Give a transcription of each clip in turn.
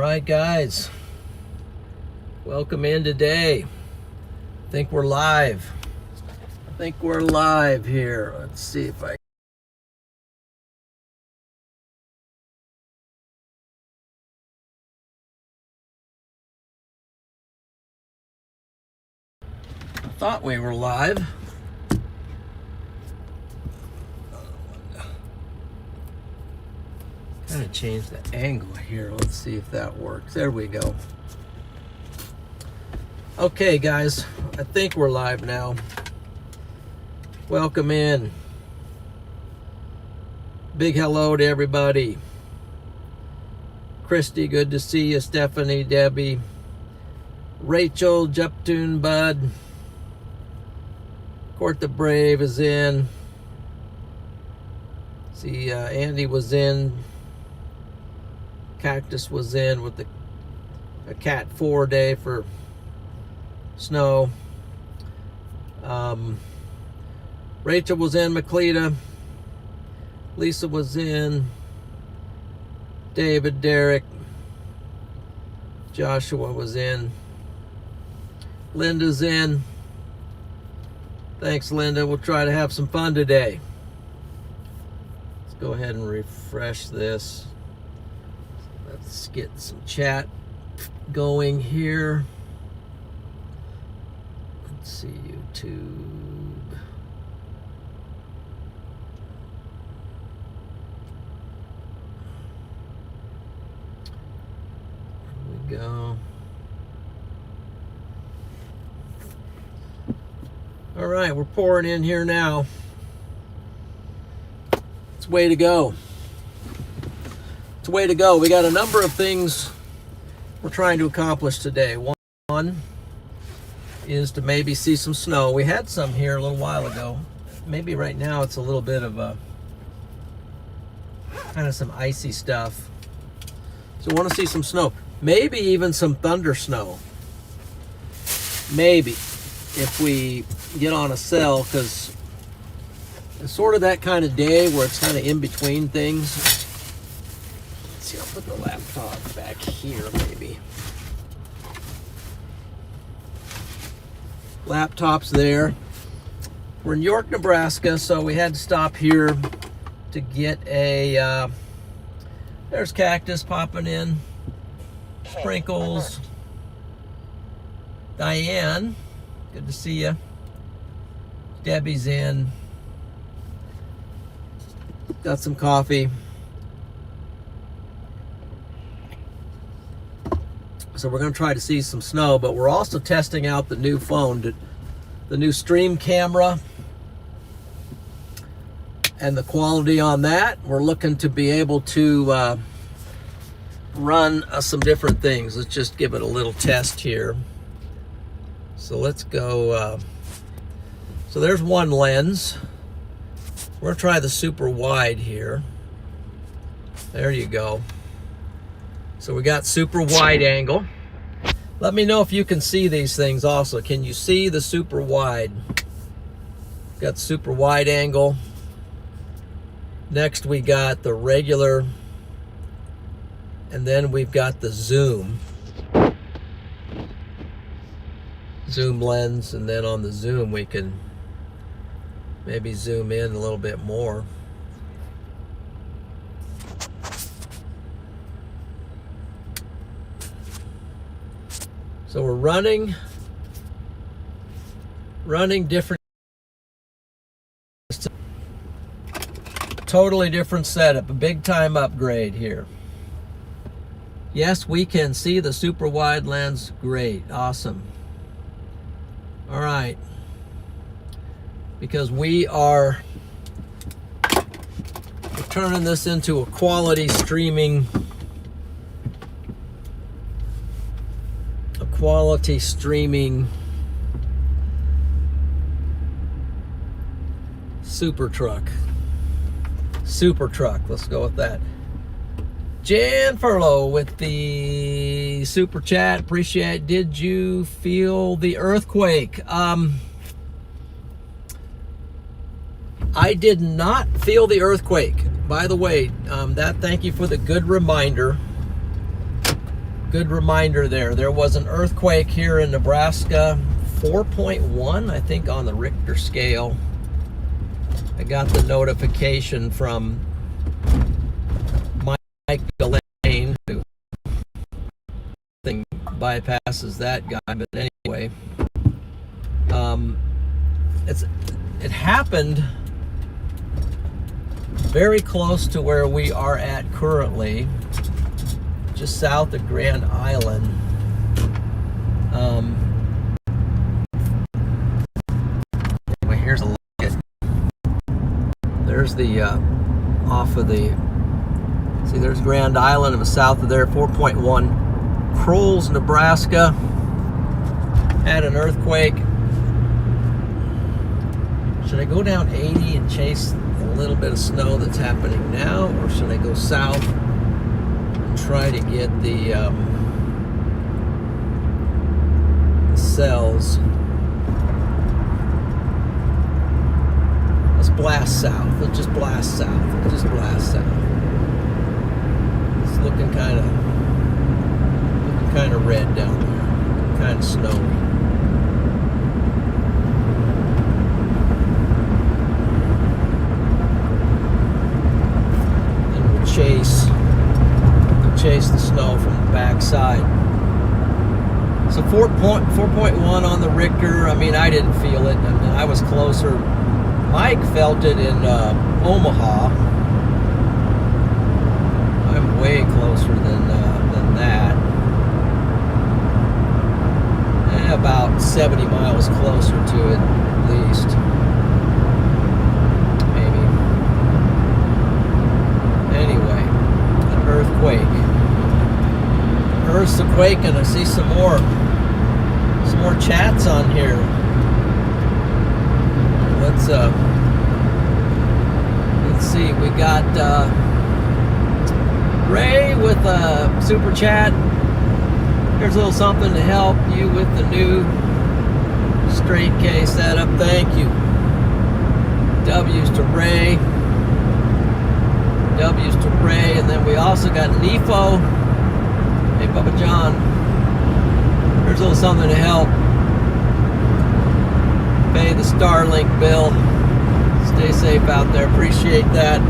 right, guys, welcome in today. I think we're live. Here. Let's see if I thought we were live. Kind of change the angle here. Let's see if that works. There we go. Okay, guys, I think we're live now. Welcome in. Big hello to everybody. Christy, good to see you. Stephanie, Debbie, Rachel, Juptoon, Bud. Court the Brave is in. See, Andy was in. Cactus was in with a Cat 4 day for snow. Rachel was in. McLeeta. Lisa was in. David, Derek. Joshua was in. Linda's in. Thanks, Linda. We'll try to have some fun today. Let's go ahead and refresh this. Let's get some chat going here. Let's see, YouTube. There we go. All right, we're pouring in here now. It's way to go. It's a way to go. We got a number of things we're trying to accomplish today. One is to maybe see some snow. We had some here a little while ago. Maybe right now it's a little bit of a kind of some icy stuff. So I want to see some snow. Maybe even some thunder snow. Maybe if we get on a cell, because it's sort of that kind of day where it's kind of in between things. Let's see, I'll put the laptop back here maybe. Laptop's there. We're in York, Nebraska, so we had to stop here to get a, there's Cactus popping in. Sprinkles. Diane, good to see you. Debbie's in. Got some coffee. So we're going to try to see some snow, but we're also testing out the new phone, the new stream camera, and the quality on that. We're looking to be able to run some different things. Let's just give it a little test here. So let's go. So there's one lens. We're going to try the super wide here. There you go. So we got super wide angle. Let me know if you can see these things also. Can you see the super wide? Got super wide angle. Next we got the regular. And then we've got the zoom. Zoom lens. And then on the zoom we can maybe zoom in a little bit more. So we're running different, totally different setup, a big time upgrade here. Yes, we can see the super wide lens. Great, awesome. All right, because we're turning this into a quality streaming. Quality streaming super truck. Let's go with that. Jan Furlow with the super chat. Appreciate it. Did you feel the earthquake? I did not feel the earthquake. By the way, thank you for the good reminder. good reminder there. There was an earthquake here in Nebraska, 4.1, I think, on the Richter scale. I got the notification from Mike Delane, who I think bypasses that guy, but anyway. It happened very close to where we are at currently, just south of Grand Island. Anyway, here's a look at, there's the off of the, see, there's Grand Island and south of there, 4.1. Crolls, Nebraska had an earthquake. Should I go down 80 and chase a little bit of snow that's happening now, or should I go south and try to get the cells? Let's blast south. Let's just blast south. Let's just blast south. It's looking kind of red down there, kind of snowy. Chase the snow from the backside. So 4.1 on the Richter. I mean, I didn't feel it. I mean, I was closer. Mike felt it in Omaha. I'm way closer than that. About 70 miles closer to it, at least. Maybe. Anyway, an earthquake. Earth's a-quaking. I see some more chats on here. Let's see. We got Ray with a super chat. Here's a little something to help you with the new straight K setup. Thank you. W's to Ray. W's to Ray. And then we also got Nefo. Hey, Bubba John. Here's a little something to help pay the Starlink bill. Stay safe out there. Appreciate that,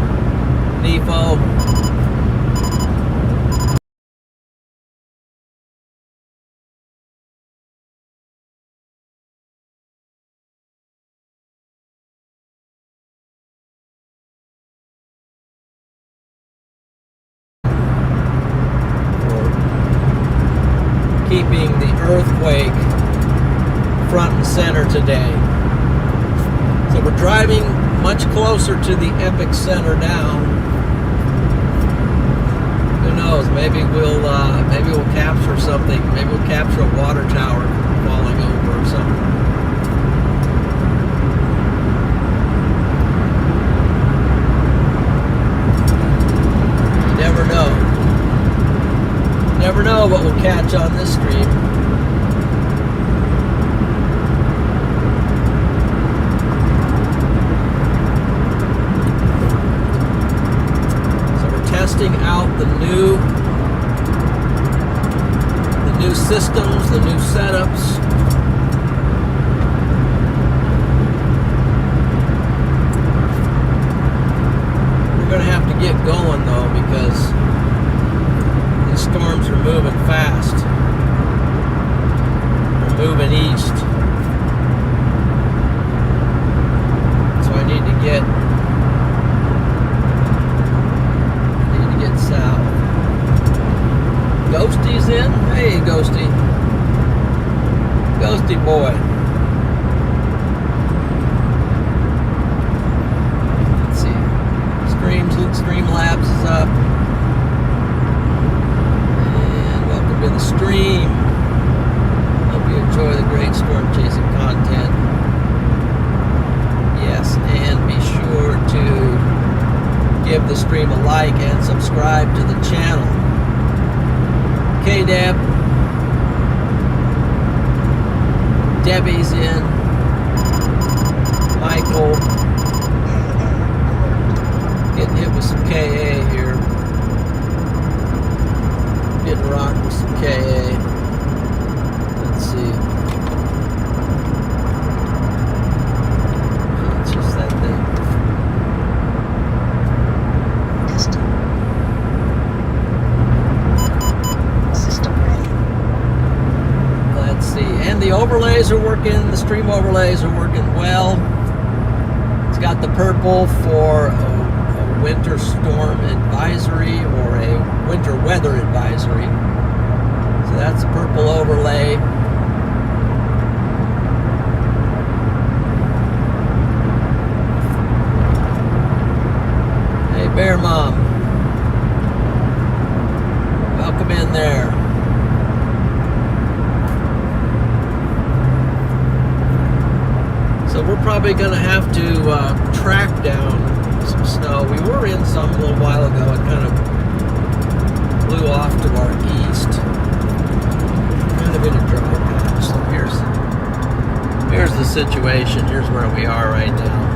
Nefo. Keeping the earthquake front and center today. So we're driving much closer to the epicenter now. Who knows? Maybe we'll capture something. Maybe we'll capture a water tower falling over or something. You never know. Never know what we'll catch on this stream. So we're testing out the new systems, the new setups. We're going to have to get going though, because storms are moving fast. They're moving east. So I need to get south. Ghosty's in? Hey, Ghosty. Ghosty boy. Let's see. Streamlabs is up. To the stream. Hope you enjoy the great storm chasing content. Yes, and be sure to give the stream a like and subscribe to the channel. K-Deb. Debbie's in. Michael. Getting hit with some KA here. getting rocked with some KA. Let's see. Oh, it's just that thing. System ready. Let's see. And the overlays are working. The stream overlays are working well. It's got the purple for a winter storm advisory or a winter weather advisory. So that's the purple overlay. Hey, Bear Mom. Welcome in there. So we're probably going to have to track down some snow. We were in some a little while ago. It kind of blew off to our east. Kind of in a dry patch. So here's the situation. Here's where we are right now.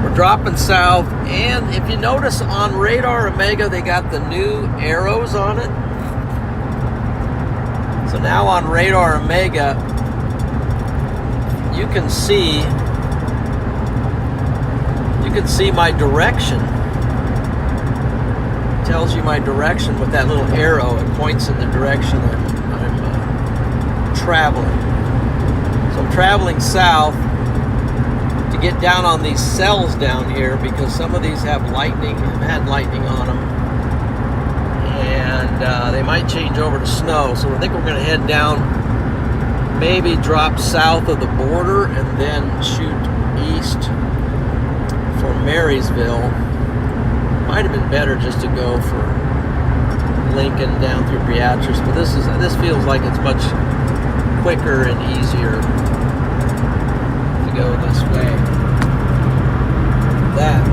We're dropping south, and if you notice on Radar Omega, they got the new arrows on it. So now on Radar Omega, you can see my direction. It tells you my direction with that little arrow. It points in the direction I'm traveling. So I'm traveling south to get down on these cells down here because some of these have had lightning on them, and they might change over to snow. So I think we're going to head down, maybe drop south of the border and then shoot east for Marysville. Might have been better just to go for Lincoln down through Beatrice, but this feels like it's much quicker and easier to go this way. That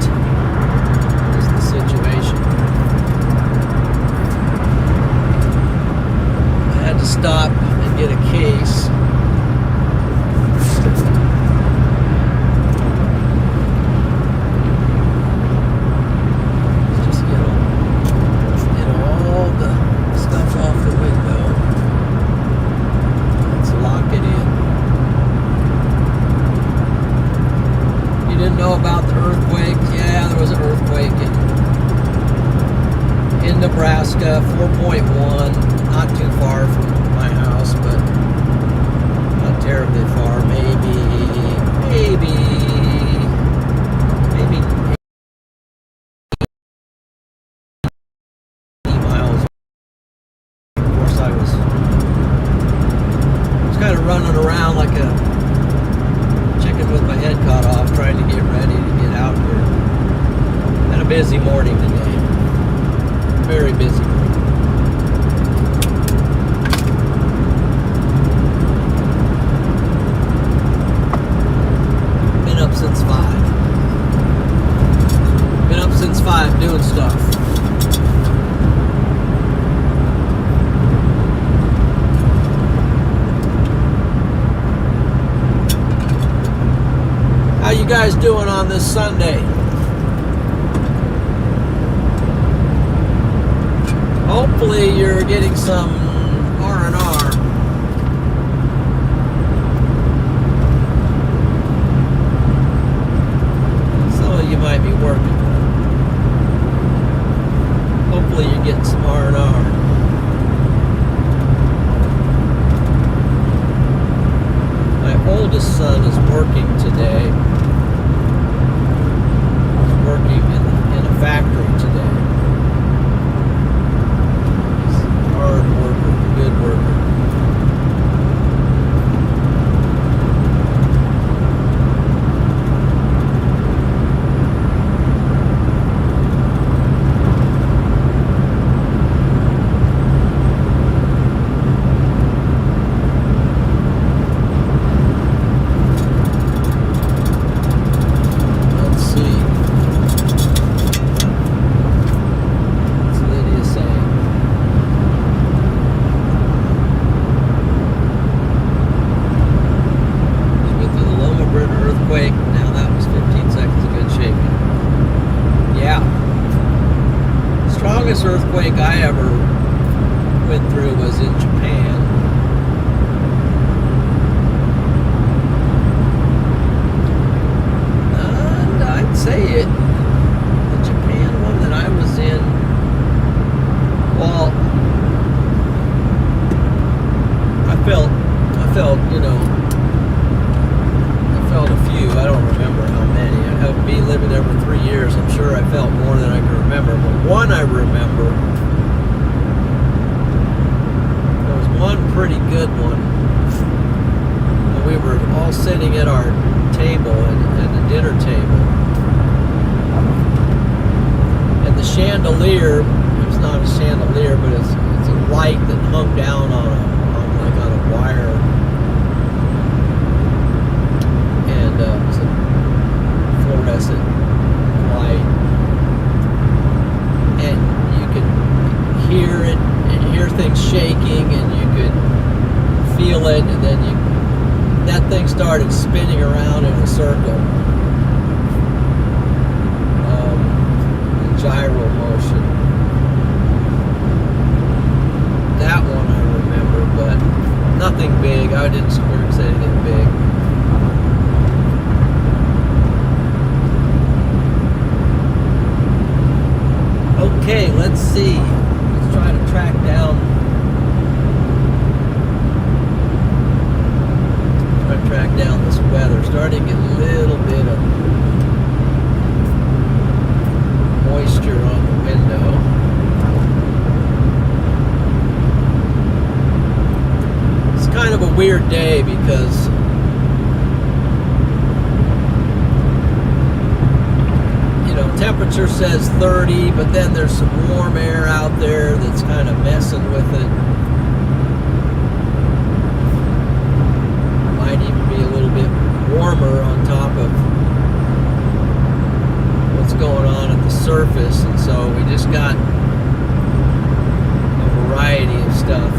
is the situation. I had to stop and get a case. Nebraska, 4.1, not too far from my house, but not terribly far. Maybe 80 miles. Of course, I was kind of running around like a chicken with my head cut off, trying to get ready to get out here. Had a busy morning today. Very busy. Been up since 5. Been up since 5 doing stuff. How you guys doing on this Sunday? Hopefully you're getting some R&R. Some of you might be working. Hopefully you're getting some R&R. My oldest son is working today. He's working in a factory today. Hard worker. strongest earthquake I ever went through was in Japan. And I'd say the Japan one that I was in, well, I felt, you know, I felt a few. I don't remember how many. I have been living there for 3 years. I'm sure I felt more than I can remember. But one I remember, there was one pretty good one. And we were all sitting at our table, at the dinner table. And the chandelier, it's not a chandelier, but it's a light that hung down on a wire, and it was a fluorescent light, and you could hear it and hear things shaking, and you could feel it, and then that thing started spinning around in a circle, gyro motion. That one I remember, but nothing big. I didn't experience anything big. Okay, let's see. Let's try to track down. This weather. Starting to get a little bit of moisture on the window. Kind of a weird day because you know, temperature says 30, but then there's some warm air out there that's kind of messing with it. Might even be a little bit warmer on top of what's going on at the surface, and so we just got a variety of stuff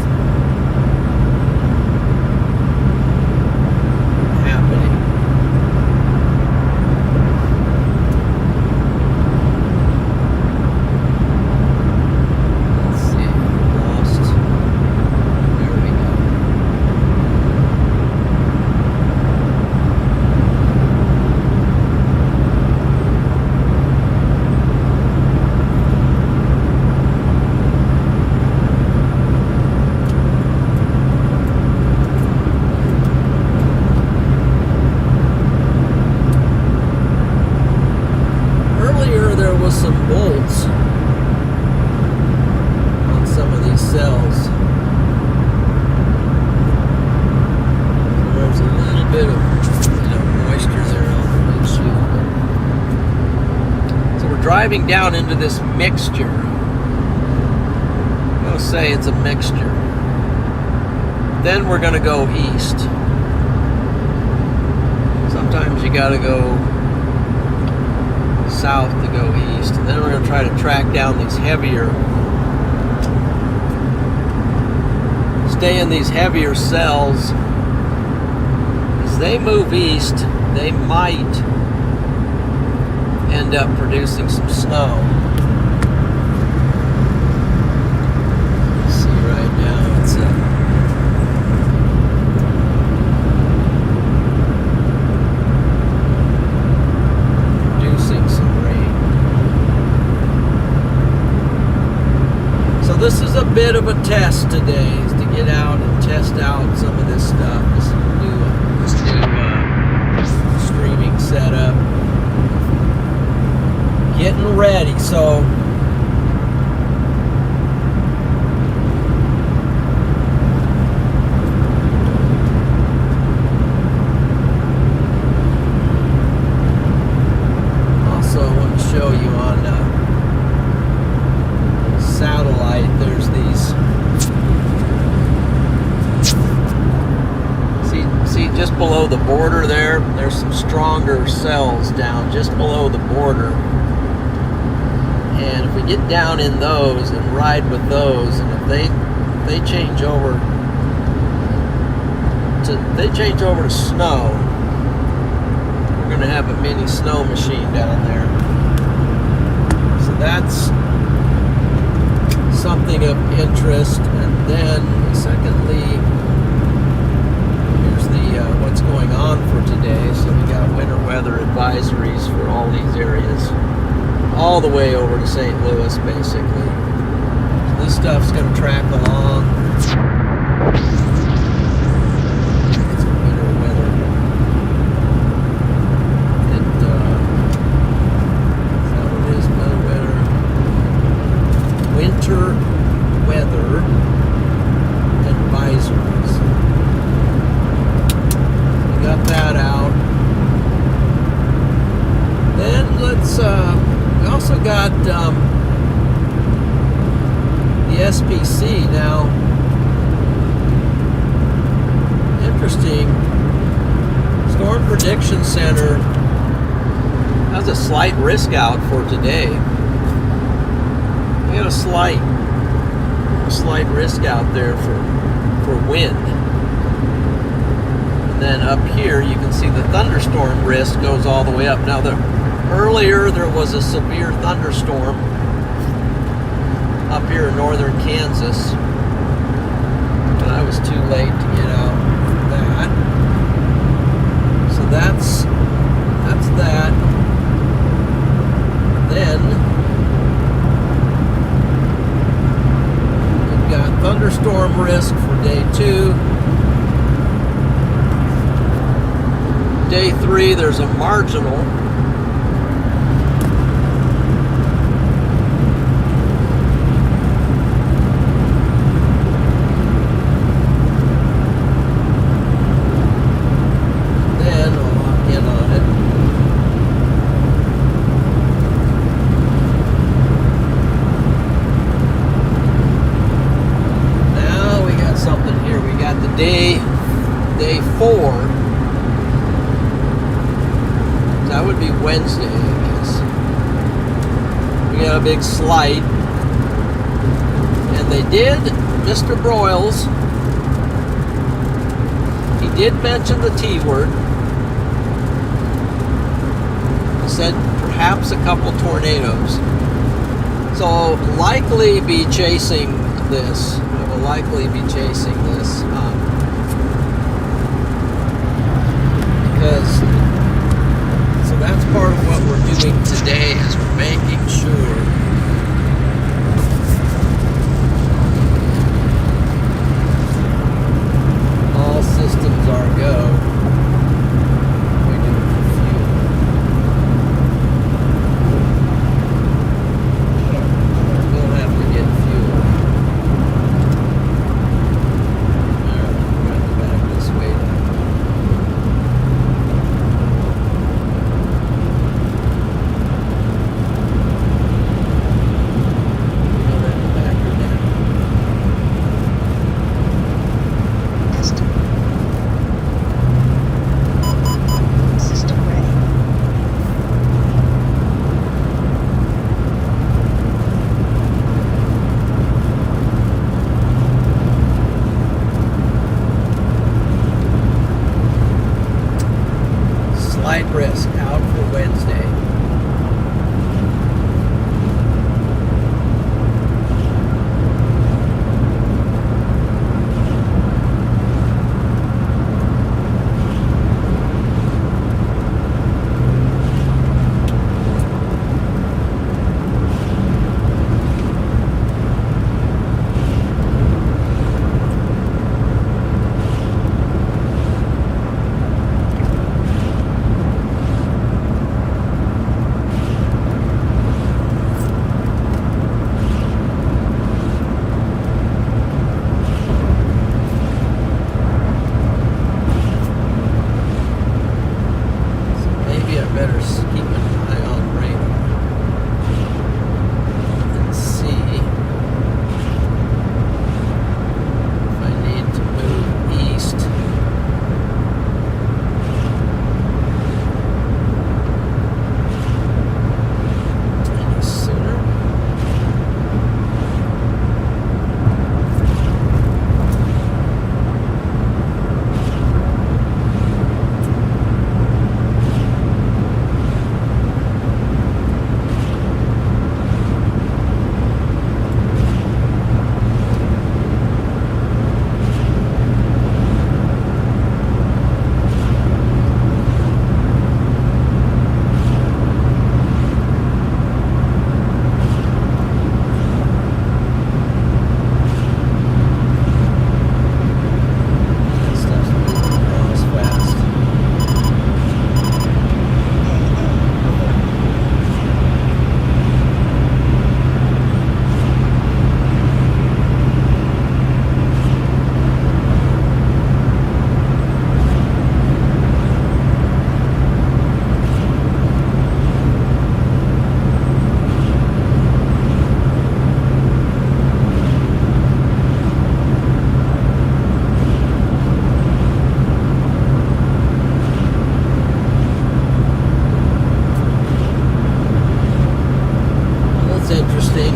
driving down into this mixture. I'm going to say it's a mixture. Then we're going to go east. Sometimes you got to go south to go east. And then we're going to try to track down these heavier, stay in these heavier cells. As they move east, they might end up producing some snow. See right now it's producing some rain. So this is a bit of a test today, is to get out and test out some of this stuff, this new streaming setup. Getting ready, so also I want to show you on satellite, there's these, see just below the border there's some stronger cells down just below the border. And if we get down in those and ride with those, and if they change over to snow, we're going to have a mini snow machine down there. So that's for all these areas, all the way over to St. Louis, basically. So this stuff's going to track along. It's winter weather. Winter weather advisories. We got that out. Then we also got the SPC now. Interesting. Storm Prediction Center has a slight risk out for today. We got a slight risk out there for wind. And then up here you can see the thunderstorm risk goes all the way up. Now earlier there was a severe thunderstorm up here in northern Kansas, but I was too late to get out that. So that's that. Then got thunderstorm risk for day 2. Day 3, there's a marginal. Then I'll lock in on it. Something here. We got the day 4. That would be Wednesday, I guess. We got a big slight. And they did, Mr. Broyles, he did mention the T word. He said perhaps a couple tornadoes. So likely be chasing this. Likely be chasing this because so that's part of what we're doing today is we're making sure all systems are go. We do it for fuel. We'll have to get fuel.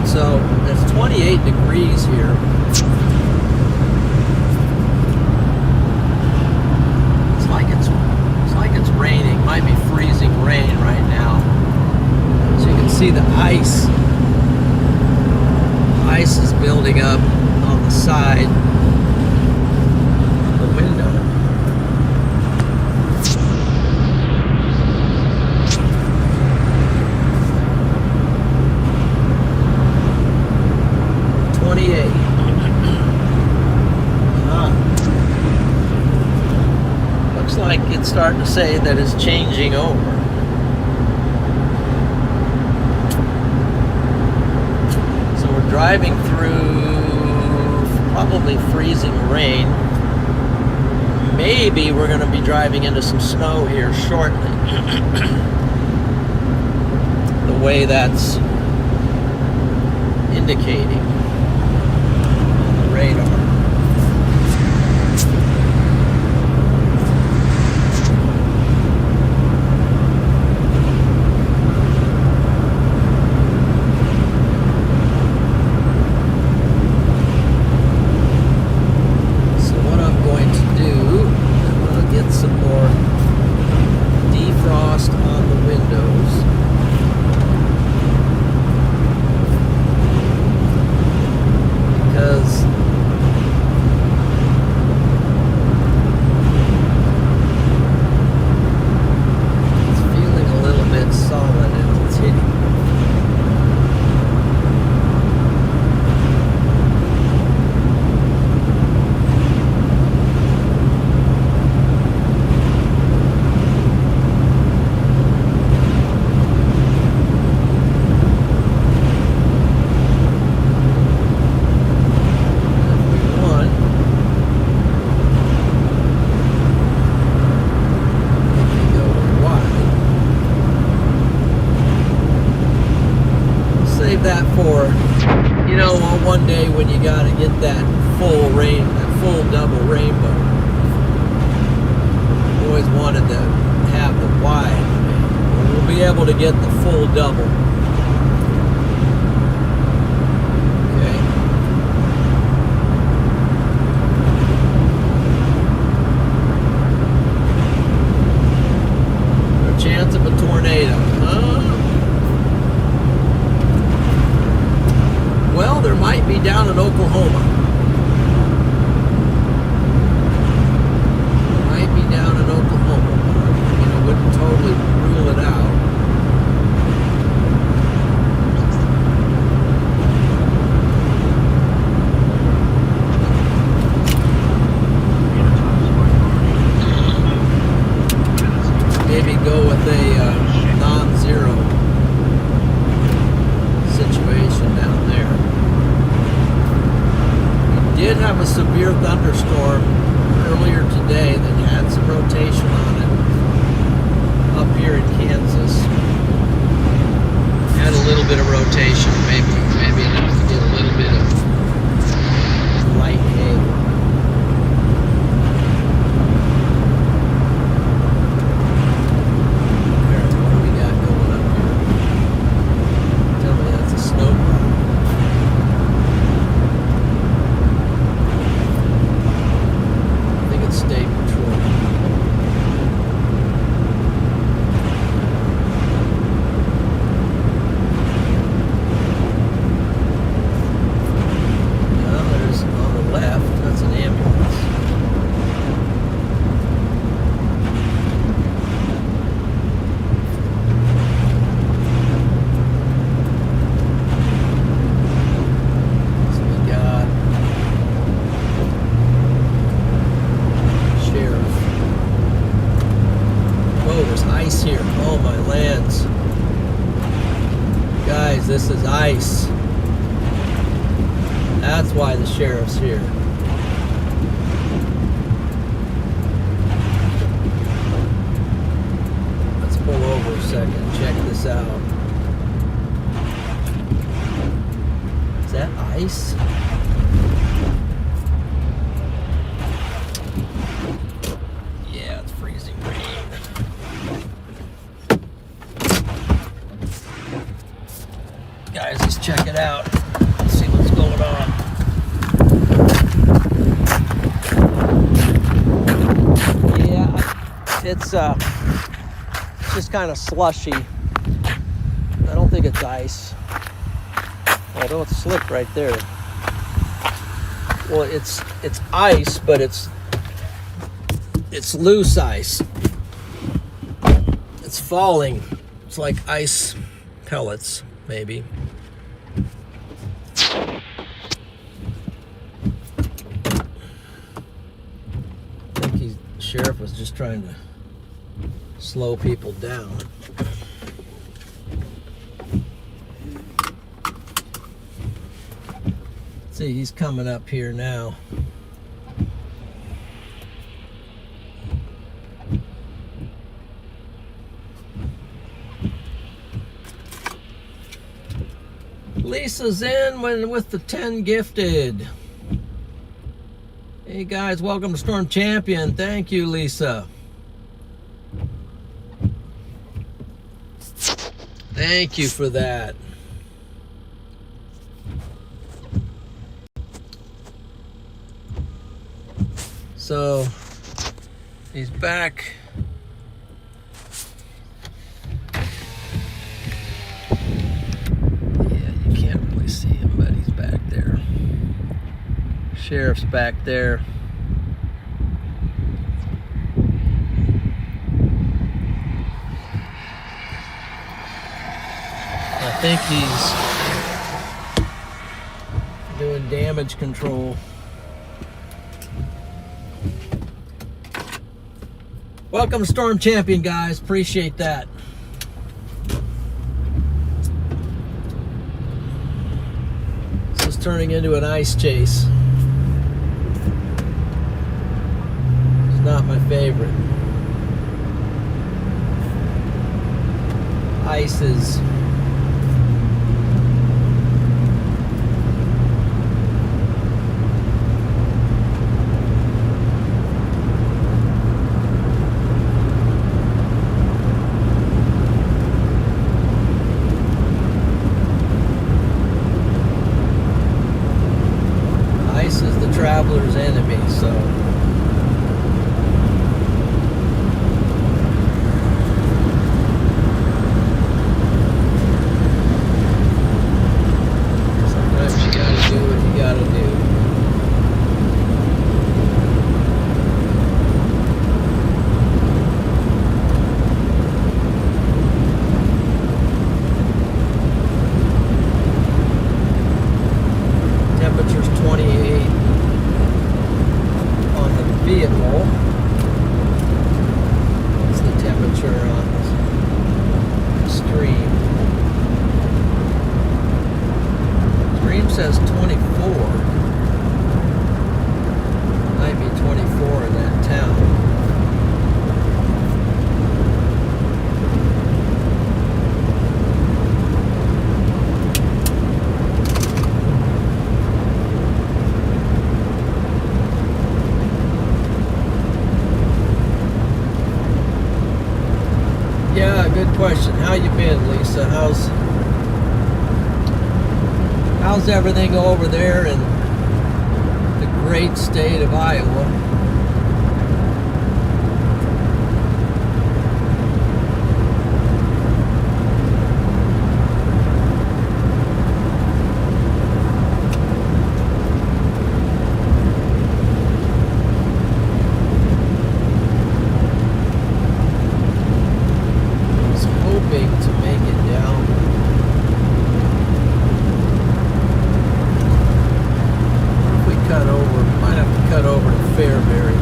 So it's 28 degrees here. It's like it's raining. Might be freezing rain right now. So you can see the ice. Ice is building up on the side of the window. Looks like it's starting to say that it's changing over. So we're driving through probably freezing rain. Maybe we're going to be driving into some snow here shortly. The way that's indicating on the radar. So what I'm going to do, I'm going to get some more defrost on the windows. Because it's feeling a little bit solid as it's hitting. That for, you know, on one day when you got to get that full rain, that full double rainbow. Always wanted to have the wide. We'll be able to get the full double. Okay. No chance of a tornado, huh? Well, there might be down in Oklahoma. There might be down in Oklahoma. You know, wouldn't totally rule it out. Maybe go with a non-zero situation down there. We did have a severe thunderstorm earlier today that had some rotation on it up here in Kansas. Had a little bit of rotation, maybe enough to get a little bit of light hail. This is ice. That's why the sheriff's here. Let's pull over a second. Check this out. Is that ice? Yeah, it's freezing rain. guys just check it out. See what's going on. Yeah, it's just kind of slushy. I don't think it's ice. Although it's slick right there. Well, it's ice, but it's loose ice. It's falling. It's like ice pellets, maybe. I think the sheriff was just trying to slow people down. See, he's coming up here now. Lisa's in with the 10 gifted. Hey guys, welcome to Storm Champion. Thank you, Lisa. Thank you for that. So he's back. Yeah, you can't really see him, but he's back there. Sheriff's back there. I think he's doing damage control. Welcome to Storm Champion, guys. Appreciate that. This is turning into an ice chase. It's not my favorite. Ice is traveler's enemy, so sometimes you gotta do what you gotta do. Temperature's 28 on the vehicle. What's the temperature on the stream? Stream says 24. Might be 24 in that town. Yeah, good question. How you been, Lisa? How's everything over there in the great state of Iowa? To make it down. If we cut over, might have to cut over to Fairbury.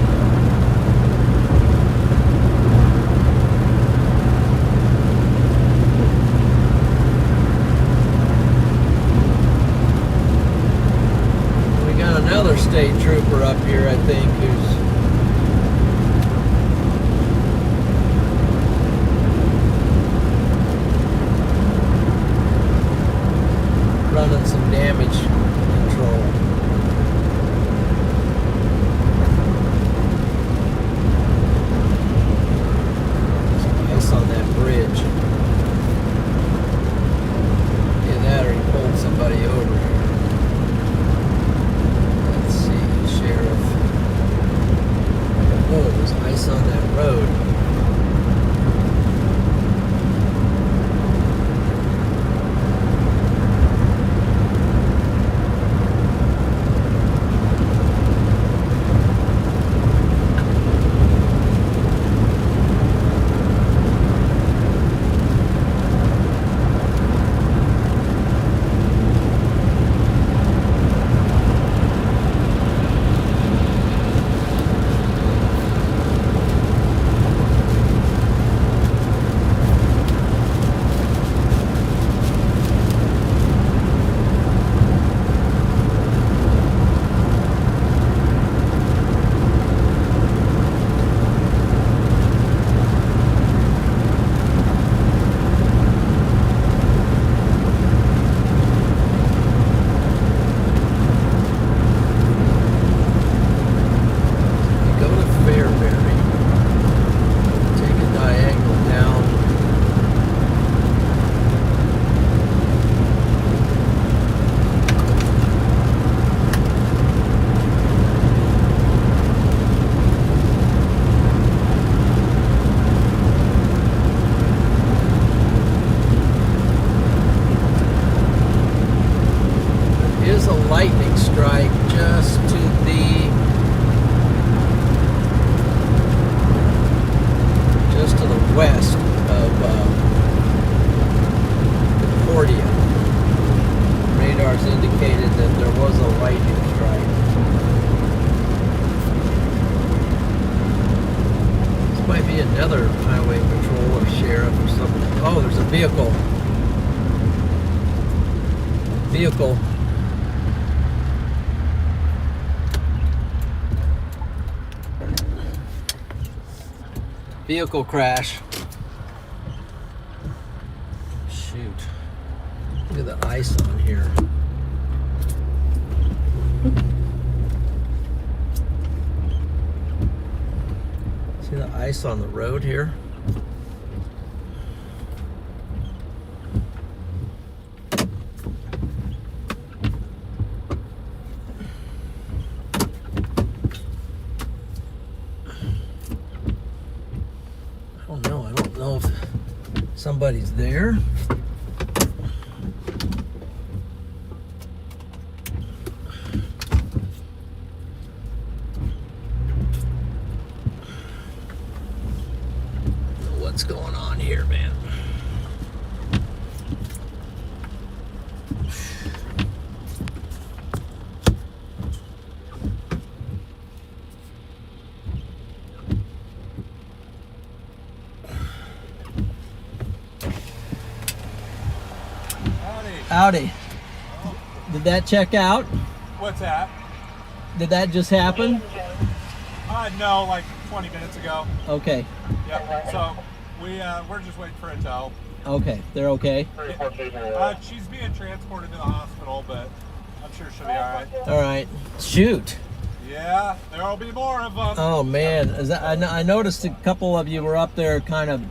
We got another state trooper up here, I think, who's running some damage control. Some ice on that bridge. Either that or he a lightning strike just to the west of Concordia. Radars indicated that there was a lightning strike. This might be another highway patrol or sheriff or something. Oh, there's a vehicle. Vehicle crash. Shoot. Look at the ice on here. See the ice on the road here? I don't know if somebody's there. What's going on here, man? Howdy. Did that check out? What's that? Did that just happen? No, like 20 minutes ago. Okay. Yep. So we're just waiting for a tow. Okay. They're okay? She's being transported to the hospital, but I'm sure she'll be all right. All right. Shoot. Yeah, there'll be more of them. Oh, man. Is that, I noticed a couple of you were up there kind of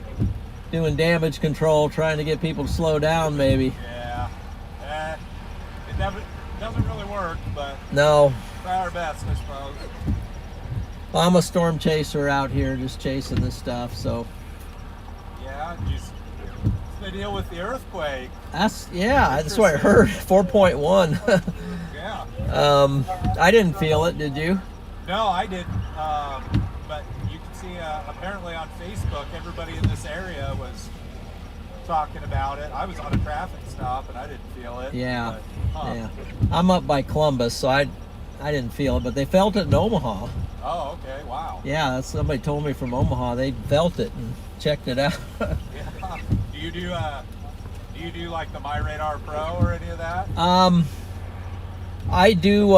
doing damage control, trying to get people to slow down, maybe. Yeah. It doesn't really work, but No. try our best, I suppose. Well, I'm a storm chaser out here just chasing this stuff, so. Yeah, just the deal with the earthquake. That's what I heard. 4.1. Yeah. I didn't feel it, did you? No, I didn't. But you can see apparently on Facebook, everybody in this area was talking about it. I was on a traffic stop and I didn't feel it. Yeah. But, Yeah. I'm up by Columbus, so I didn't feel it, but they felt it in Omaha. Oh, okay. Wow. Yeah, that's somebody told me from Omaha. They felt it and checked it out. Yeah. Do you do like the My Radar Pro or any of that? I do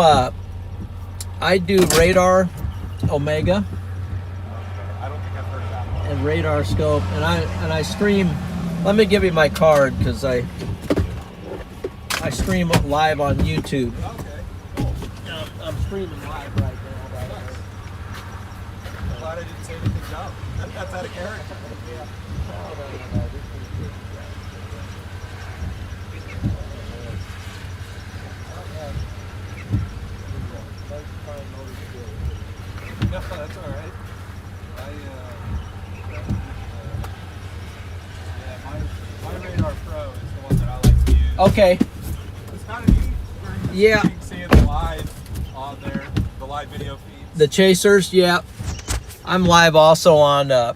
radar Omega. Okay. I don't think I've heard of that one. And radar scope, and I stream. Let me give you my card because I stream live on YouTube. Okay. Cool. I'm streaming live right now. By the way. I'm glad I didn't say anything dumb. That's out of character. Yeah. No, that's all right. My Radar Pro is the one that I like to use. Okay. It's kind of neat. Yeah. You can see it live on there, the live video feeds. The chasers, yeah. I'm live also on that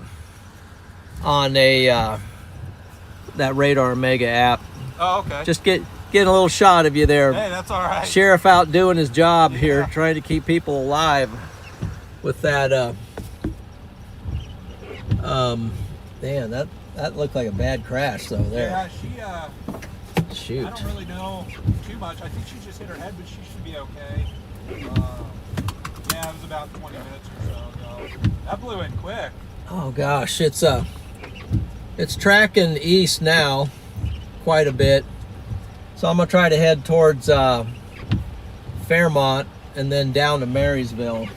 Radar Omega app. Oh, okay. Just getting a little shot of you there. Hey, that's all right. Sheriff out doing his job here, Yeah. trying to keep people alive with that. Man, that looked like a bad crash though. There. Yeah, Shoot. I don't really know too much. I think she just hit her head, but she should be okay. Yeah, it was about 20 minutes or so ago. That blew in quick. Oh gosh, it's tracking east now, quite a bit. So I'm gonna try to head towards Fairmont and then down to Marysville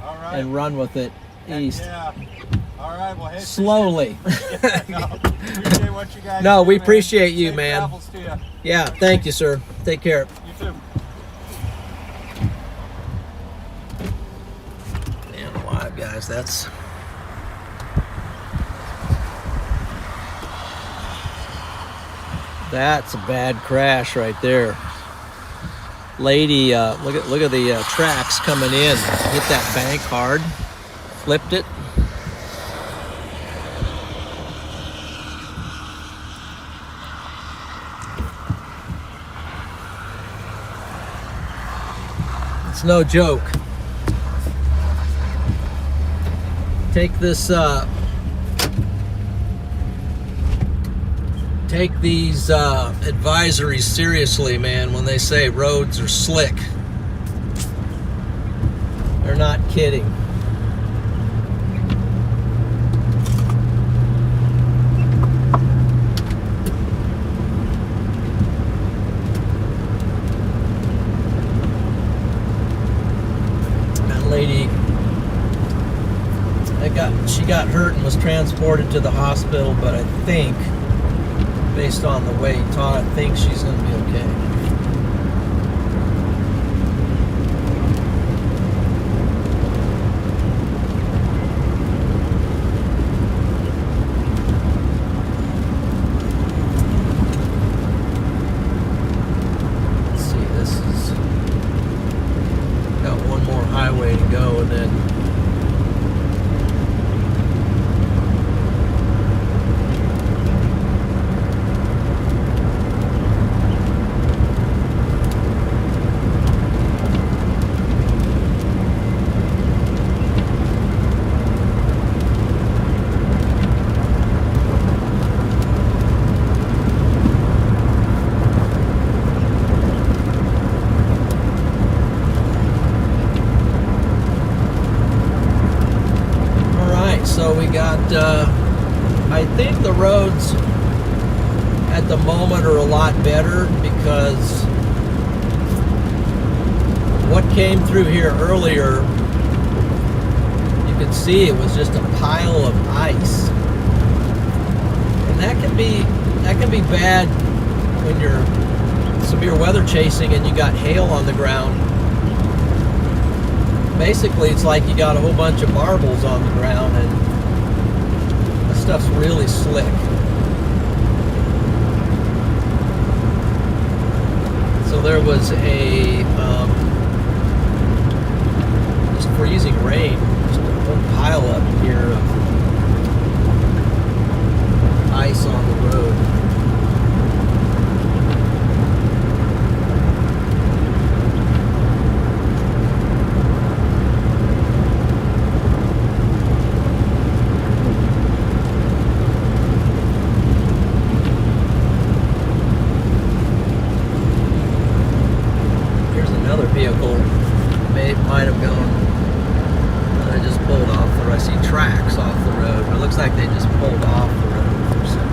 All right. and run with it east. Yeah. All right. Well, hey. Slowly. Appreciate what you guys No, do, we man. appreciate you, Safe man. travels to you. Yeah, thank you, sir. Take care. You too. Man alive, guys. That's a bad crash right there. lady, look at the tracks coming in. Hit that bank hard, flipped it. It's no joke. Take this, take these advisories seriously, man, when they say roads are slick. They're not kidding. That lady, she got hurt and was transported to the hospital, but I think, based on the way he taught, I think she's going to be okay. Let's see, this is got one more highway to go, and then so we got, I think the roads at the moment are a lot better, because what came through here earlier, you could see it was just a pile of ice. And that can be bad when you're severe weather chasing and you got hail on the ground. Basically, it's like you got a whole bunch of marbles on the ground, and the stuff's really slick. So there was a just freezing rain, just a whole pile up here of ice on the road. Vehicle might have gone. They just pulled off the road. I see tracks off the road, but it looks like they just pulled off the road for a second.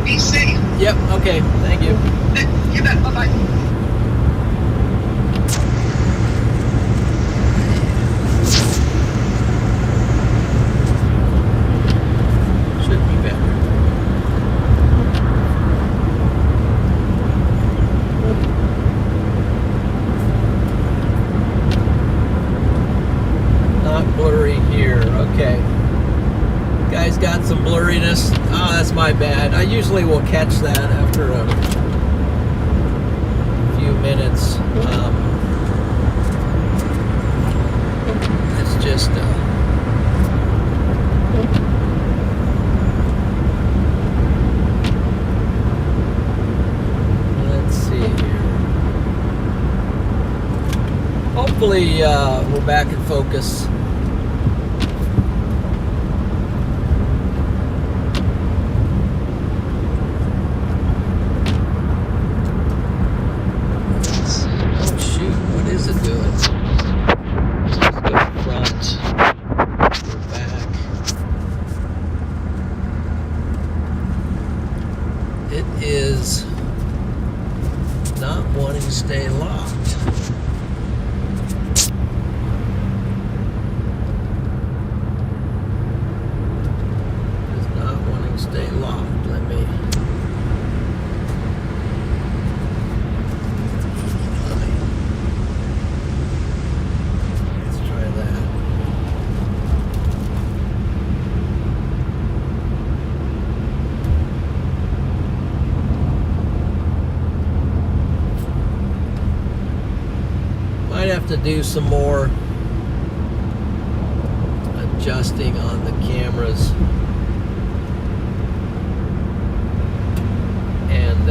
Be safe. Yep, okay, thank you. You bet. Bye-bye. Should be better. Not blurry here, okay. Guys got some blurriness. Oh, that's my bad. I usually will catch that after a few minutes. It's just let's see here. Hopefully we're back in focus. Is not wanting to stay locked. Is not wanting to stay locked. Let's try that. Might have to do some more adjusting on the cameras, and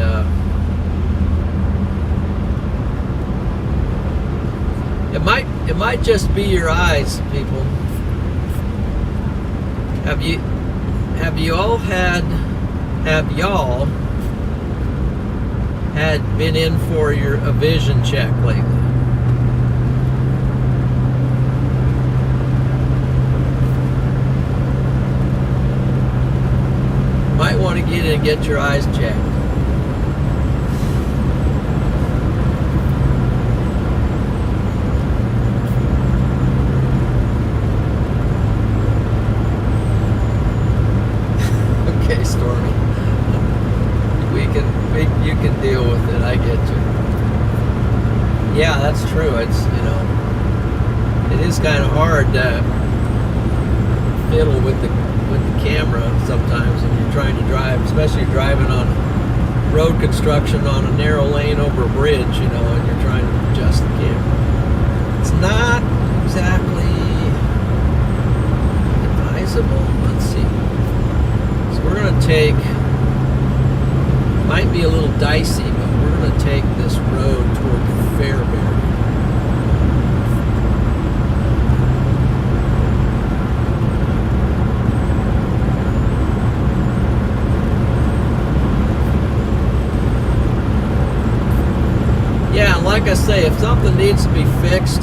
it might just be your eyes, people. Have y'all had been in for a vision check lately? Might want to get in and get your eyes checked. Okay, Stormy. You can deal with it. I get you. Yeah, that's true. It's, it is kind of hard to fiddle with the camera sometimes when you're trying to drive, especially driving on road construction on a narrow lane over a bridge, and you're trying to adjust the camera. It's not exactly advisable. Let's see. So we're going to take, might be a little dicey, but we're going to take this road toward Fairbury. Yeah, like I say, if something needs to be fixed,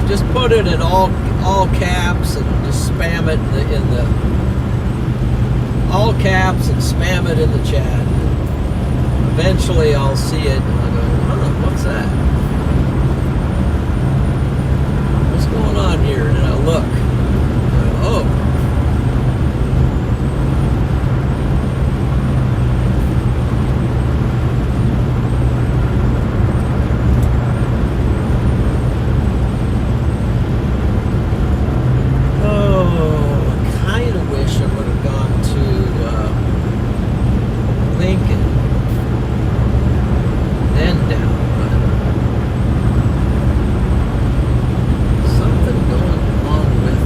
just put it in all caps and just spam it in the all caps and spam it in the chat. Eventually, I'll see it and I'll go, what's that? What's going on here? And I'll look. Oh. Something going on with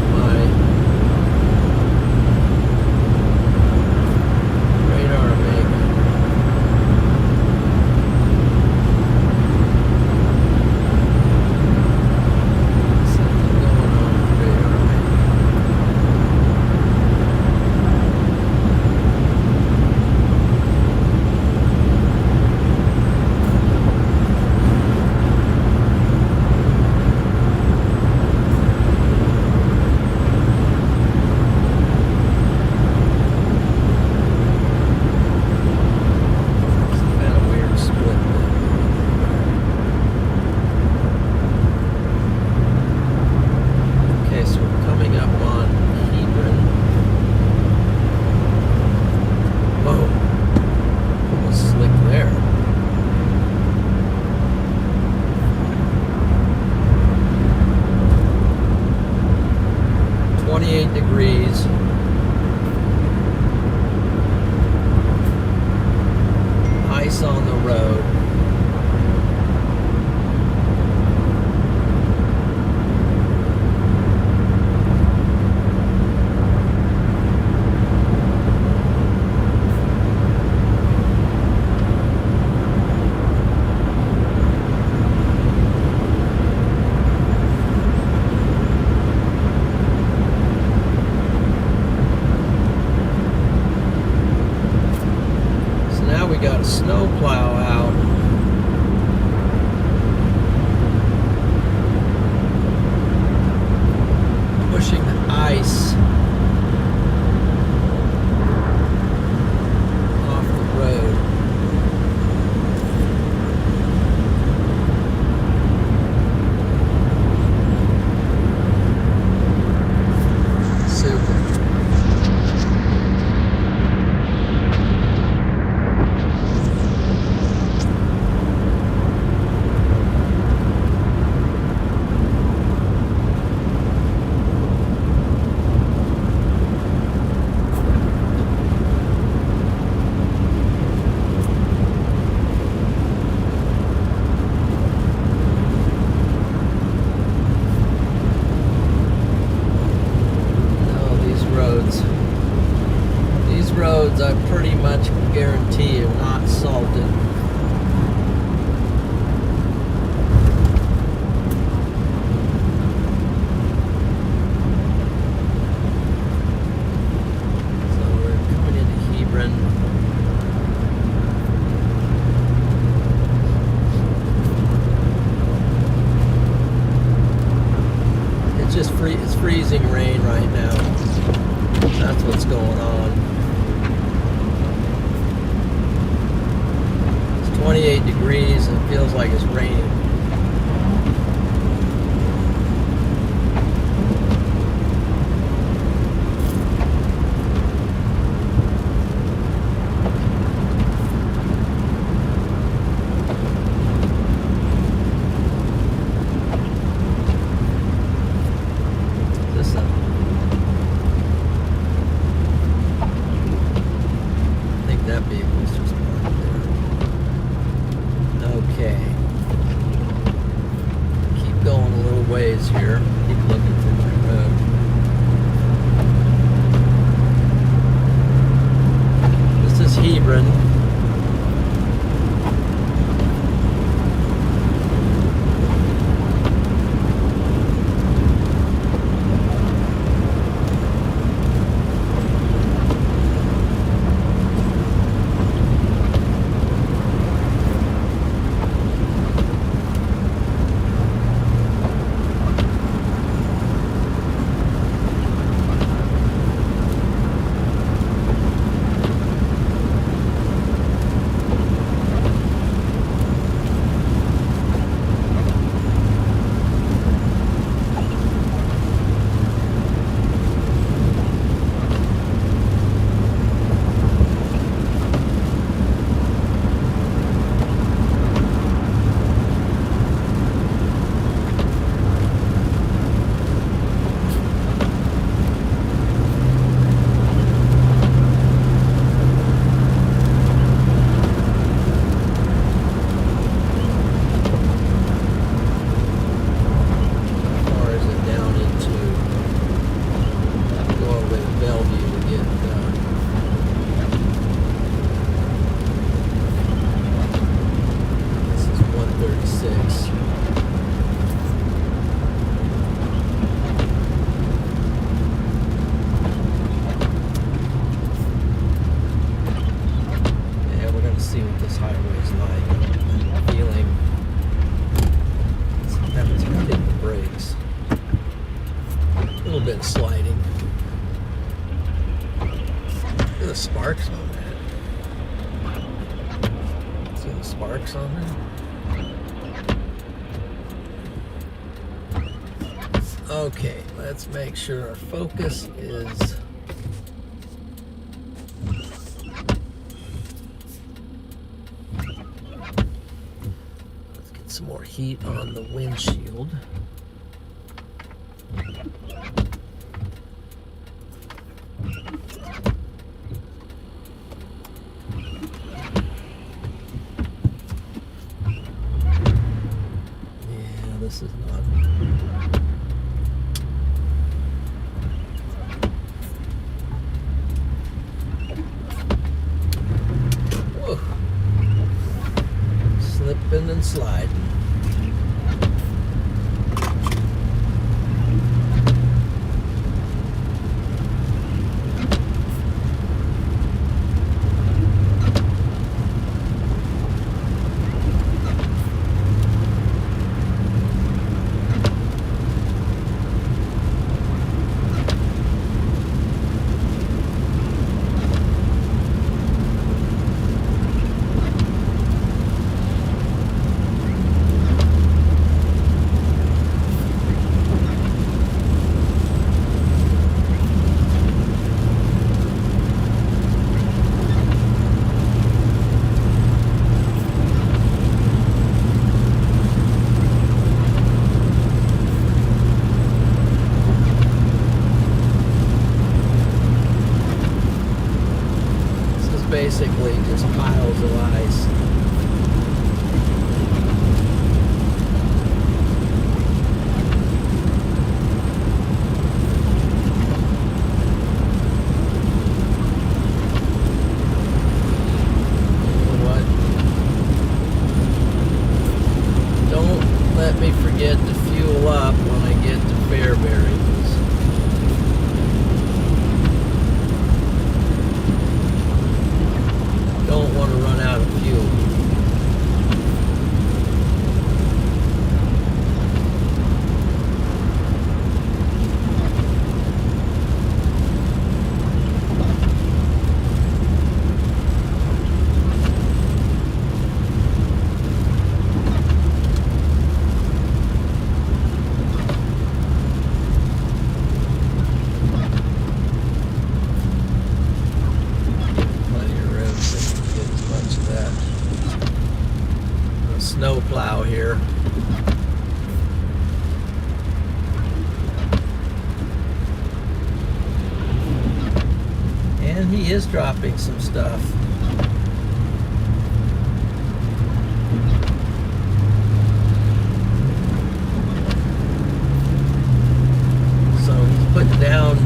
so we're coming up on Hebron. Whoa, almost slick there. Degrees. Ice on the road. Got a snow plow out. Pushing the ice off the road. Super. Roads I pretty much guarantee are not salted. So we're coming into Hebron. It's just it's freezing rain right now. That's what's going on. 28 degrees and it feels like it's raining. I think that vehicle's just parked there. Okay. Keep going a little ways here. Keep looking for my road. This is Hebron. Sliding. Look at the sparks on that. See the sparks on there? Okay, let's make sure our focus is let's get some more heat on the windshield. Yeah, this is not. Whoa. Slipping and sliding. Basically just piles of ice. You know what? Don't let me forget to fuel up when I get to Fairbury. Don't want to run out of fuel. Snow plow here. And he is dropping some stuff. So he's putting down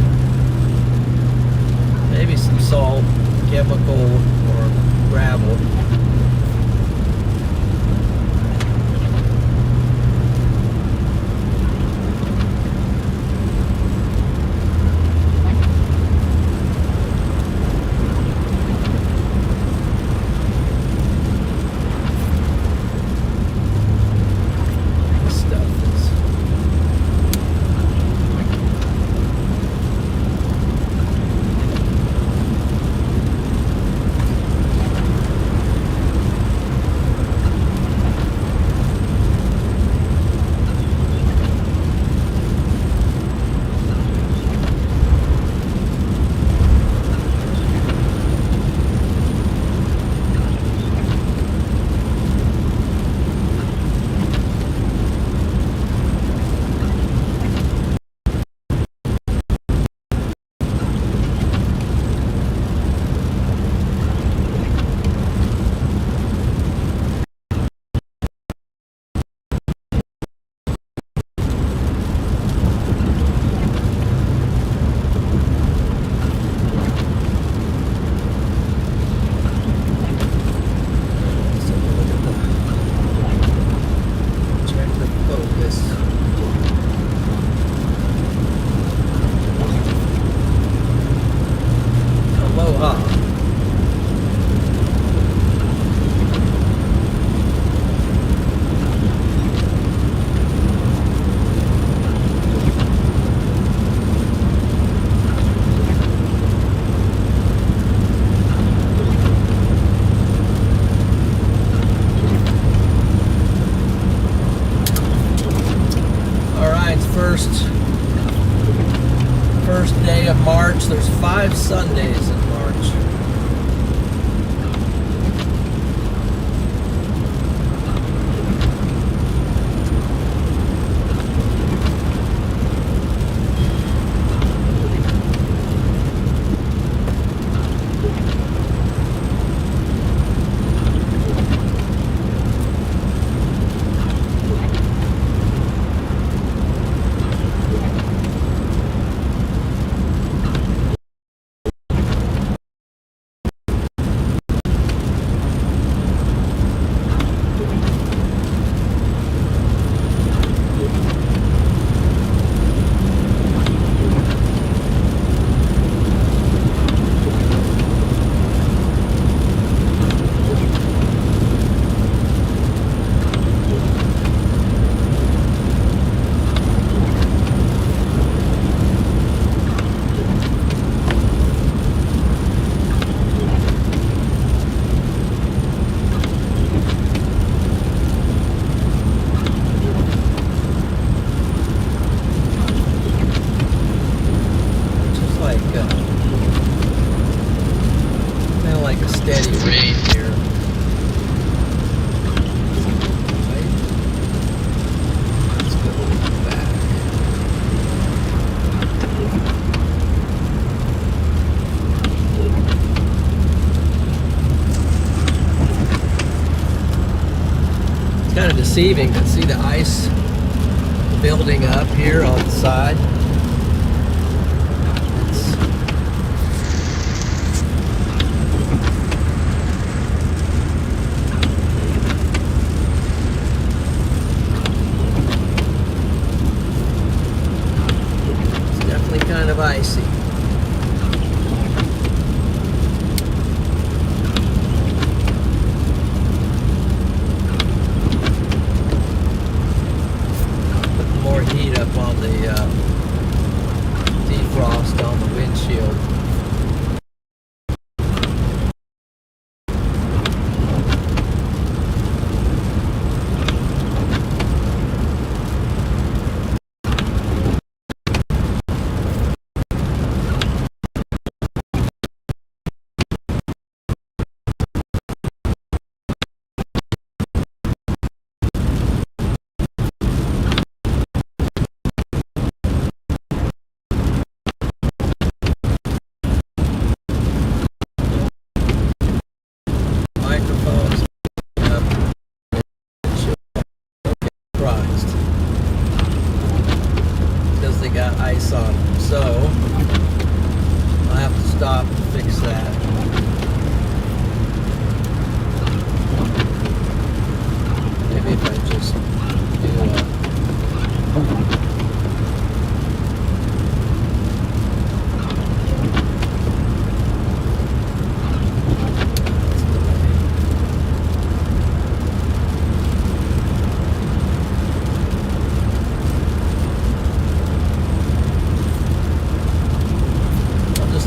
maybe some salt, chemical, or gravel. first day of March. There's 5 Sundays in March. Kind of deceiving to see the ice building up here on the side. It's definitely kind of icy. Heat up on the defrost on the windshield. Ice on them, so I'll have to stop and fix that. Maybe if I just do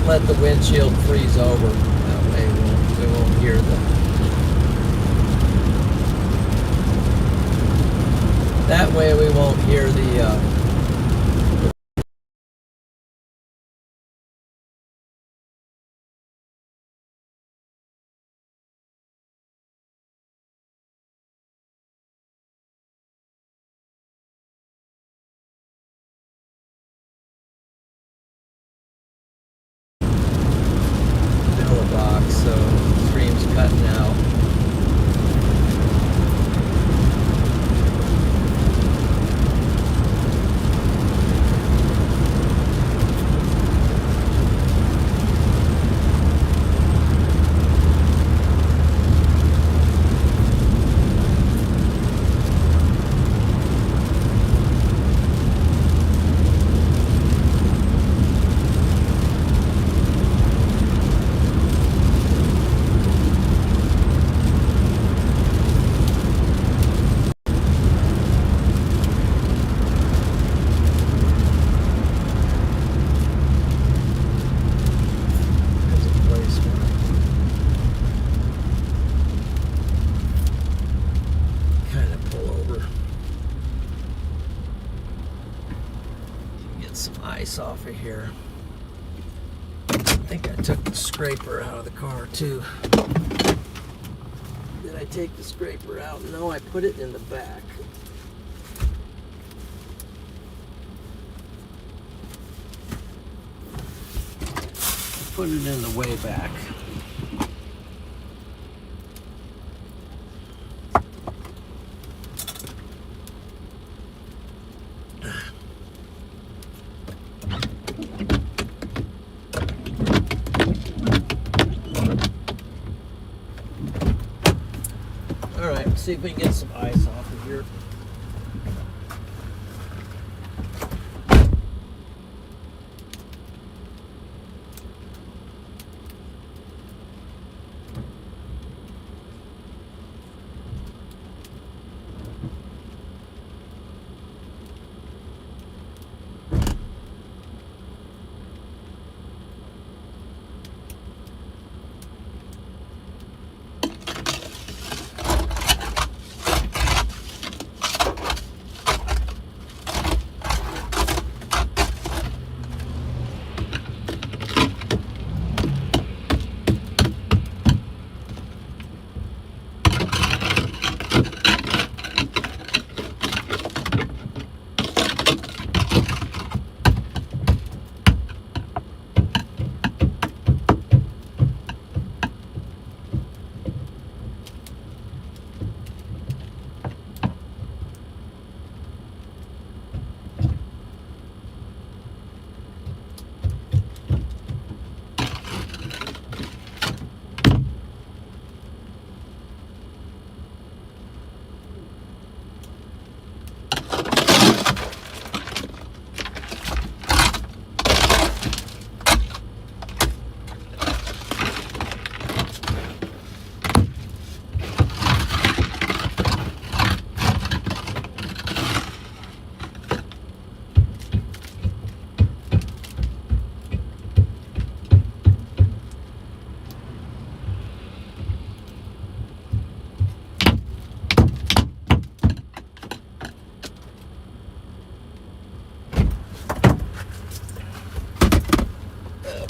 let the windshield freeze over. That way we won't hear the box, so the stream's cutting out. Some ice off of here. think I took the scraper out of the car too. Did I take the scraper out? No, I put it in the back. Put it in the way back. All right, let's see if we can get some ice off of here.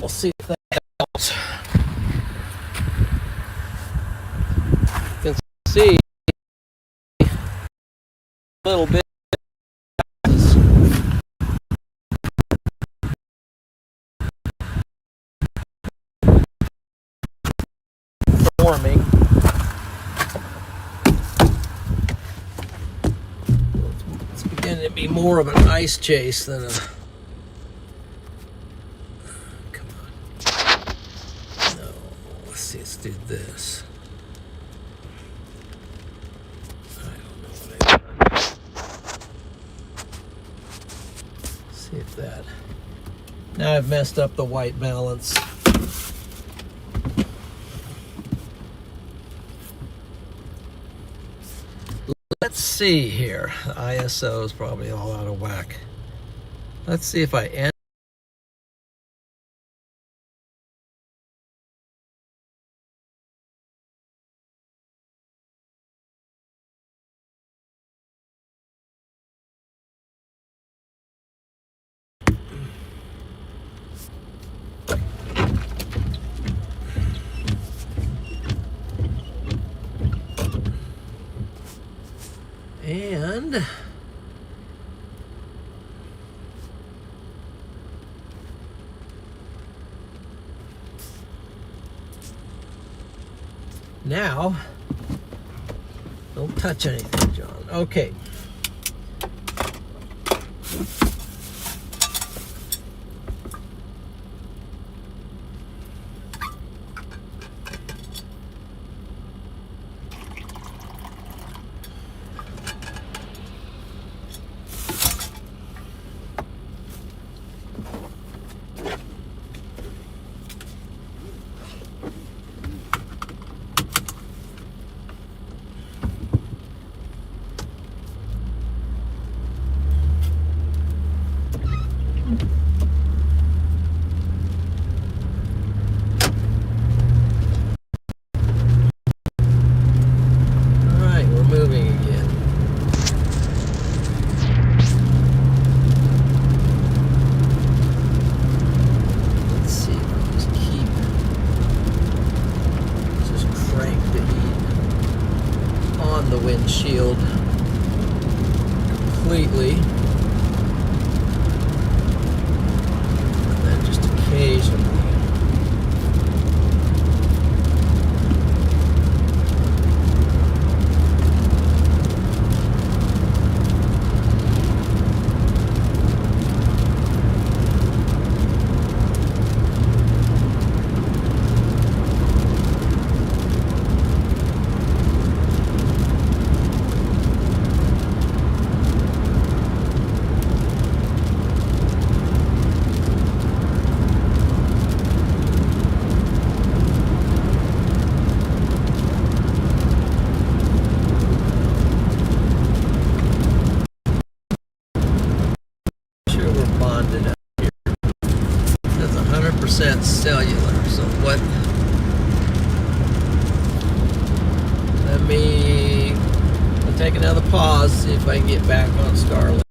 We'll see if that helps. You can see a little bit forming. It's beginning to be more of an ice chase than a... Let's do this. I don't know what I've done. See if that... Now I've messed up the white balance. Let's see here. The ISO is probably all out of whack. Let's see if I end. And now, don't touch anything, John. Okay. windshield completely. And then just occasionally. Cellular. So what? I'll take another pause, see if I can get back on Starlink.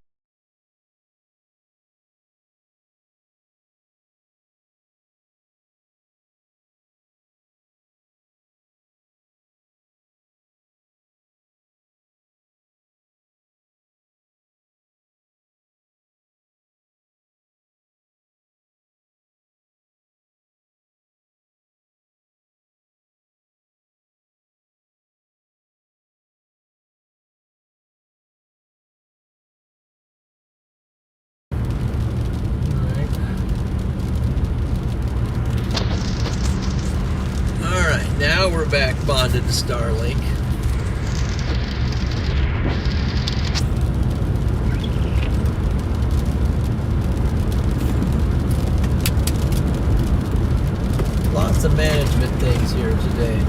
Now we're back bonded to Starlink. Lots of management things here today.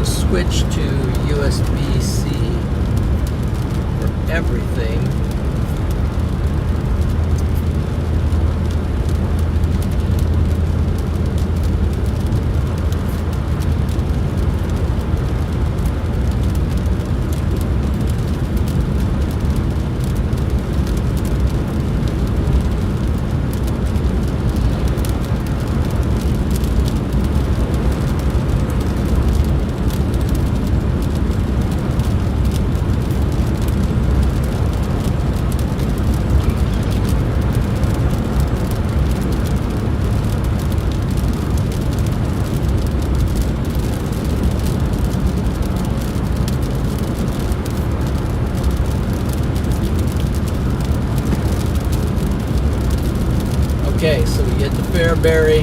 Switch to USB-C for everything. Okay, so we get to Fairbury,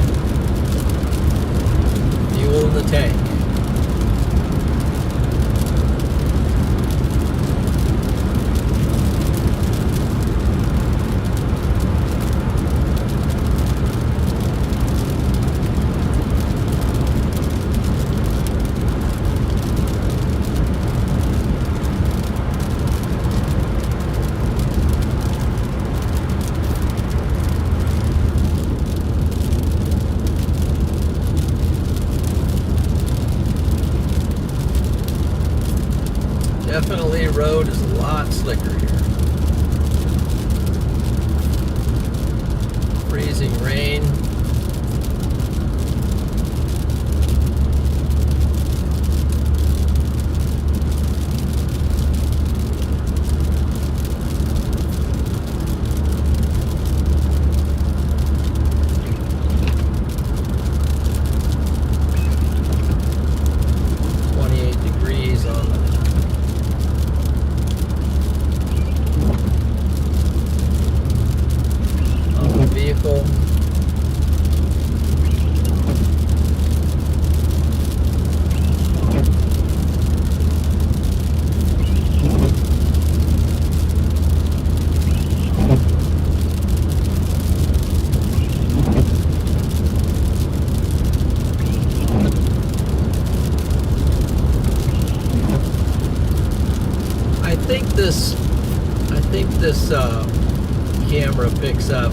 fuel in the tank. Definitely, road is a lot slicker here. Freezing rain. camera picks up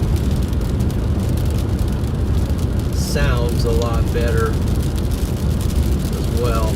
sounds a lot better as well.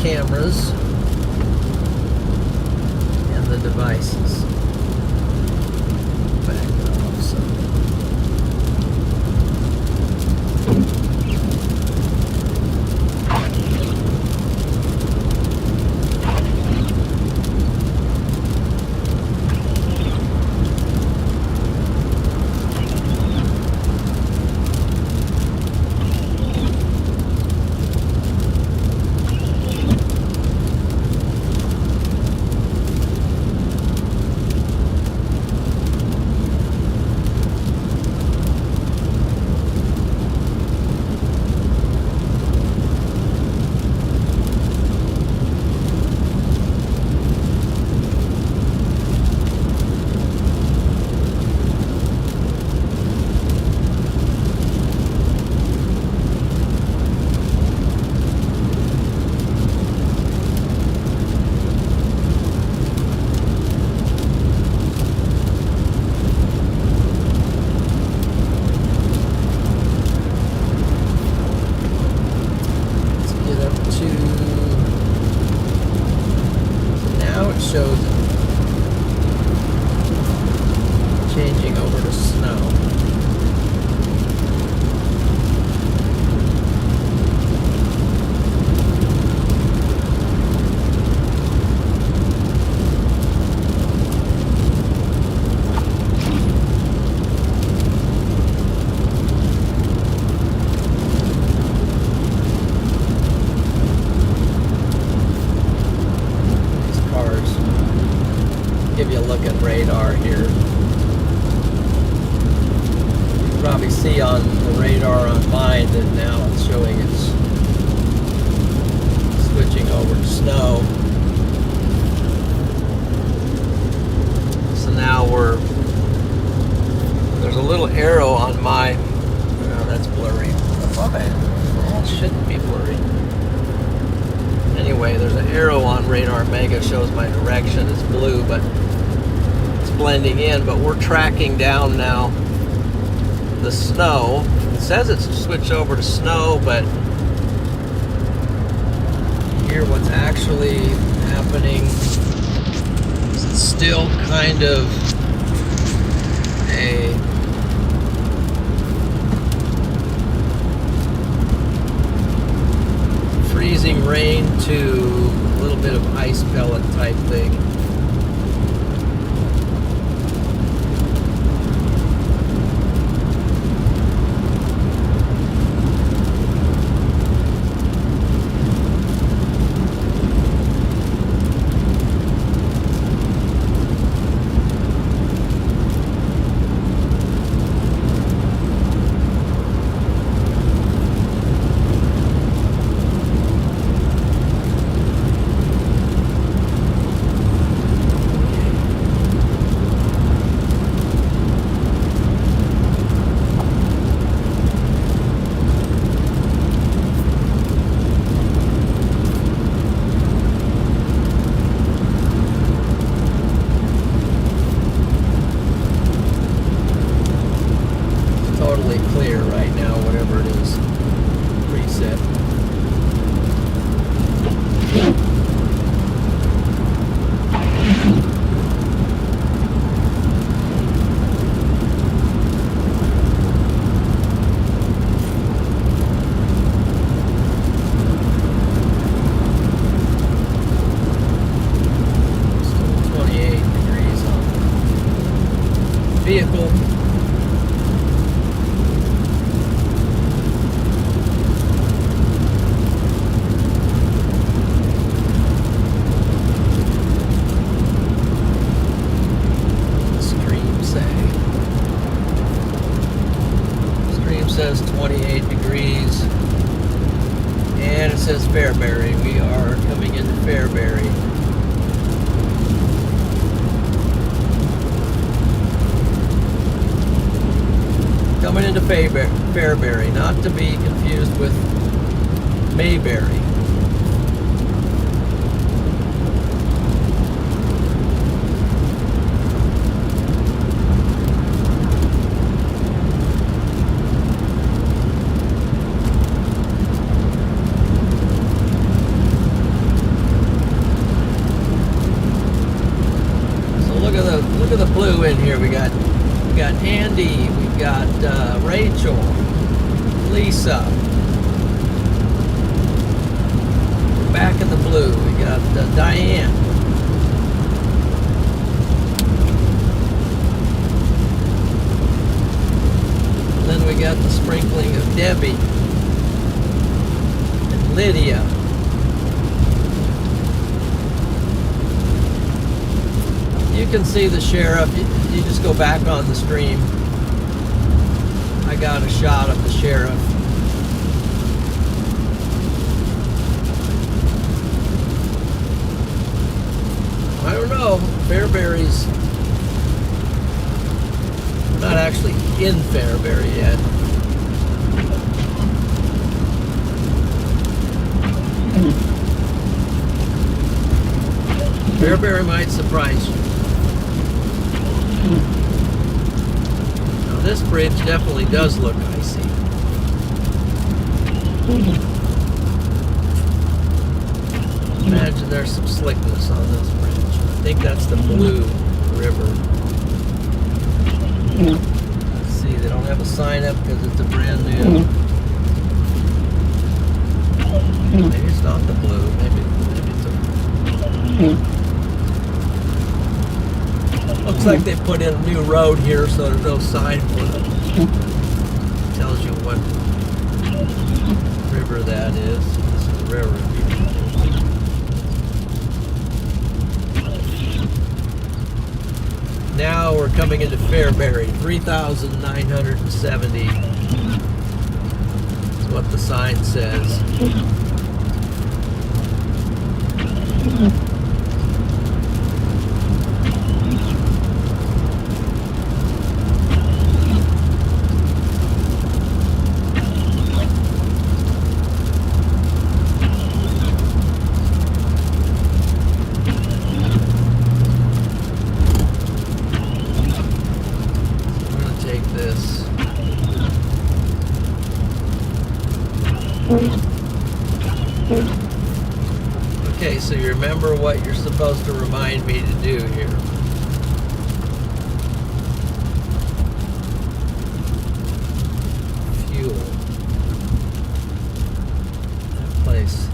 cameras and the devices. Back it off some. Shows changing over to snow. Give you a look at radar. radar here. You can probably see on the radar on mine that now it's showing it's switching over to snow. So now there's a little arrow on my, oh, that's blurry. Oh, that shouldn't be blurry. Anyway, there's an arrow on Radar Mega, shows my direction. It's blue, but it's blending in. But we're tracking down now the snow. It says it's switched over to snow, but here what's actually happening is it's still kind of a freezing rain to a little bit of ice pellet type thing. Vehicle. Stream says 28 degrees, and it says Fairbury. We are coming into Fairbury. Coming into Fairbury, not to be confused with Mayberry. So look at the blue in here. We got Andy, we've got Rachel, Lisa. Back in the blue, we got Diane. And then we got the sprinkling of Debbie and Lydia. You can see the sheriff. You just go back on the stream. I got a shot of the sheriff. I don't know. Fairbury's not actually in Fairbury yet. Fairbury might surprise you. Now this bridge definitely does look icy. Imagine there's some slickness on this bridge. I think that's the Blue River. Let's see, they don't have a sign up because it's a brand new. Maybe it's not the Blue. Maybe it's a. Looks like they put in a new road here, so there's no sign for it. Tells you what river that is. This is the river. Now we're coming into Fairbury, 3,970 is what the sign says. Okay, so you remember what you're supposed to remind me to do here. Fuel. That place.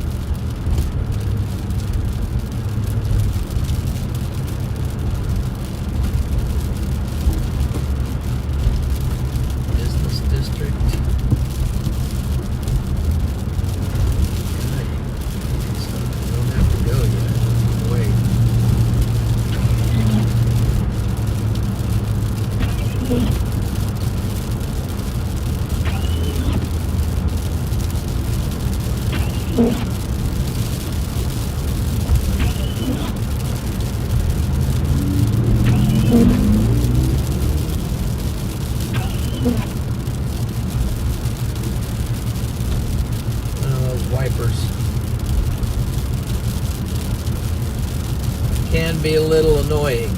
Business district. Can be a little annoying.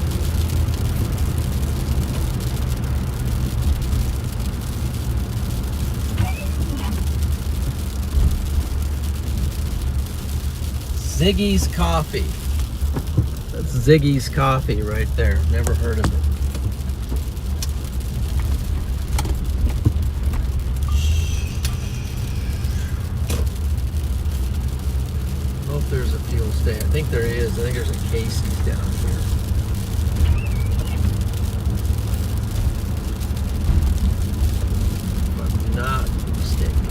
Ziggy's Coffee. That's Ziggy's Coffee right there. Never heard of it. I don't know if there's a fuel station. I think there is. I think there's a Casey's down here. If I'm not mistaken.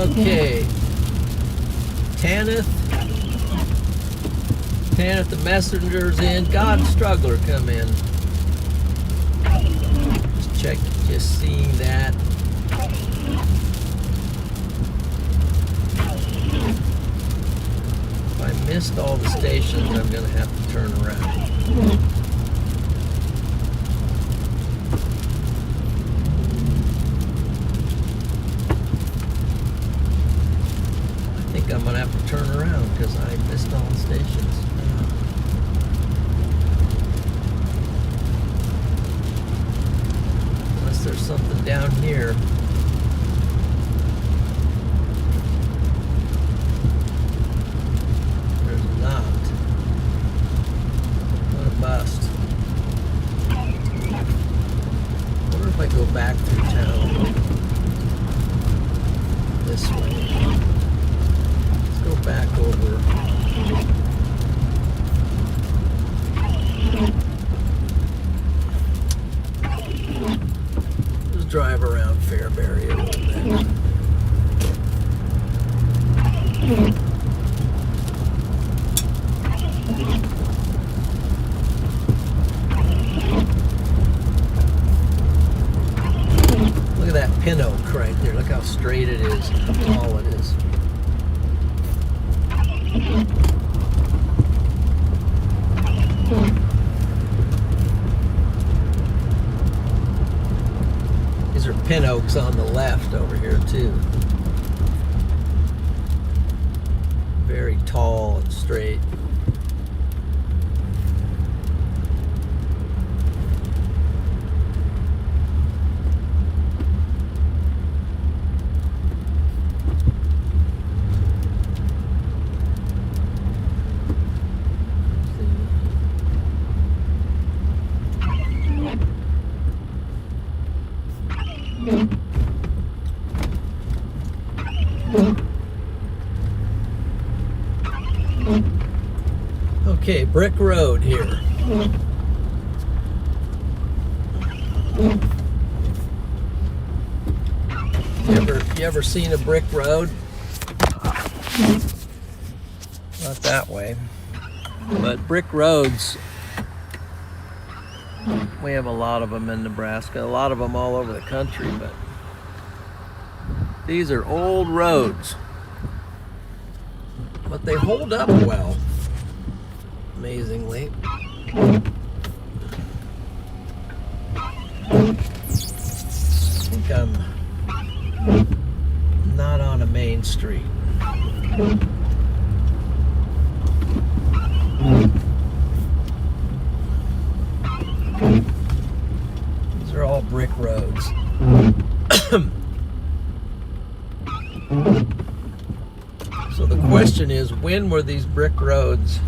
Okay, Tanith, the messenger's in. God Struggler, come in. Just check, just seeing that. If I missed all the stations, I'm going to have to turn around. I'm gonna have to turn around because I missed all the stations. Unless there's something down here. There's not. What a bust. I wonder if I go back through town this way. Go back over. Just drive around Fairbury a little bit. Look at that pin oak right there. Look how straight it is, how tall it is. These are pin oaks on the left over here too. Very tall and straight. Okay, brick road here. You ever seen a brick road? Not that way. But brick roads, we have a lot of them in Nebraska, a lot of them all over the country, but these are old roads. But they hold up well, amazingly. I think I'm not on a main street. These are all brick roads. So the question is, when were these brick roads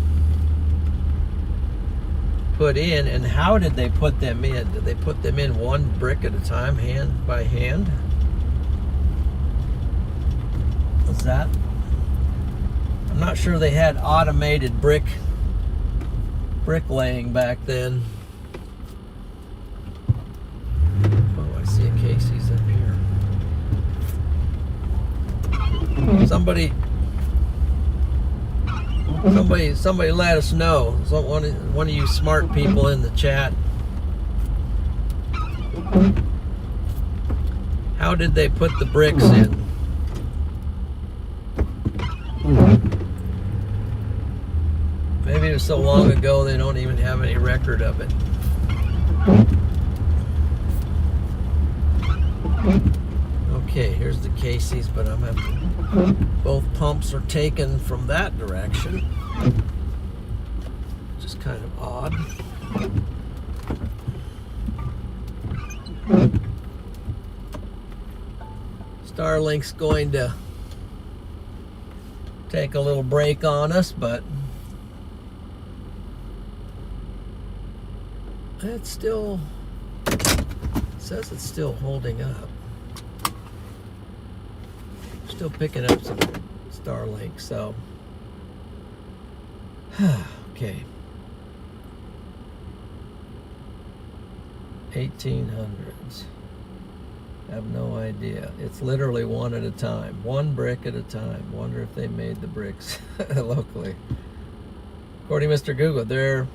put in, and how did they put them in? Did they put them in one brick at a time, hand by hand? What's that? I'm not sure they had automated bricklaying back then. Oh, I see a Casey's up here. Somebody let us know. One of you smart people in the chat. How did they put the bricks in? Maybe it was so long ago they don't even have any record of it. Okay, here's the Casey's, but I'm having both pumps are taken from that direction, which is kind of odd. Starlink's going to take a little break on us, but it says it's still holding up. Still picking up some Starlink, so okay. 1800s. I have no idea. It's literally one at a time, one brick at a time. Wonder if they made the bricks locally. According to Mr. Google, they're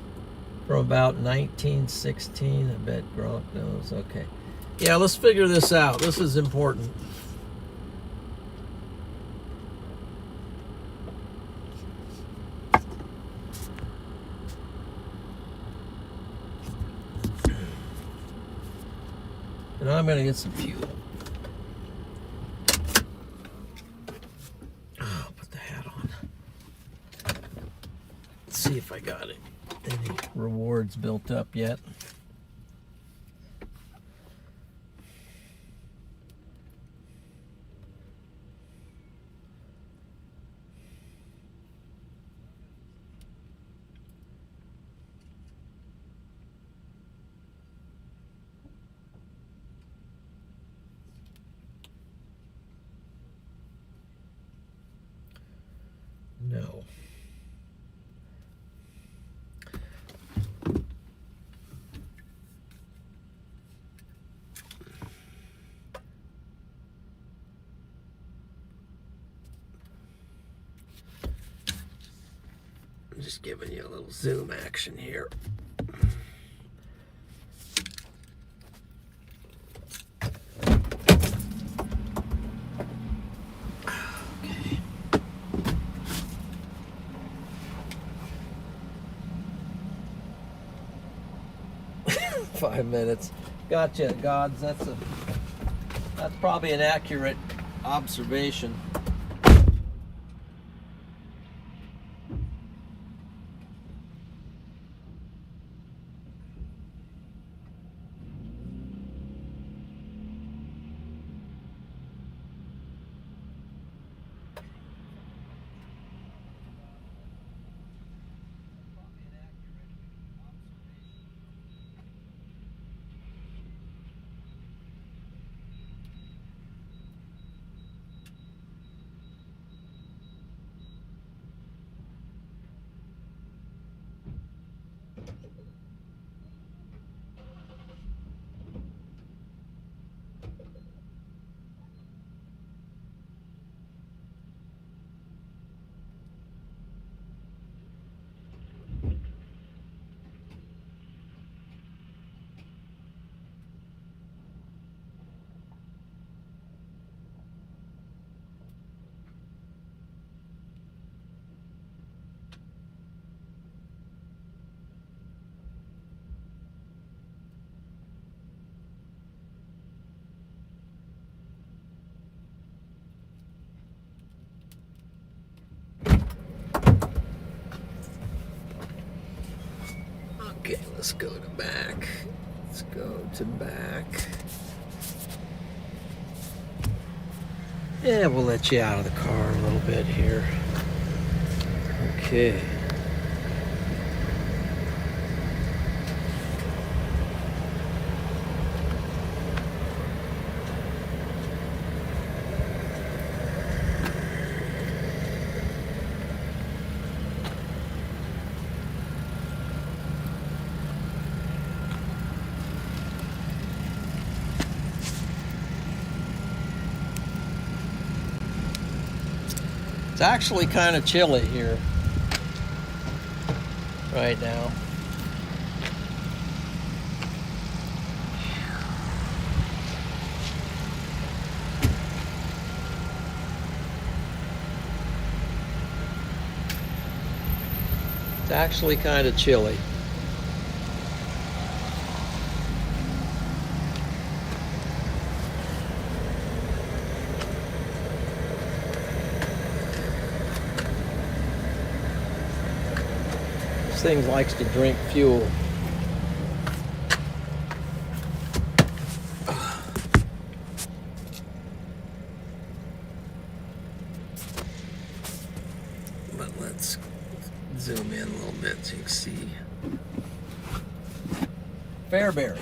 from about 1916. I bet Gronk knows. Okay. Yeah, let's figure this out. This is important. And I'm going to get some fuel. Oh, put the hat on. Let's see if I got it. Any rewards built up yet. No. I'm just giving you a little zoom action here. Okay. 5 minutes. Gotcha, Gods. That's probably an accurate observation. Okay, let's go to back. Let's go to back. Yeah, we'll let you out of the car a little bit here. Okay. It's actually kind of chilly here right now. It's actually kind of chilly. This thing likes to drink fuel. But let's zoom in a little bit so you can see. Fairbury.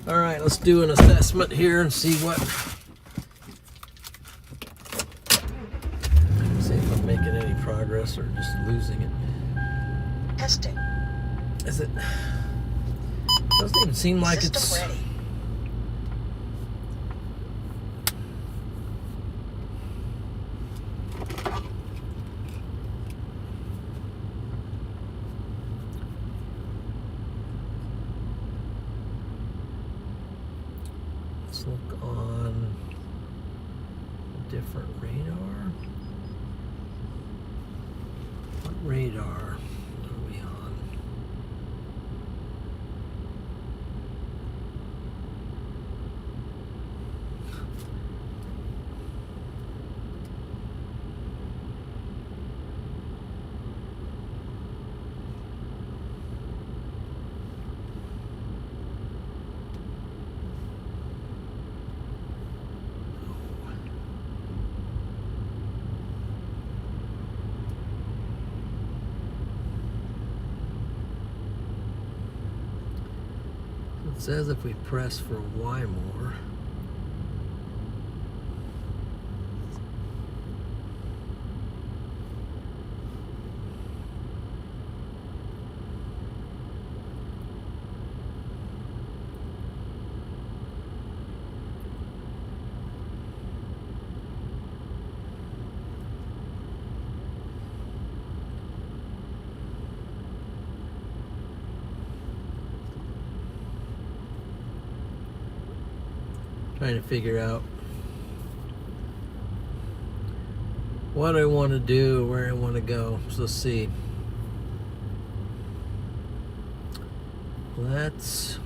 All right, let's do an assessment here and see what. See if I'm making any progress or just losing it. Testing. Is it? Doesn't even seem like System it's. ready. Let's look on a different radar. What radar are we on? It says if we press for Y more. Trying to figure out what I want to do, where I want to go. So let's see. Let's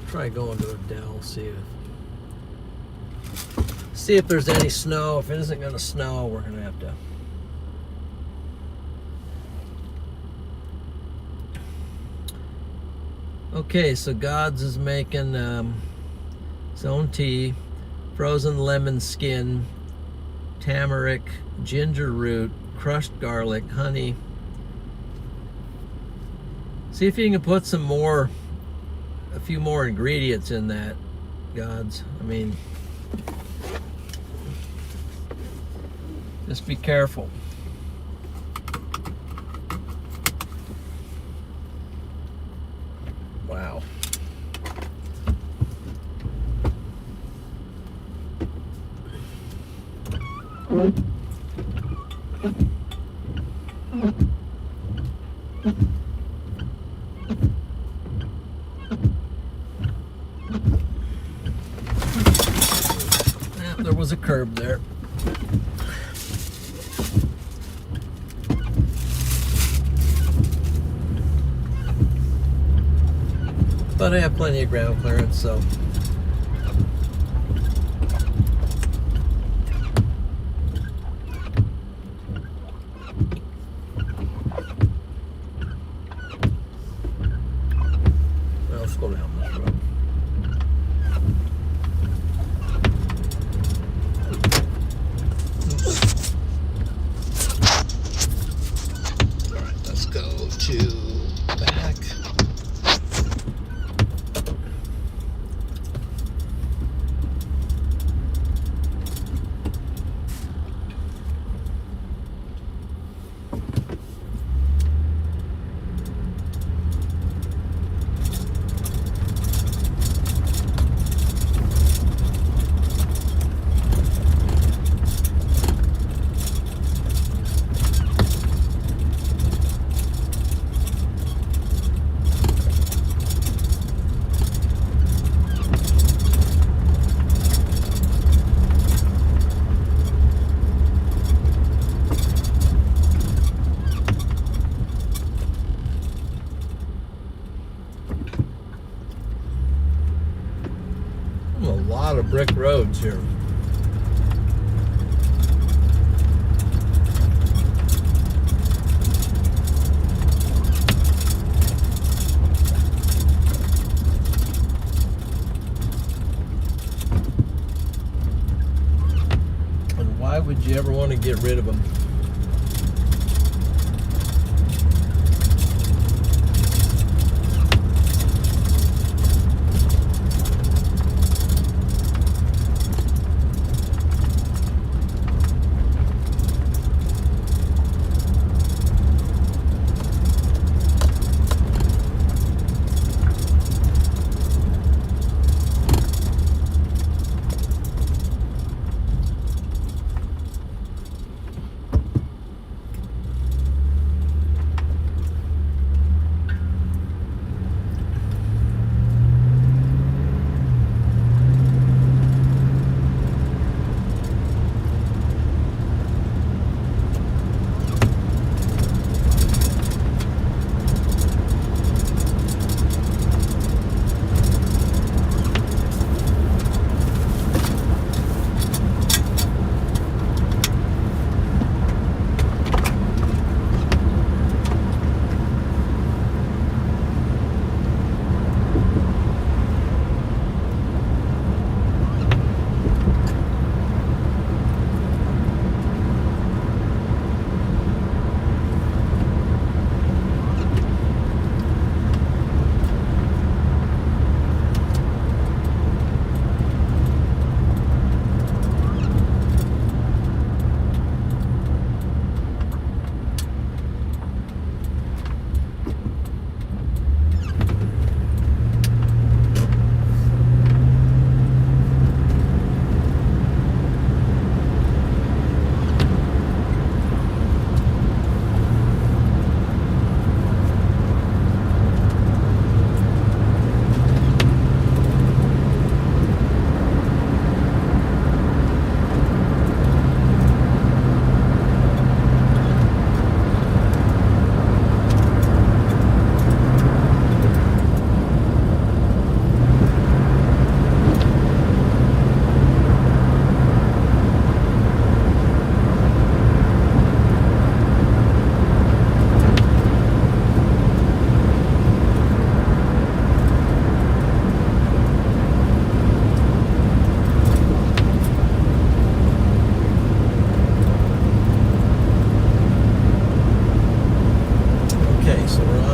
try going to Adele, see if there's any snow. If it isn't going to snow, we're going to have to. Okay, so God's is making his own tea, frozen lemon skin, turmeric, ginger root, crushed garlic, honey. See if you can put a few more ingredients in that, God's. I mean, just be careful. Wow. Yeah, there was a curb there. But I have plenty of ground clearance, so. Well, let's go down this road. Oops. All right, let's go to back. A lot of brick roads here. Did you ever want to get rid of them?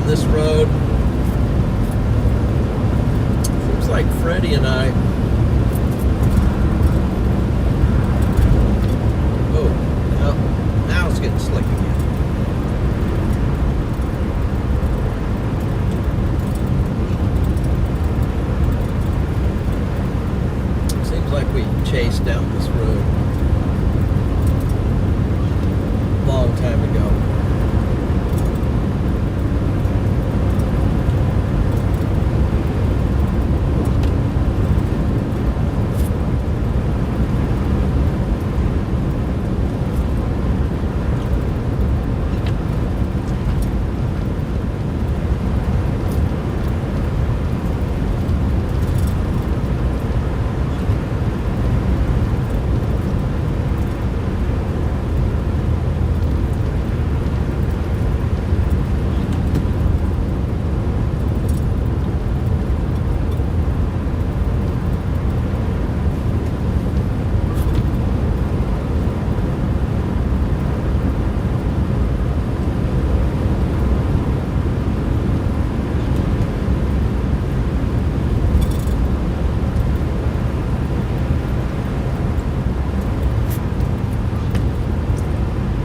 This road. Seems like Freddie and I. Oh, now it's getting slick again. Seems like we chased down this road a long time ago.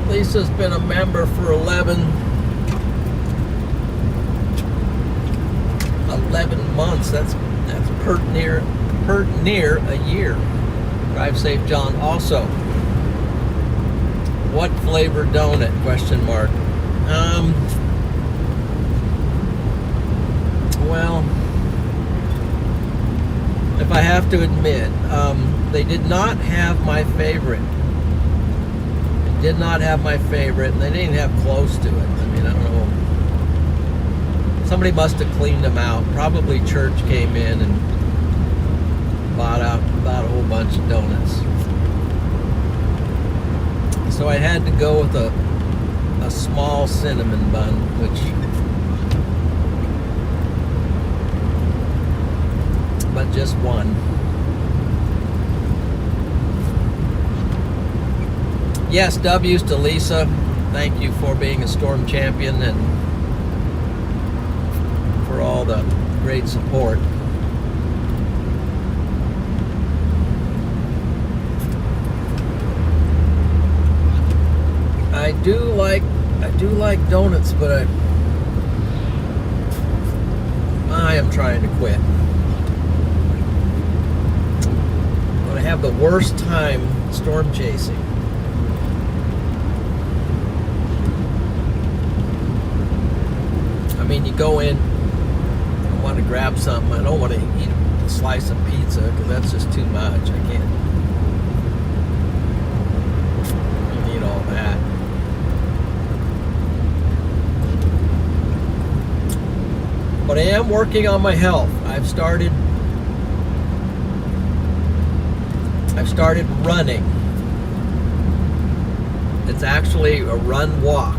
Lisa's been a member for 11 months. That's pert near a year. Drive safe, John. Also, what flavor donut? Question mark. Well, if I have to admit, they did not have my favorite. Did not have my favorite, and they didn't have close to it. I mean, I don't know. Somebody must have cleaned them out. Probably church came in and bought a whole bunch of donuts. So I had to go with a small cinnamon bun, but just one. Yes, W's to Lisa. Thank you for being a storm champion and for all the great support. I do like donuts, but I am trying to quit. But I have the worst time storm chasing. I mean, you go in, I want to grab something. I don't want to eat a slice of pizza because that's just too much. I can't eat all that. But I am working on my health. I've started running. It's actually a run-walk,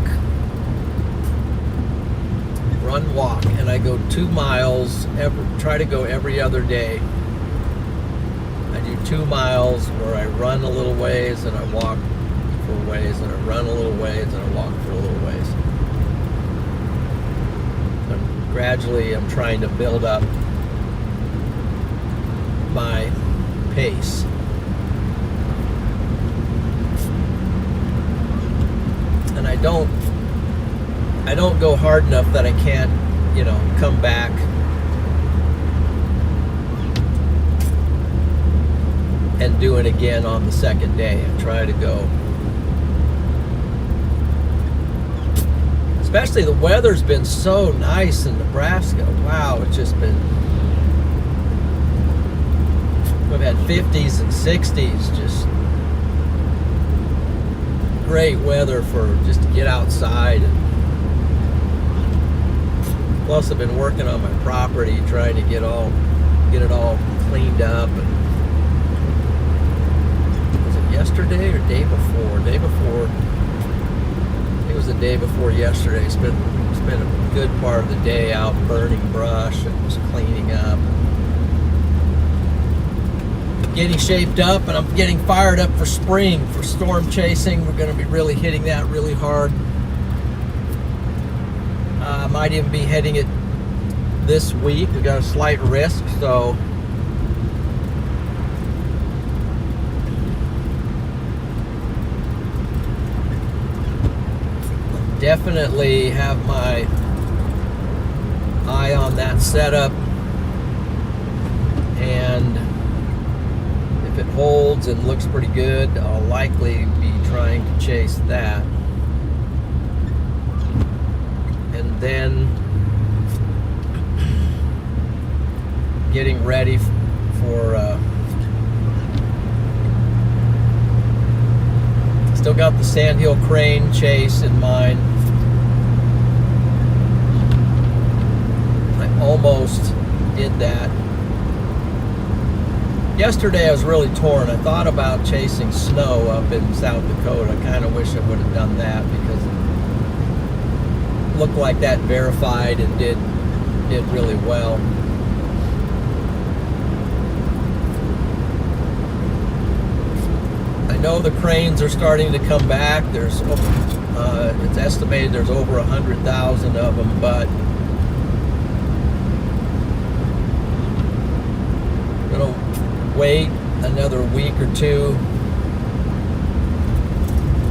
and I go 2 miles. Try to go every other day. I do 2 miles where I run a little ways and I walk for a ways, and I run a little ways and I walk for a little ways. Gradually, I'm trying to build up my pace. And I don't go hard enough that I can't, come back and do it again on the second day. I try to go. Especially the weather's been so nice in Nebraska. Wow, it's just been, we've had 50s and 60s, just great weather for just to get outside. And plus I've been working on my property, trying to get it all cleaned up. And was it yesterday or day before? Day before. It was the day before yesterday. Spent a good part of the day out burning brush and just cleaning up, getting shaped up, and I'm getting fired up for spring, for storm chasing. We're going to be really hitting that really hard. Might even be hitting it this week. We got a slight risk, so definitely have my eye on that setup, and if it holds and looks pretty good, I'll likely be trying to chase that. And then getting ready for still got the sandhill crane chase in mind. I almost did that. Yesterday I was really torn. I thought about chasing snow up in South Dakota. I kind of wish I would have done that because it looked like that verified and did really well. I know the cranes are starting to come back. There's it's estimated there's over 100,000 of them, but I'm gonna wait another week or two,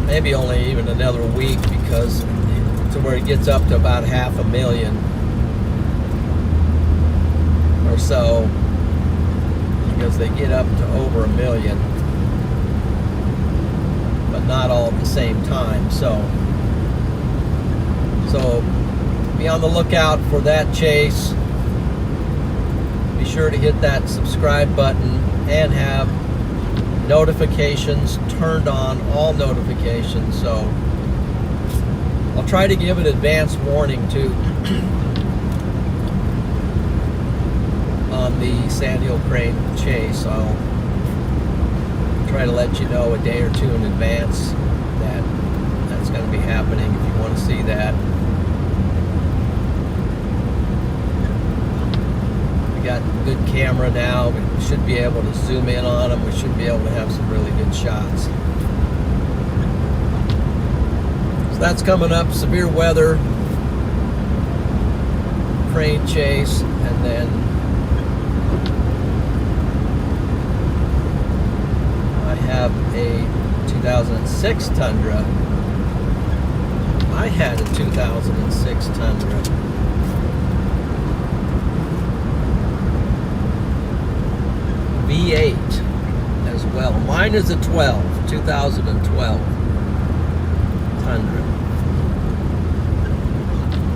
maybe only even another week, because to where it gets up to about 500,000 or so, because they get up to over 1 million, but not all at the same time. So be on the lookout for that chase. Be sure to hit that subscribe button and have notifications turned on, all notifications. So I'll try to give an advance warning too on the sandhill crane chase. I'll try to let you know a day or two in advance that that's going to be happening if you want to see that. We got a good camera now. We should be able to zoom in on them. We should be able to have some really good shots. So that's coming up, severe weather, crane chase, and then I have a 2006 Tundra. I had a 2006 Tundra. V8 as well. Mine is a 2012 Tundra.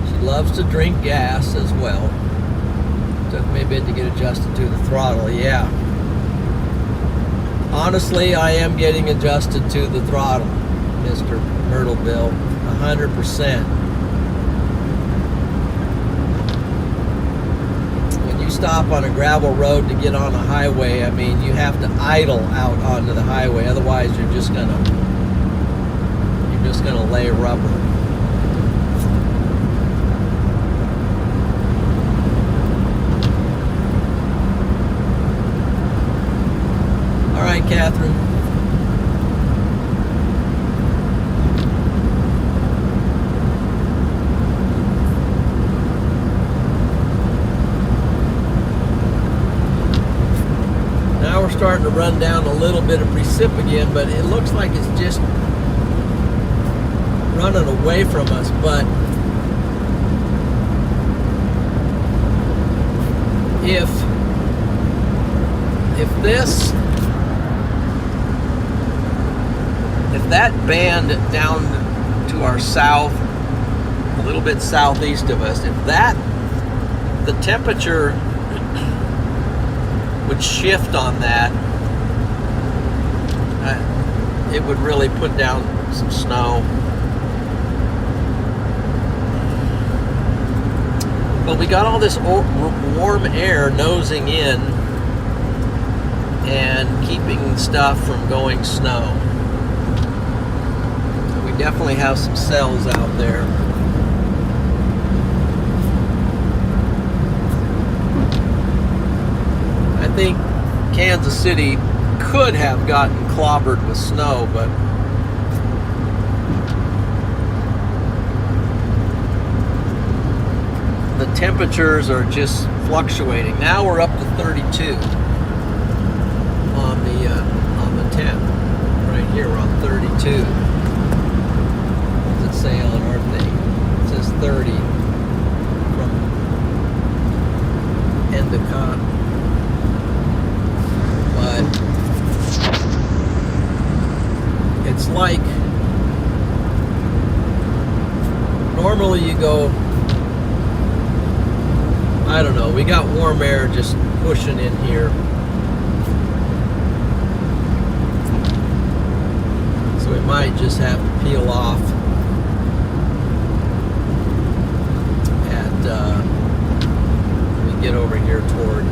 She loves to drink gas as well. Took me a bit to get adjusted to the throttle, yeah. Honestly, I am getting adjusted to the throttle, Mr. Myrtle Bill, 100%. When you stop on a gravel road to get on a highway, I mean, you have to idle out onto the highway, otherwise you're just gonna lay rubber. All right, Catherine. Now we're starting to run down a little bit of precip again, but it looks like it's just running away from us. But if that band down to our south, a little bit southeast of us, if the temperature would shift on that, it would really put down some snow. But we got all this warm air nosing in and keeping stuff from going snow. We definitely have some cells out there. I think Kansas City could have gotten clobbered with snow, but the temperatures are just fluctuating. Now we're up to 32 on the 10th. Right here we're on 32. What does it say on our thing? It says 30 from Endicott. But it's like, normally you go, I don't know, we got warm air just pushing in here. So we might just have to peel off and we get over here toward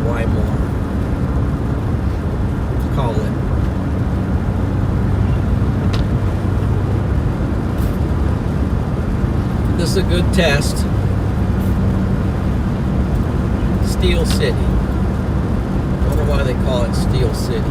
Wymore. Call it. This is a good test. Steel City. I wonder why they call it Steel City.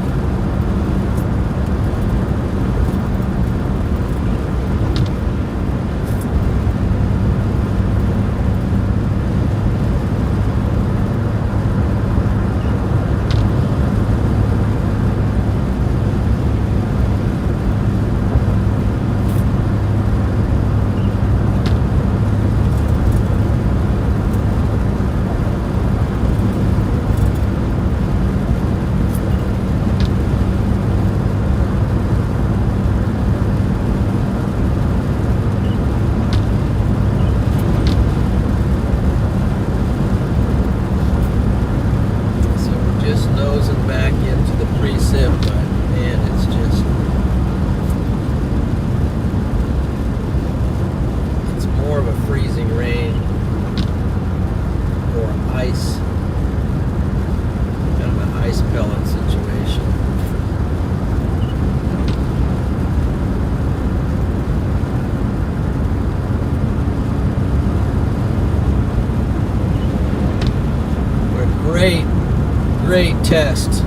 great test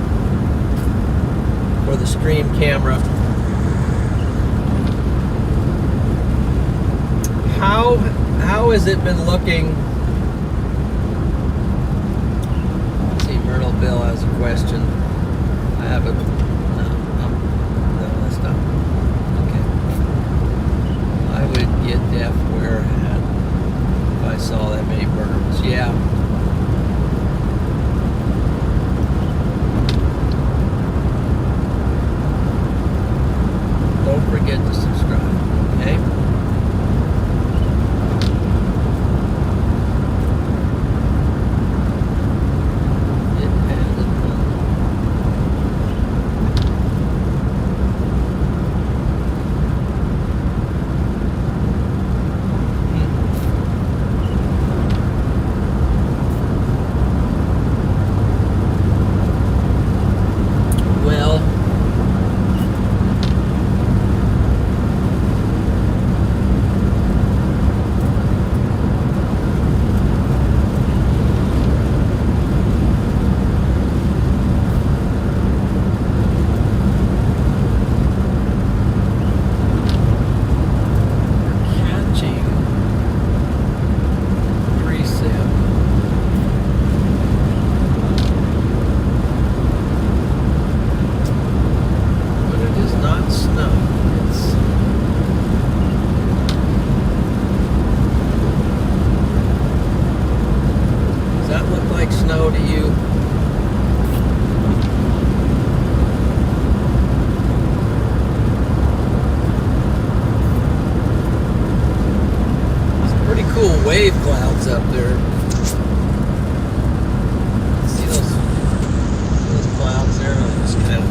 for the stream camera. How has it been looking? Let's see, Myrtle Bill has a question. I haven't. No, that's not. Okay. I would get deaf where if I saw that many birds. Yeah. Don't forget to subscribe. Okay. Wave clouds up there. See those clouds there? I'm just kind of.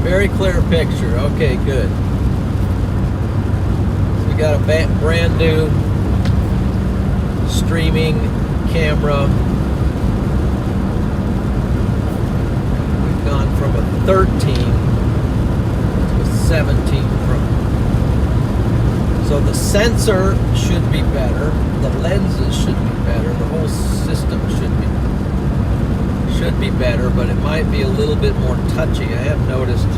Very clear picture. Okay, good. So we got a brand new streaming camera. We've gone from a 13 to a 17 Pro. So the sensor should be better. The lenses should be better. The whole system should be better, but it might be a little bit more touchy. I have noticed.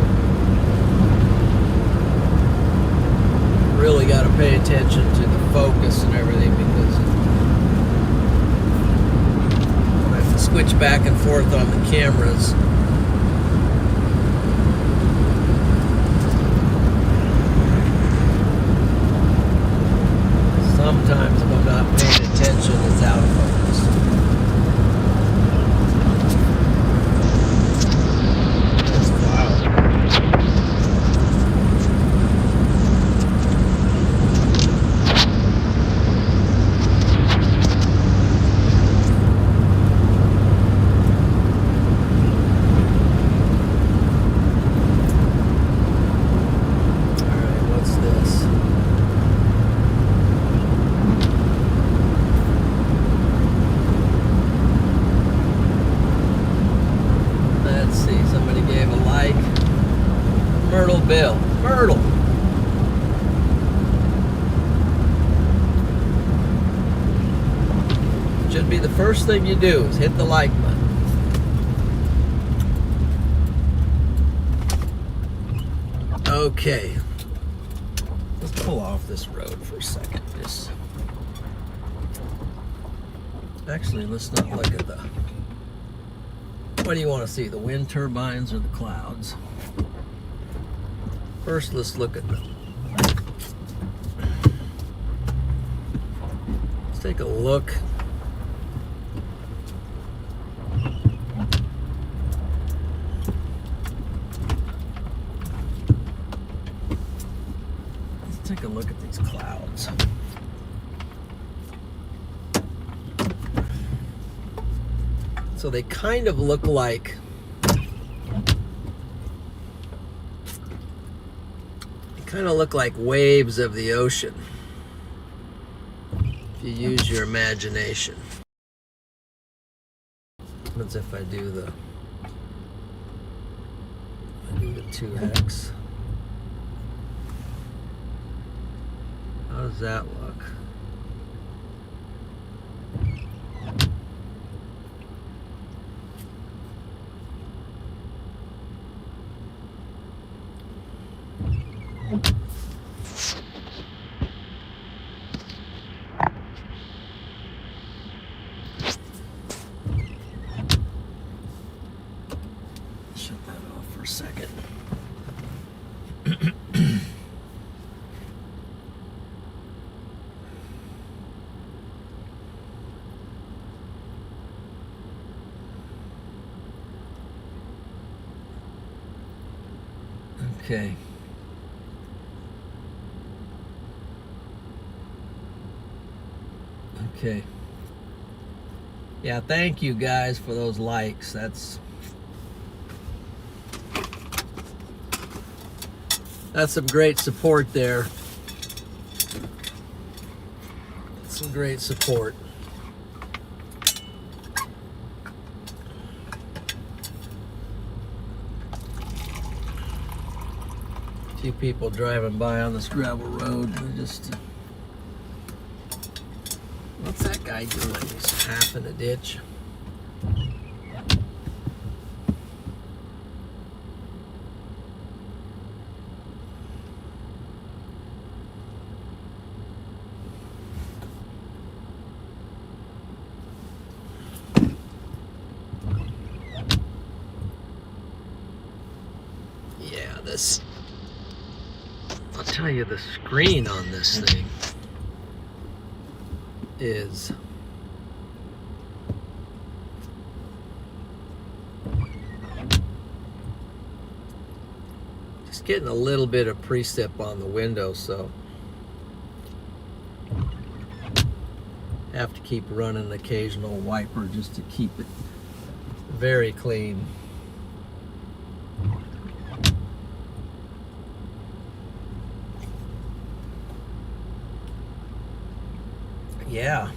Really got to pay attention to the focus and everything, because I have to switch back and forth on the cameras. Sometimes if I'm not paying attention, it's out of focus. Bill. Myrtle. Should be the first thing you do is hit the like button. Okay. Let's pull off this road for a second. Actually, let's not look at the... What do you want to see? The wind turbines or the clouds? First, let's look at them. Let's take a look. Let's take a look at these clouds. So they kind of look like waves of the ocean, if you use your imagination. What happens if I do the 2x? How does that look? Shut that off for a second. Okay. Okay. Yeah, thank you guys for those likes. That's some great support there. Some great support. A few people driving by on this gravel road. Just what's that guy doing? He's half in a ditch. Yeah, I'll tell you, the screen on this thing is just getting a little bit of precip on the window, so have to keep running an occasional wiper just to keep it very clean. Yeah.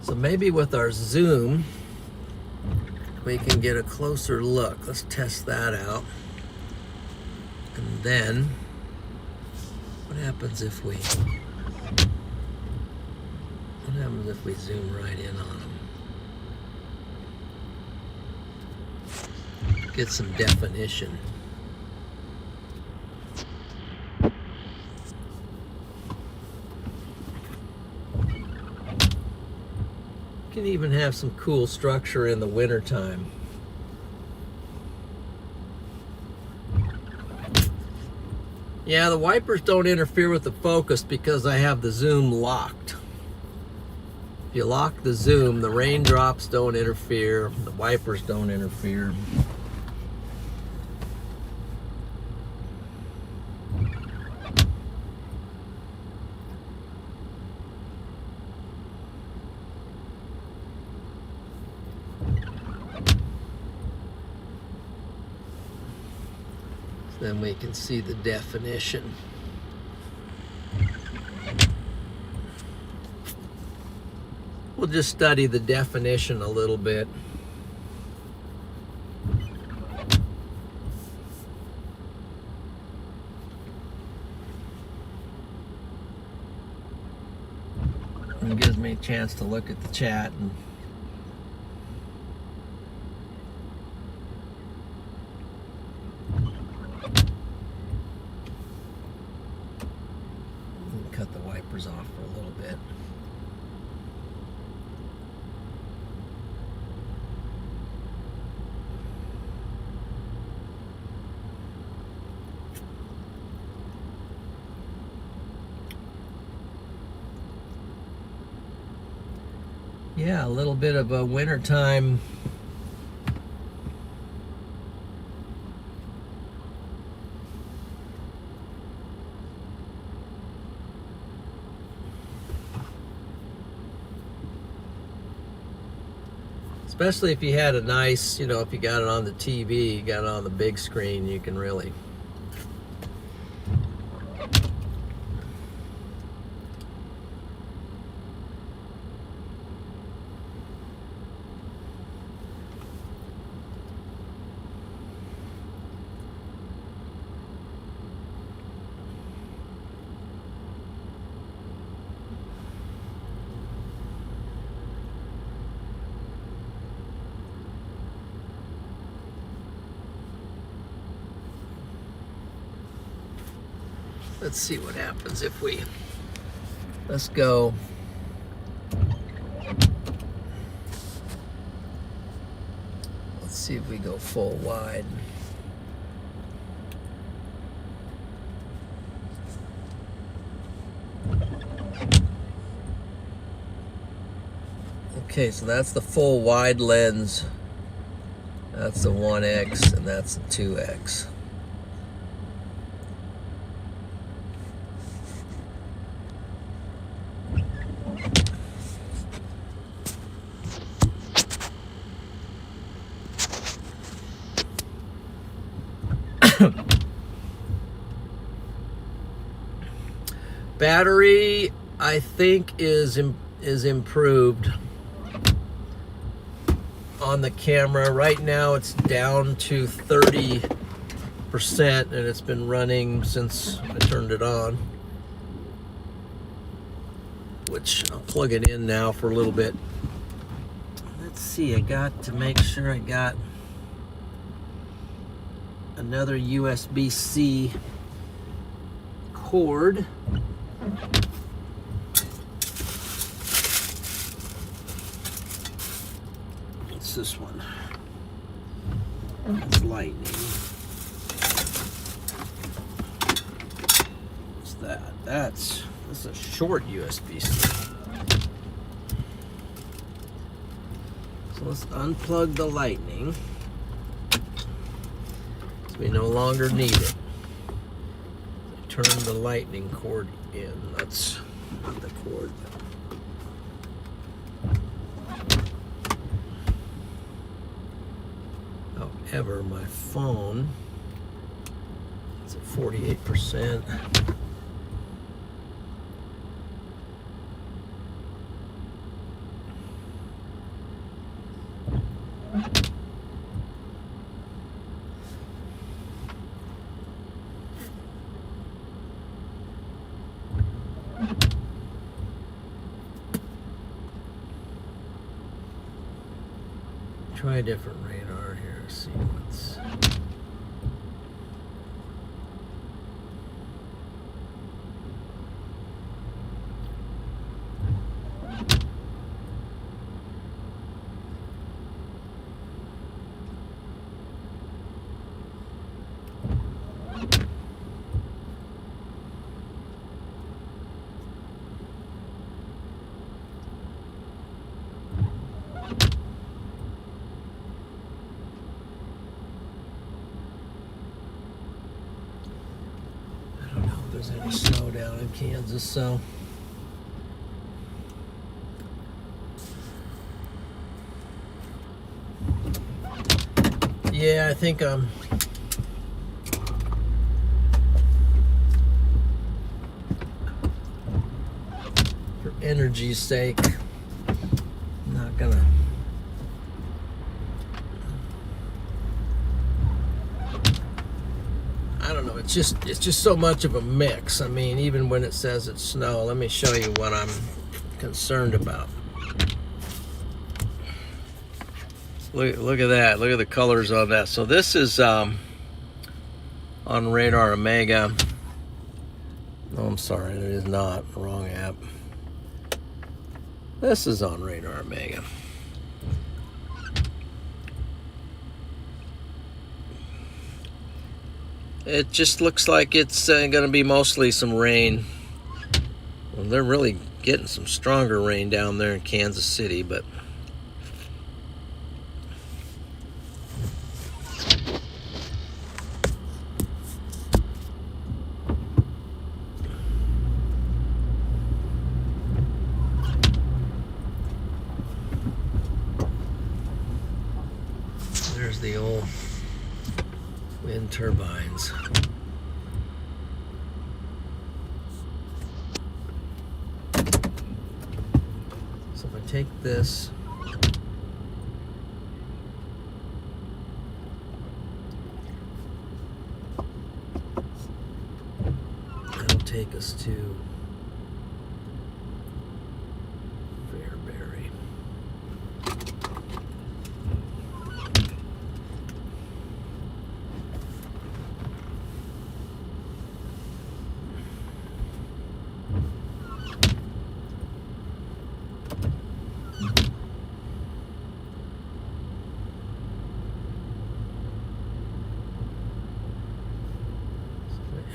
So maybe with our zoom, we can get a closer look. Let's test that out. And then, what happens if we zoom right in on them? Get some definition. Can even have some cool structure in the wintertime. Yeah, the wipers don't interfere with the focus because I have the zoom locked. If you lock the zoom, the raindrops don't interfere, the wipers don't interfere. Then we can see the definition. We'll just study the definition a little bit. It gives me a chance to look at the chat and cut the wipers off for a little bit. Yeah, a little bit of a wintertime Especially if you had a nice, you know, if you got it on the TV, you got it on the big screen, you can really. Let's see what happens if we, let's go. Let's see if we go full wide. Okay, so that's the full wide lens. That's the 1X and that's the 2X. Battery, I think, is improved on the camera. Right now it's down to 30%, and it's been running since I turned it on. Which I'll plug it in now for a little bit. Let's see, I got to make sure I got another USB-C cord. What's this one? That's lightning. What's that? That's a short USB-C. So let's unplug the lightning. So we no longer need it. Turn the lightning cord in. That's not the cord. However, my phone is at 48%. Try a different radar here, see what's. There's any snow down in Kansas, so yeah, I think for energy's sake, I'm not gonna. I don't know, it's just so much of a mix. I mean, even when it says it's snow, let me show you what I'm concerned about. Look at that. Look at the colors on that. So this is on Radar Omega. Oh, I'm sorry, it is not. Wrong app. This is on Radar Omega. It just looks like it's going to be mostly some rain. Well, they're really getting some stronger rain down there in Kansas City, but There's the old wind turbines. So if I take this, that'll take us to Fairbury.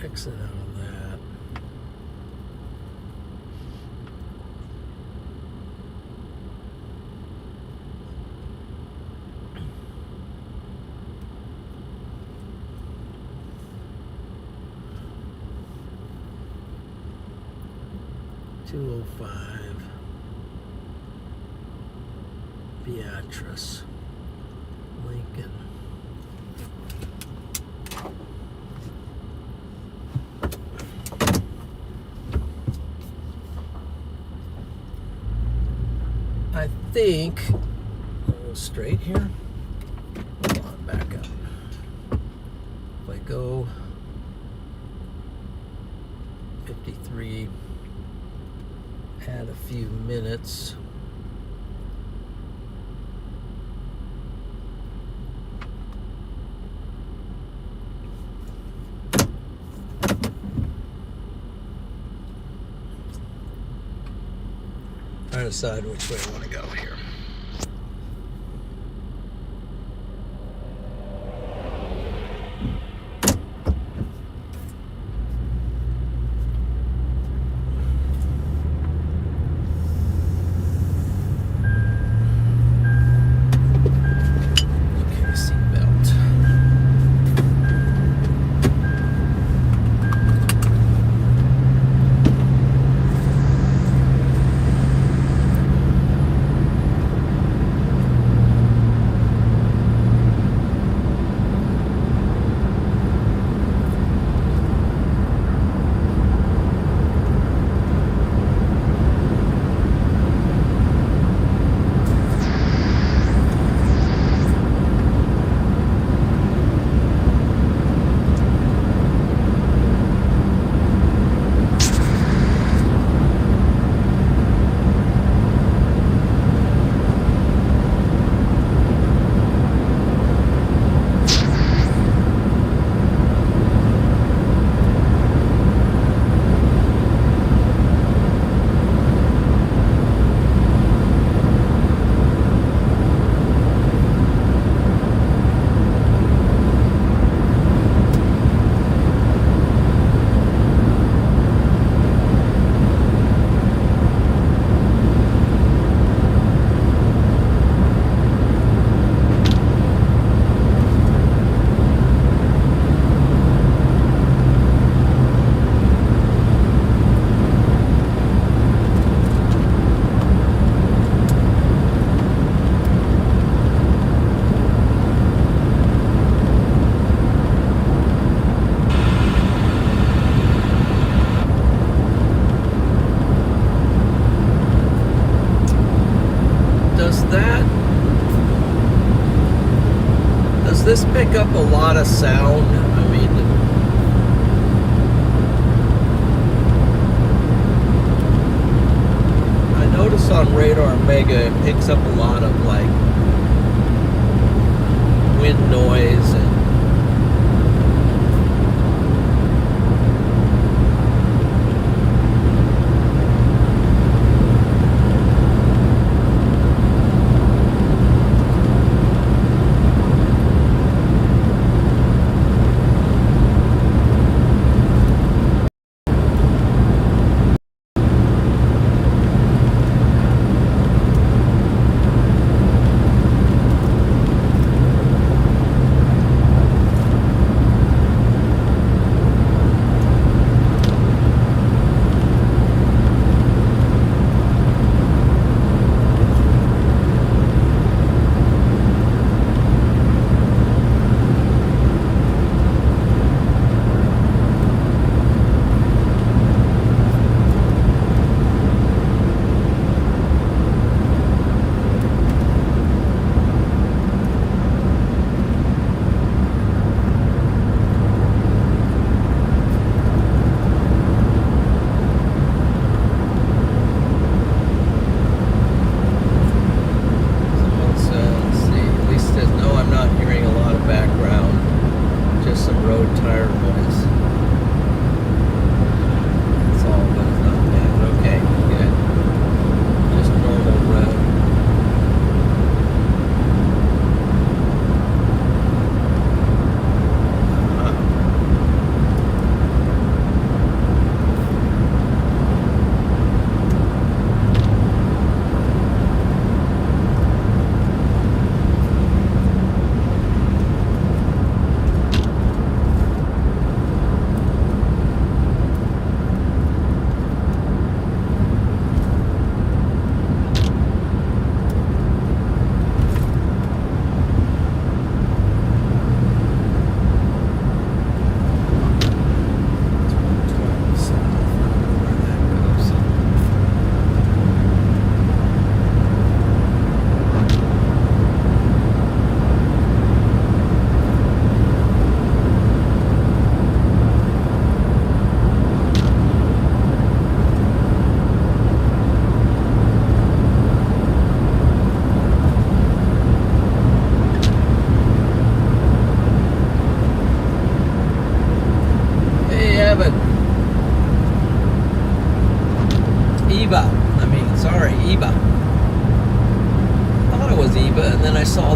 Exit out of that. $205 Beatrice, Lincoln. I think straight here. Hold on, back up. If I go 53, add a few minutes. Trying to decide which way I want to go here. Okay, seatbelt. Does this pick up a lot of sound? I mean, I notice on Radar Mega it picks up a lot of like wind noise and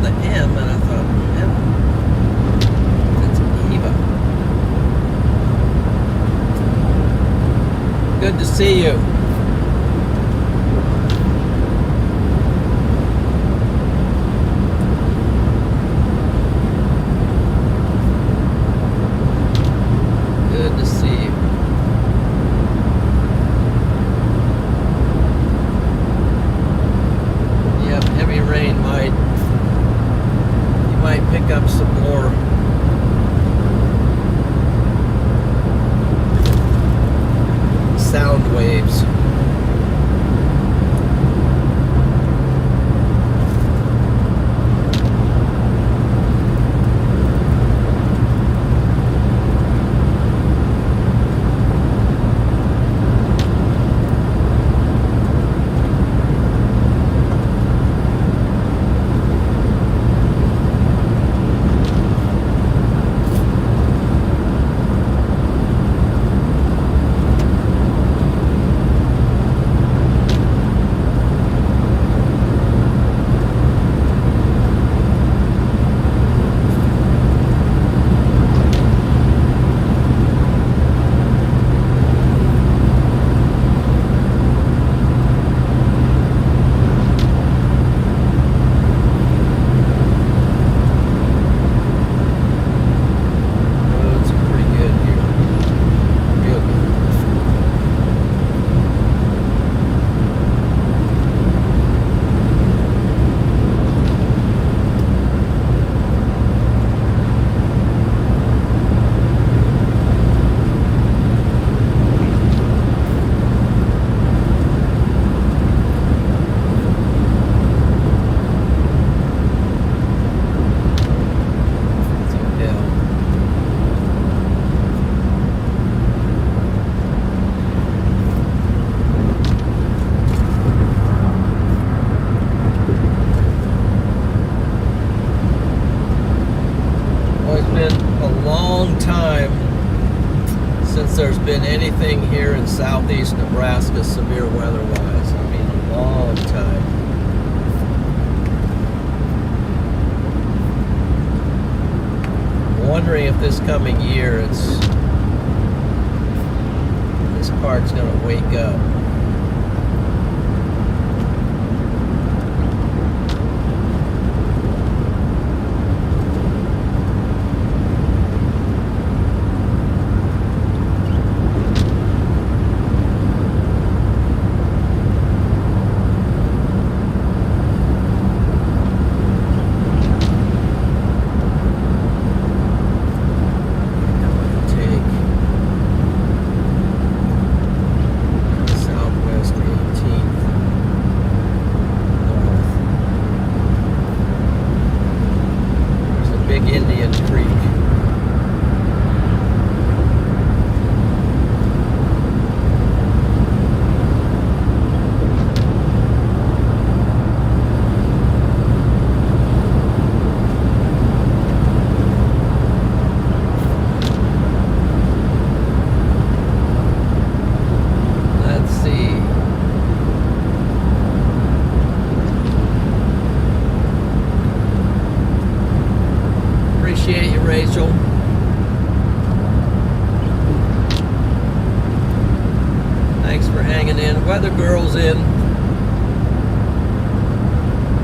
the M, and I thought, that's Eva. Good to see you. Good to see you. Yep, heavy rain might pick up some more sound waves. There's been anything here in southeast Nebraska severe weather-wise. I mean, a long time. I'm wondering if this coming year this part's going to wake up. Rachel. Thanks for hanging in. Weather Girl's in.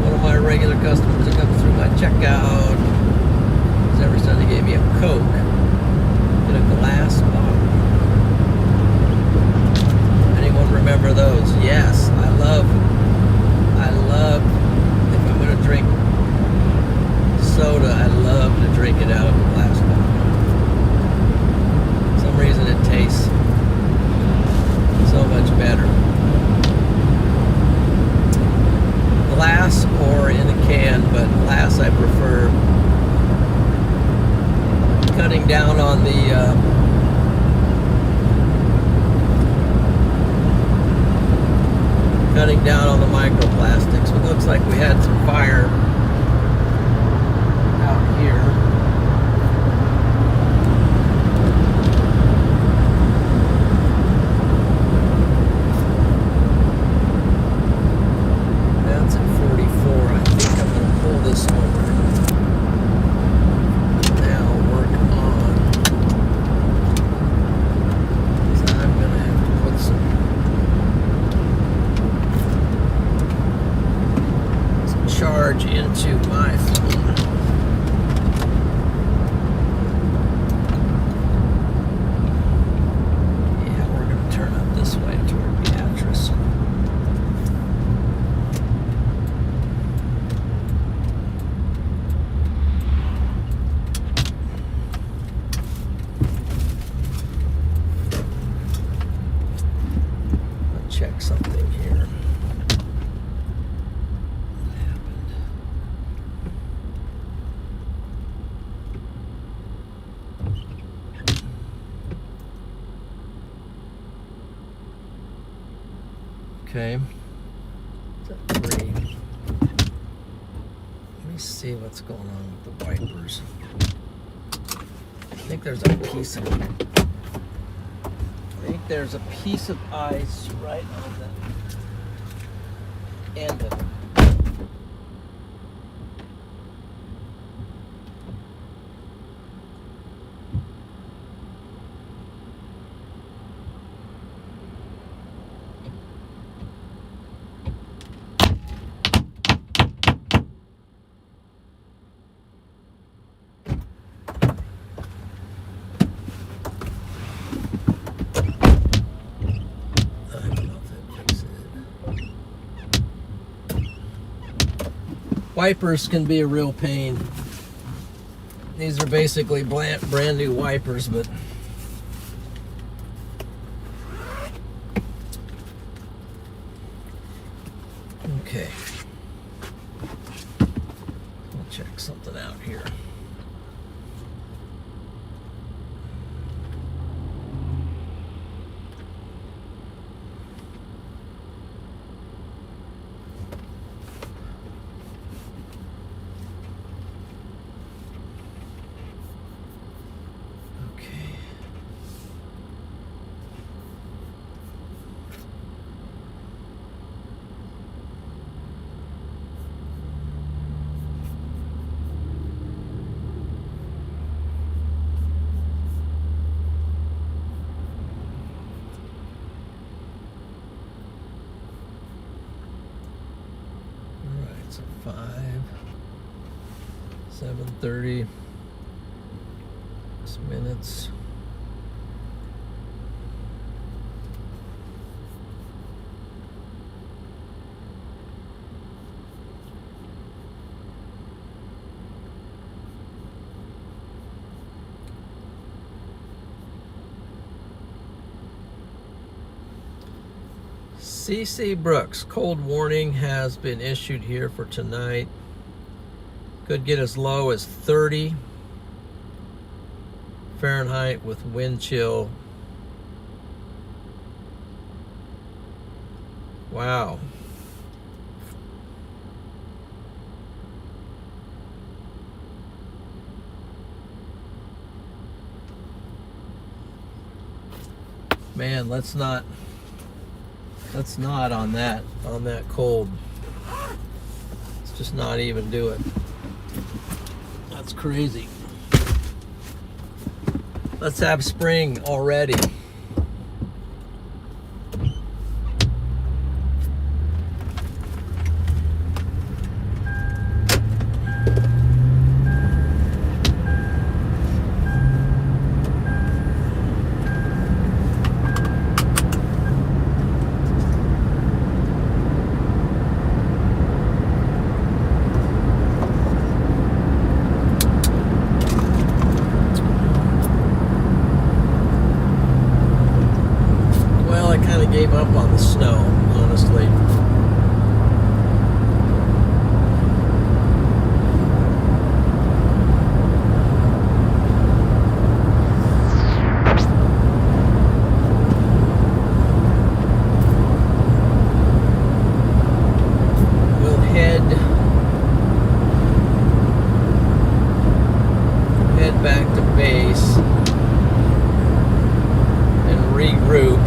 One of my regular customers that comes through my checkout. Every Sunday gave me a Coke in a glass bottle. Anyone remember those? Yes, I love, if I'm going to drink soda, I love to drink it out of a glass bottle. For some reason it tastes so much better. Glass or in a can, but glass I prefer. Cutting down on the microplastics. It looks like we had some fire out here. That's at 44. I think I'm going to pull this over. my phone. Yeah, we're going to turn up this way toward Beatrice. Check something here. What happened? Okay. Is that 3? Let me see what's going on with the wipers. I think there's a piece of ice right on the end of it. Wipers can be a real pain. These are basically brand new wipers, but okay. I'll check something out here. So 7:30 minutes. CC Brooks, cold warning has been issued here for tonight. Could get as low as 30 Fahrenheit with wind chill. Wow. Man, let's not on that cold. Let's just not even do it. That's crazy. Let's have spring already. Gave up on the snow, honestly. We'll head back to base and regroup.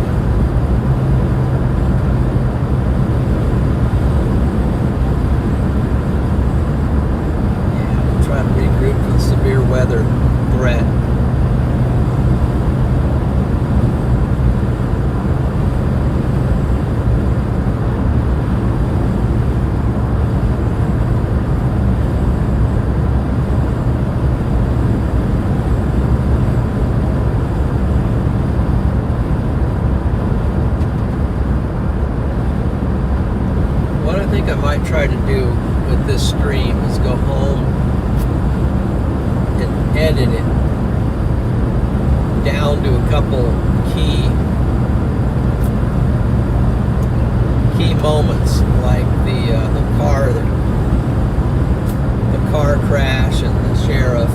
Severe weather threat. edited it down to a couple key moments, like the car crash and the sheriff.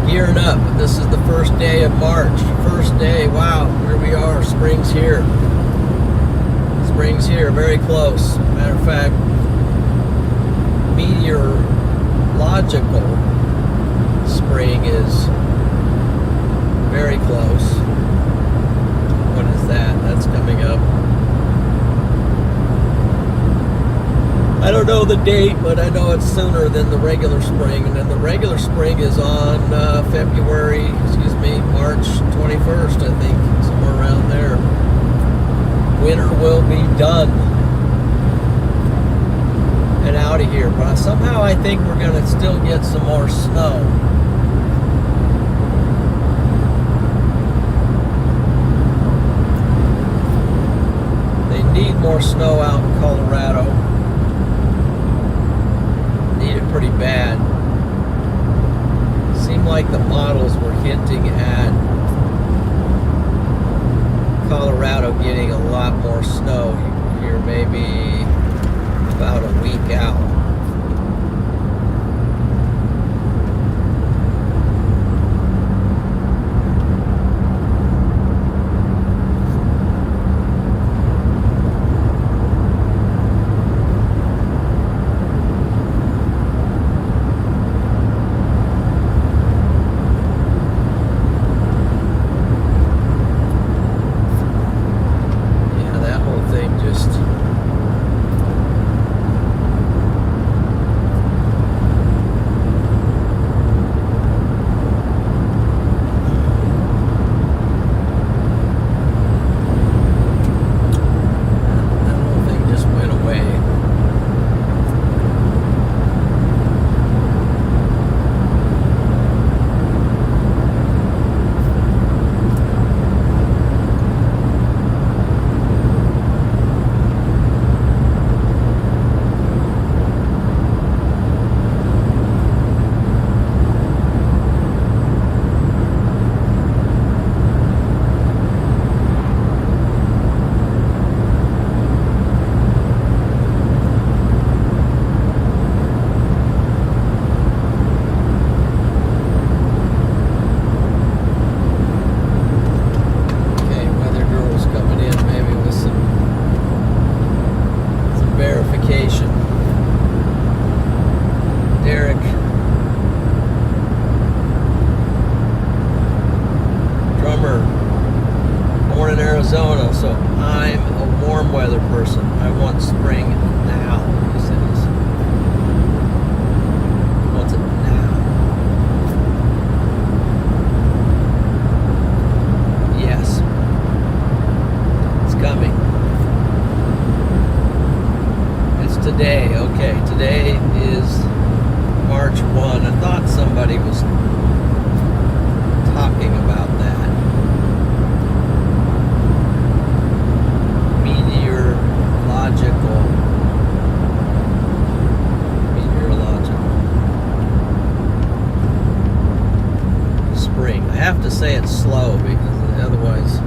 Gearing up. This is the first day of March. First day. Wow, here we are. Spring's here. Spring's here. Very close. Matter of fact, meteorological spring is very close. What is that? That's coming up. I don't know the date, but I know it's sooner than the regular spring. And then the regular spring is on March 21st, I think, somewhere around there. Winter will be done and out of here. But somehow I think we're going to still get some more snow. They need more snow out in Colorado. Need it pretty bad. Seemed like the models were hinting at Colorado getting a lot more snow here, maybe about a week out. Arizona, so I'm a warm weather person. I want spring now, he says. He wants it now. Yes. It's coming. It's today. Okay, today is March 1. I thought somebody was talking about that. Meteorological spring. I have to say it slow because otherwise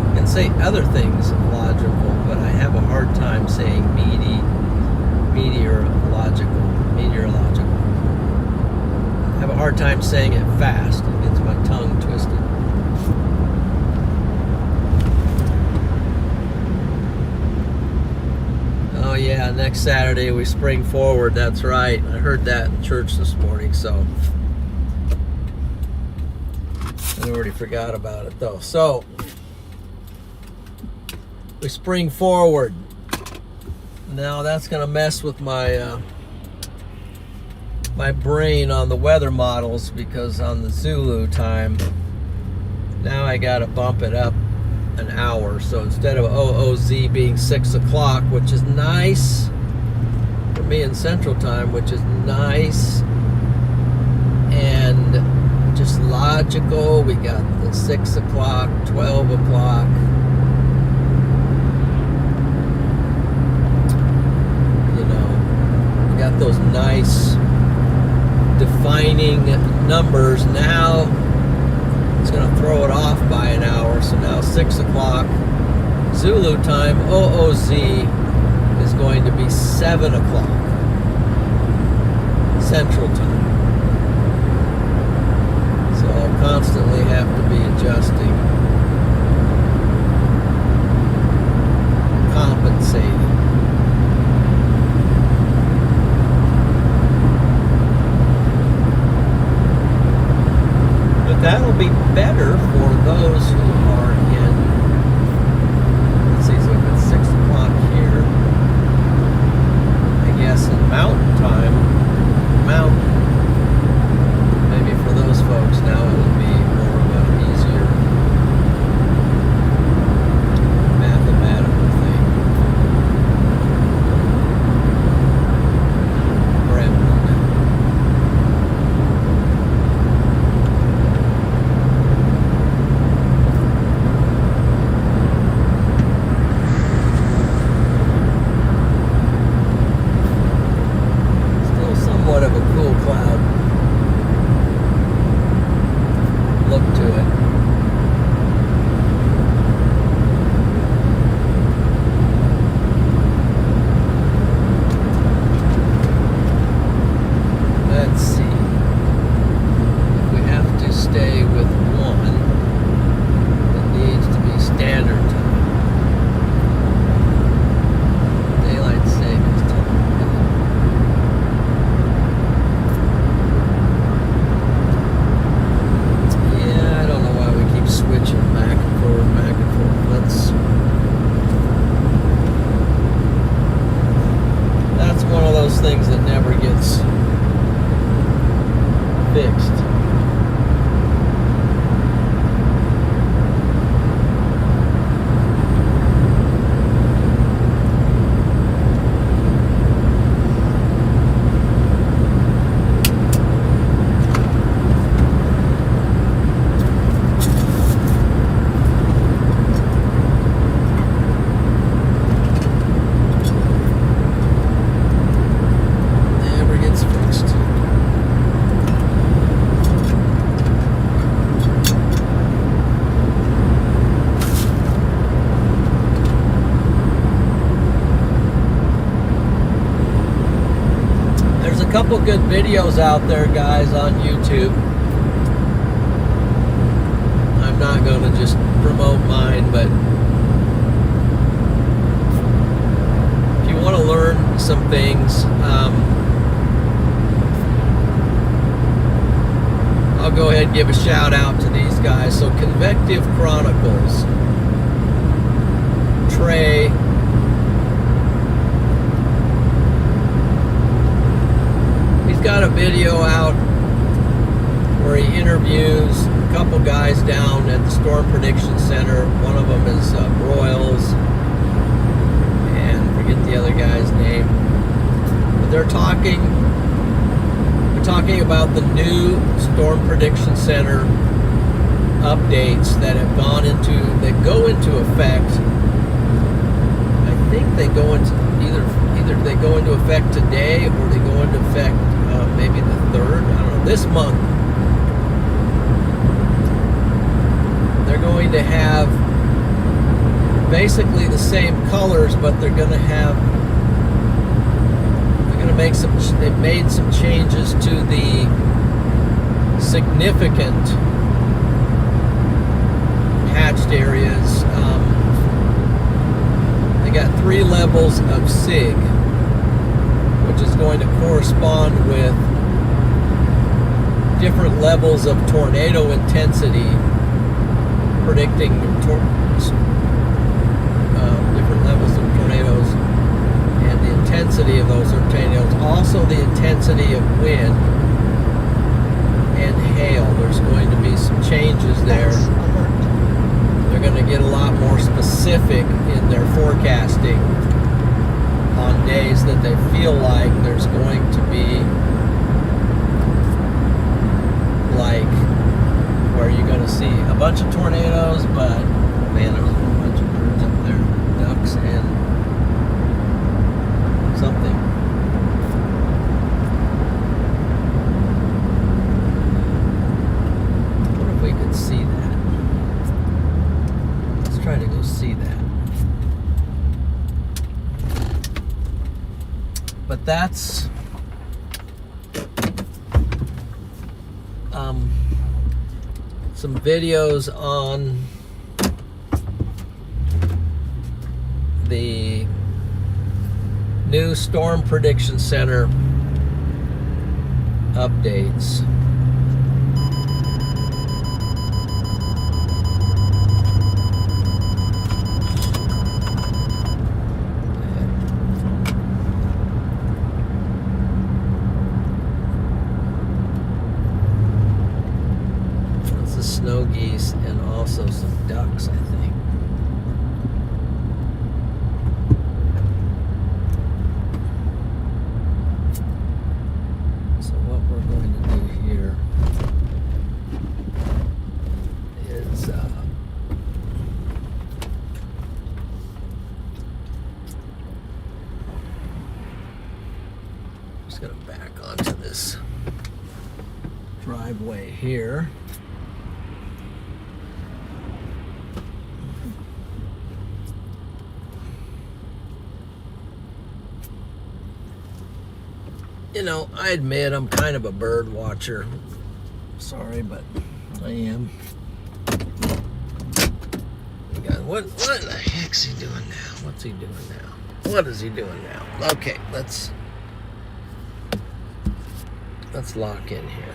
I can say other things logical, but I have a hard time saying meteorological. I have a hard time saying it fast. It gets my tongue twisted. Oh yeah, next Saturday we spring forward. That's right. I heard that in church this morning, so I already forgot about it though. So we spring forward. Now that's gonna mess with my my brain on the weather models, because on the Zulu time, now I gotta bump it up an hour. So instead of OOZ being 6 o'clock, which is nice for me in Central Time, which is nice and just logical, we got the 6 o'clock, 12 o'clock. You know, we got those nice defining numbers. Now it's going to throw it off by an hour. So now 6 o'clock Zulu time, OOZ, is going to be 7 o'clock Central Time. So I'll constantly have to be adjusting, compensating. But that'll be better for those who are in, let's see, so if it's 6 o'clock here, I guess in mountain time, maybe for those folks now it'll be more of an easier mathematical thing. Still somewhat of a cool cloud look to it. Let's see. If we have to stay with one, it needs to be standard time. Daylight savings time. Yeah, I don't know why we keep switching back and forth, back and forth. That's one of those things that never gets fixed. Never gets fixed. There's a couple good videos out there, guys, on YouTube. I'm not going to just promote mine, but if you want to learn some things, I'll go ahead and give a shout out to these guys. So Convective Chronicles, Trey, he's got a video out where he interviews a couple guys down at the Storm Prediction Center. One of them is Broyles, and I forget the other guy's name. But they're talking about the new Storm Prediction Center updates that have gone into, that go into effect. I think they go into either they go into effect today, or they go into effect maybe the 3rd. I don't know. This month they're going to have basically the same colors, but they're going to make some. They've made some changes to the significant hatched areas. They got 3 levels of SIG, which is going to correspond with different levels of tornado intensity, predicting different levels of tornadoes and the also the intensity of wind and hail. There's going to be some changes there. That's alert. They're going to get a lot more specific in their forecasting on days that they feel like there's going to be, like, where you're going to see a bunch of tornadoes, but man, there was a whole bunch of birds up there, ducks and something. I wonder if we could see that. Let's try to go see that. But that's some videos on the new Storm Prediction Center updates. Snow geese and also some ducks, I think. So what we're going to do here is just going to back onto this driveway here. You know, I admit I'm kind of a bird watcher. Sorry, but I am. What in the heck's he doing now? What's he doing now? What is he doing now? Okay, let's lock in here.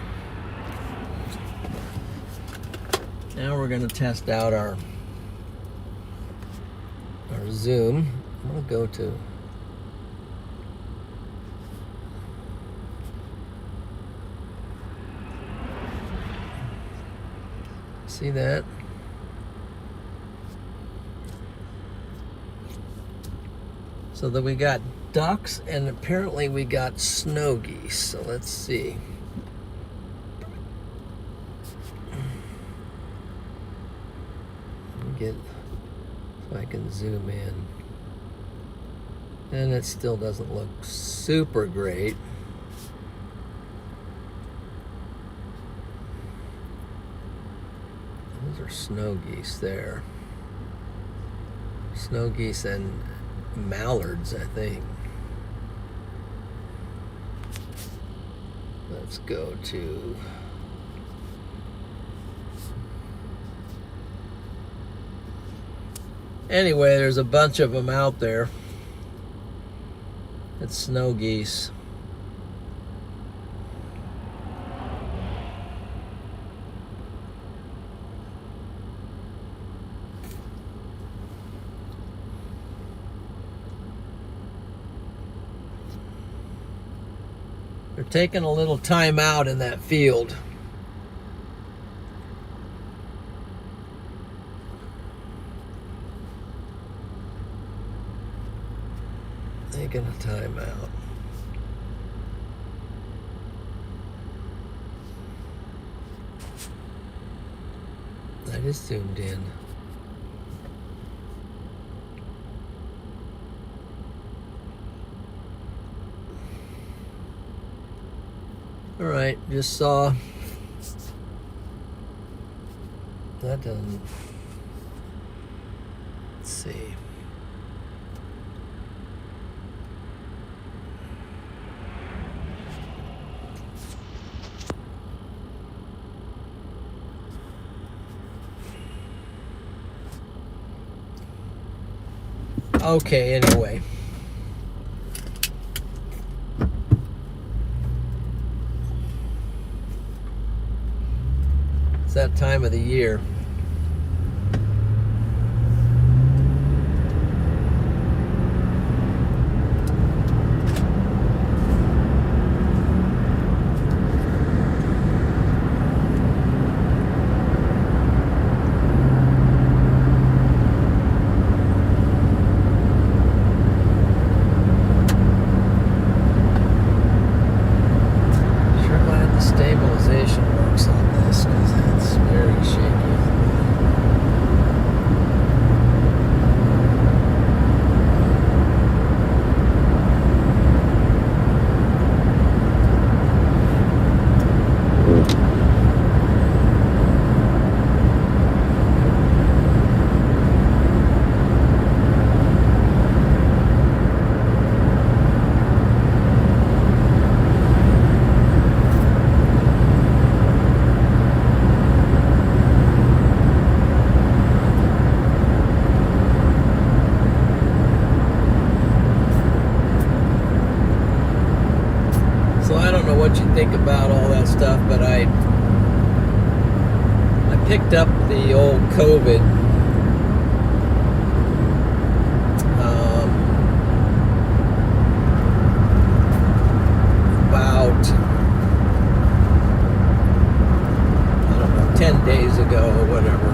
Now we're going to test out our zoom. I'm going to go to see that? So that we got ducks and apparently we got snow geese. So let's see. Get so I can zoom in. And it still doesn't look super great. Those are snow geese there. Snow geese and mallards, I think. Let's go to anyway, there's a bunch of them out there. It's snow geese. They're taking a little time out in that field. Taking a time out. I just zoomed in. All right, just saw. That doesn't. Let's see. Okay, anyway. It's that time of the year. what you think about all that stuff, but I picked up the old COVID about, I don't know, 10 days ago or whatever,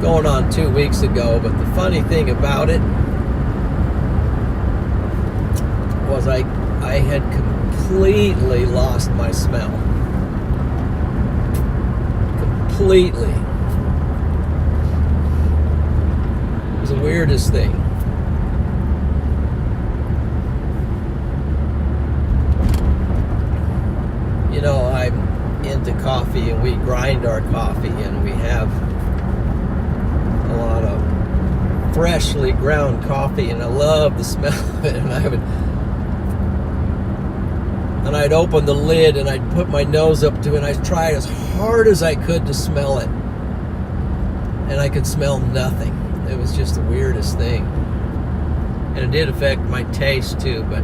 going on 2 weeks ago. But the funny thing about it was I had completely lost my smell. Completely. It was the weirdest thing. You know, I'm into coffee, and we grind our coffee, and we have a lot of freshly ground coffee, and I love the smell of it. And I'd open the lid and I'd put my nose up to it, and I'd try as hard as I could to smell it, and I could smell nothing. It was just the weirdest thing, and it did affect my taste too. But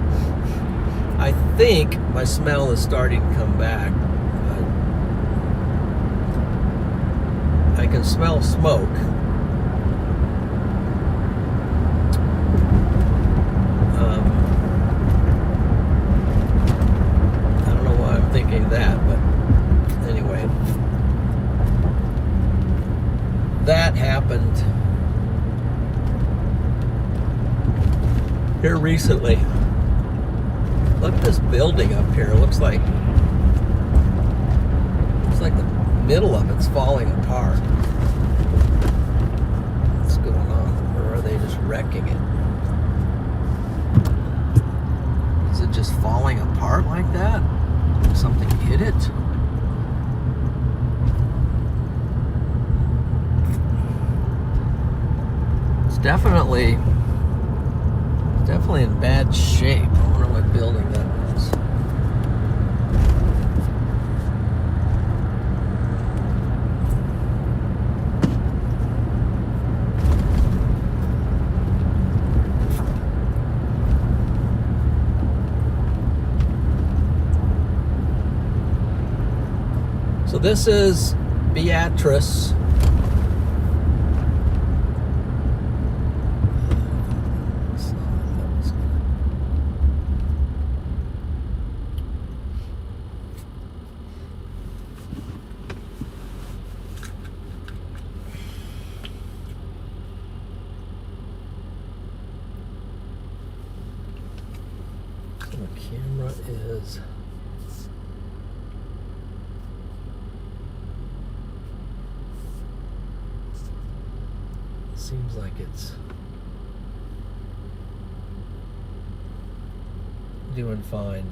I think my smell is starting to come back. I can smell smoke. I don't know why I'm thinking that, but anyway, that happened here recently. Look at this building up here. It looks like the middle of it's falling apart. What's going on? Or are they just wrecking it? Is it just falling apart like that? Something hit it? It's definitely in bad shape. I wonder what building that was. So this is Beatrice. The camera is seems like it's doing fine.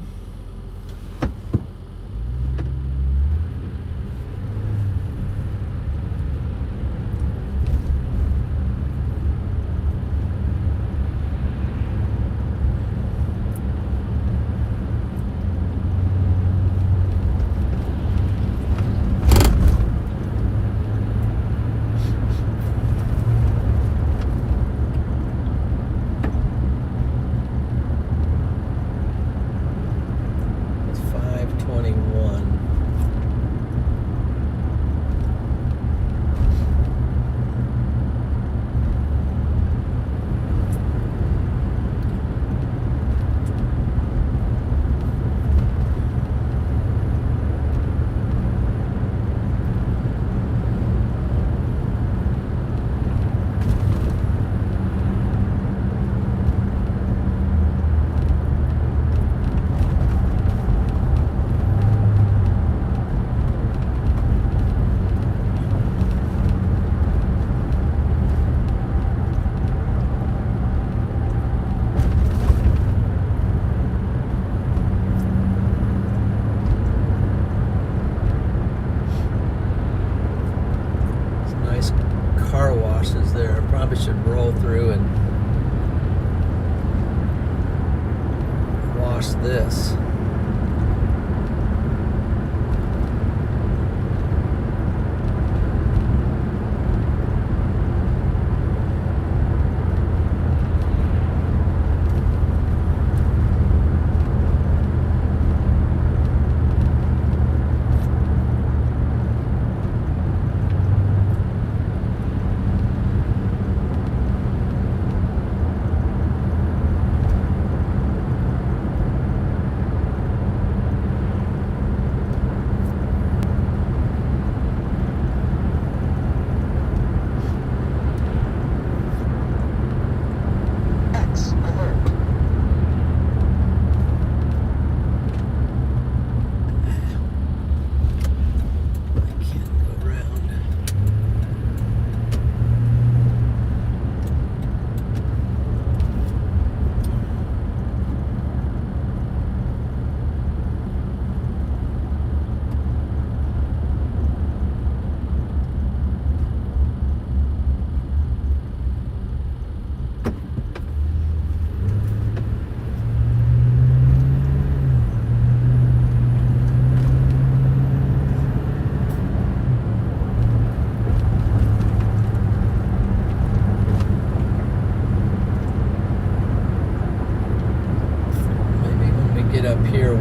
up here we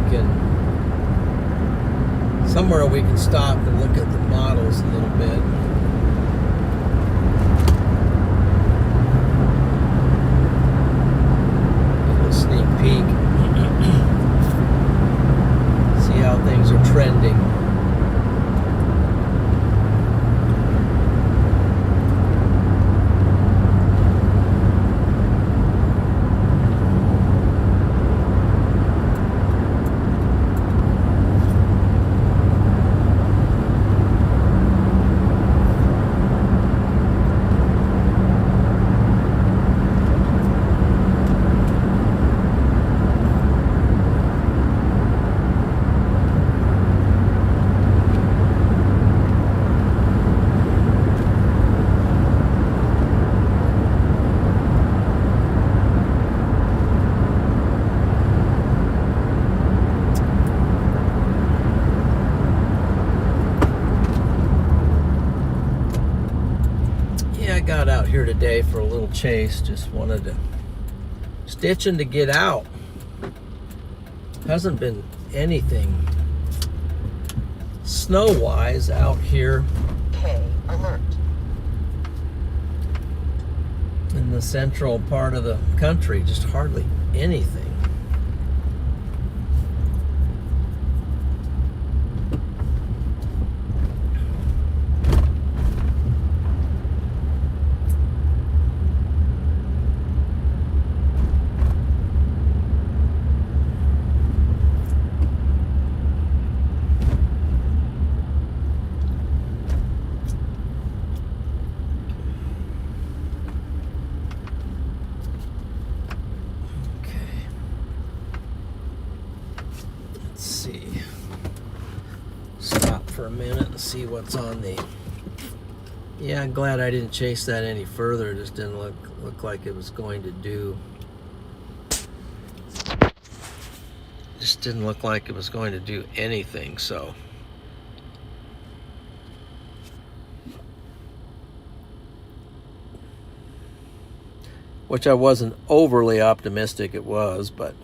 can somewhere we can stop and look at the models a little bit. A little sneak peek. See how things are trending. Got out here today for a little chase. Just wanted to stitching to get out. Hasn't been anything snow-wise out here. K alert. In the central part of the country, just hardly anything. For a minute and see what's on the. Yeah, I'm glad I didn't chase that any further. It just didn't look like it was going to do. Just didn't look like it was going to do anything. So. Which I wasn't overly optimistic it was, but.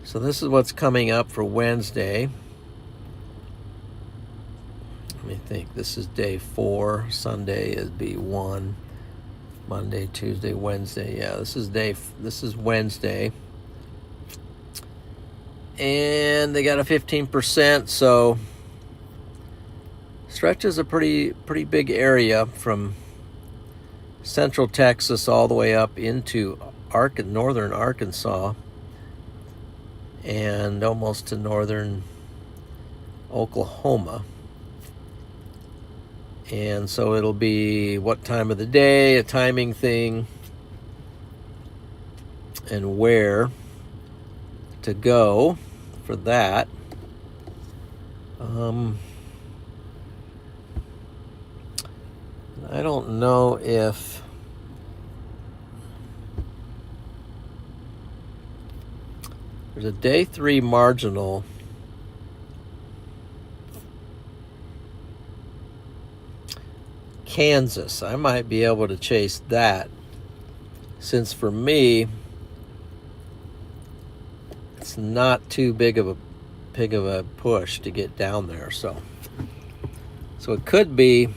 So this is what's coming up for Wednesday. Let me think. This is day 4. Sunday is B1. Monday, Tuesday, Wednesday. Yeah, this is Wednesday. And they got a 15%, so stretches a pretty big area from central Texas all the way up into northern Arkansas. And almost to northern Oklahoma. And so it'll be what time of the day, a timing thing, and where to go for that. I don't know if there's a day 3 marginal. Kansas. I might be able to chase that, since for me it's not too big of a push to get down there. So it could be,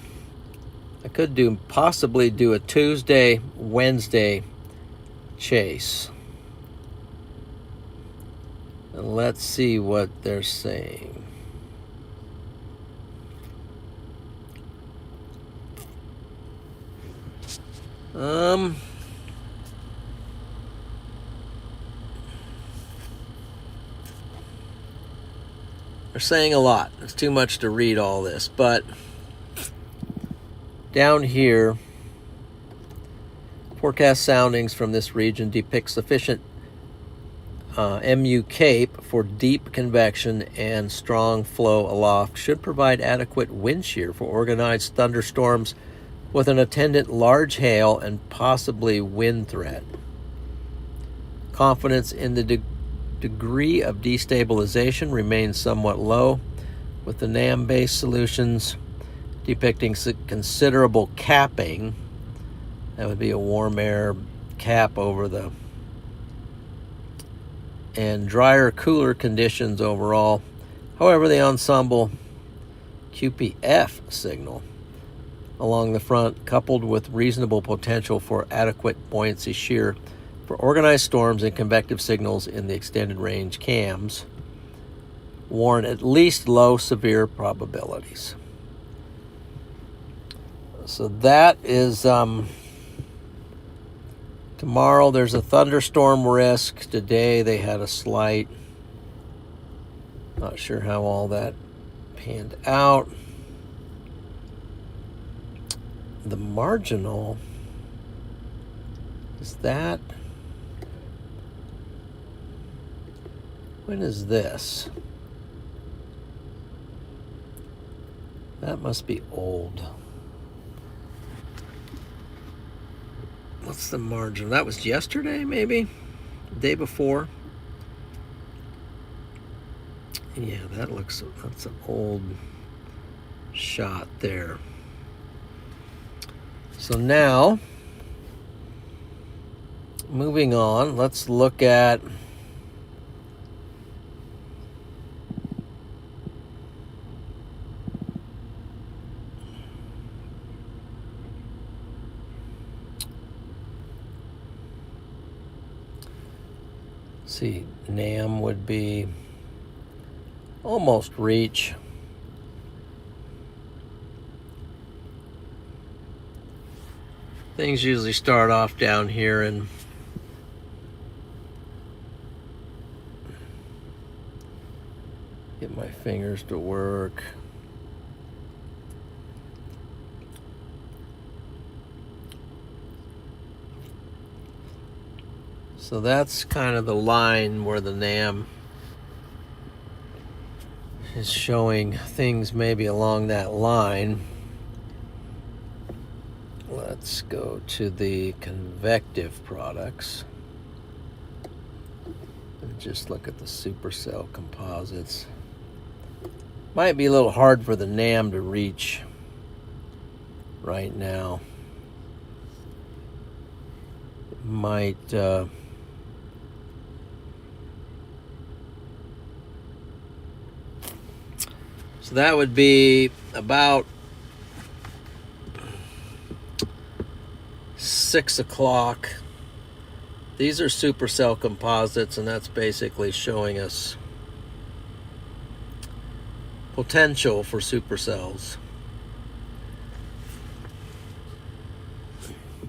I could possibly do a Tuesday, Wednesday chase. And let's see what they're saying. They're saying a lot. It's too much to read all this, but down here, forecast soundings from this region depict sufficient MU Cape for deep convection and strong flow aloft should provide adequate wind shear for organized thunderstorms with an attendant large hail and possibly wind threat. Confidence in the degree of destabilization remains somewhat low, with the NAM-based solutions depicting considerable capping. That would be a warm air cap over the, and drier, cooler conditions overall. However, the ensemble QPF signal along the front, coupled with reasonable potential for adequate buoyancy shear for organized storms and convective signals in the extended range cams, warn at least low severe probabilities. So that is tomorrow. There's a thunderstorm risk. Today they had a slight. Not sure how all that panned out. The marginal is that. When is this? That must be old. What's the margin? That was yesterday, maybe? The day before? Yeah, that's an old shot there. So now, moving on, let's look at NAM would be almost reach. Things usually start off down here and get my fingers to work. So that's kind of the line where the NAM is showing things maybe along that line. Let's go to the convective products and just look at the supercell composites. Might be a little hard for the NAM to reach right now. It might so that would be about 6 o'clock. These are supercell composites, and that's basically showing us potential for supercells.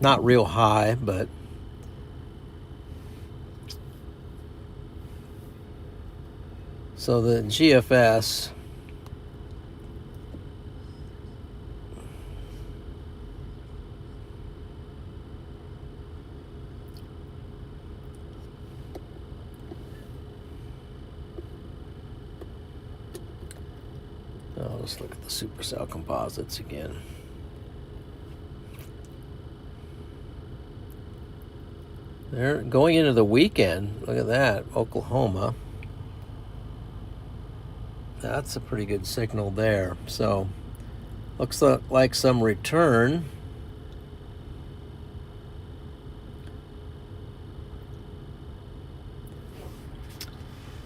Not real high, but so the GFS let's look at the supercell composites again. They're going into the weekend. Look at that, Oklahoma. That's a pretty good signal there. So looks like some return.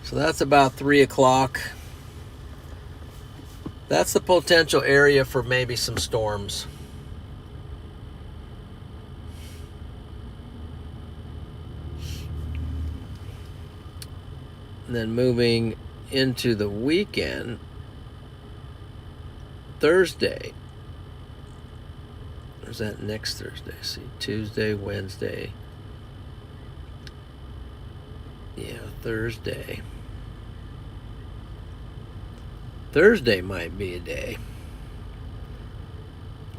So that's about 3 o'clock. That's the potential area for maybe some storms. And then moving into the weekend, Thursday. Or is that next Thursday? See, Tuesday, Wednesday. Yeah, Thursday. Thursday might be a day.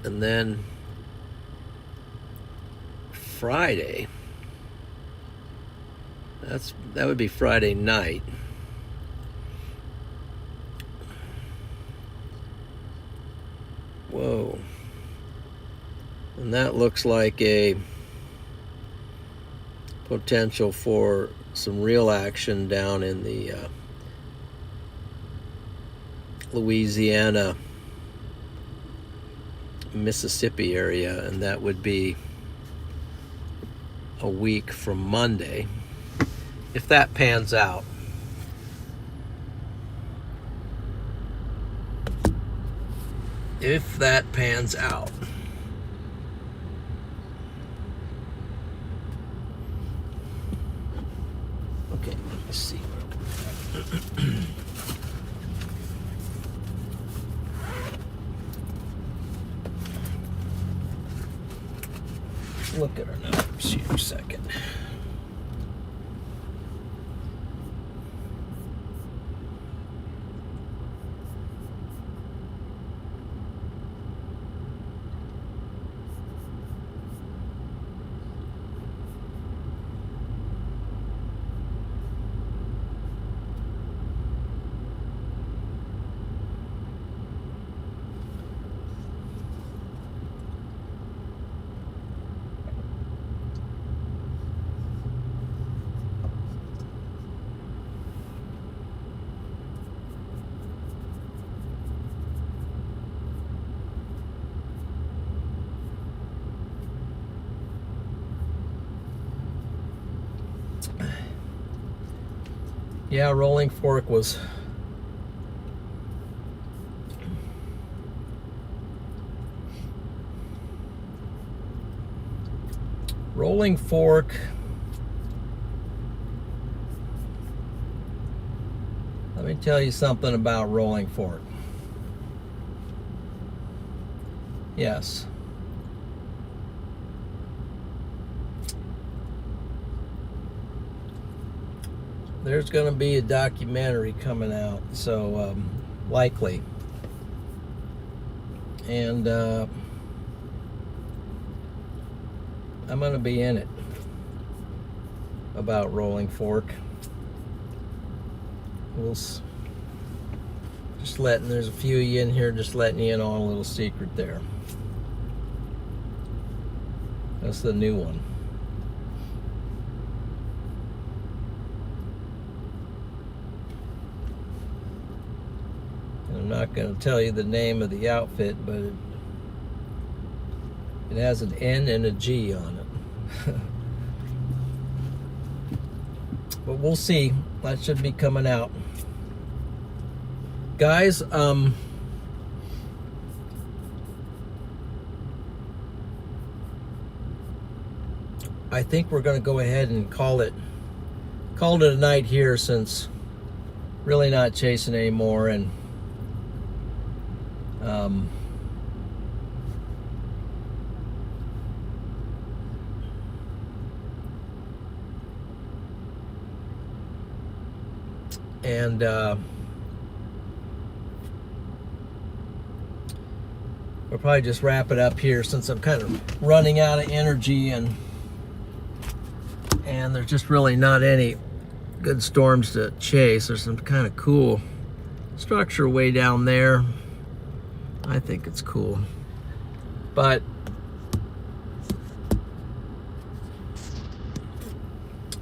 And then Friday. That would be Friday night. Whoa. And that looks like a potential for some real action down in the Louisiana Mississippi area, and that would be a week from Monday, if that pans out. If that pans out. Okay, let me see. Look at our numbers here a second. Yeah, Rolling Fork was Rolling Fork. Let me tell you something about Rolling Fork. Yes. There's going to be a documentary coming out, so likely. And I'm going to be in it about Rolling Fork. Just letting, there's a few of you in here, just letting you in on a little secret there. That's the new one. I'm not going to tell you the name of the outfit, but it has an N and a G on it. But we'll see. That should be coming out. Guys, I think we're going to go ahead and call it a night here, since really not chasing anymore, and we'll probably just wrap it up here, since I'm kind of running out of energy, and there's just really not any good storms to chase. There's some kind of cool structure way down there. I think it's cool, but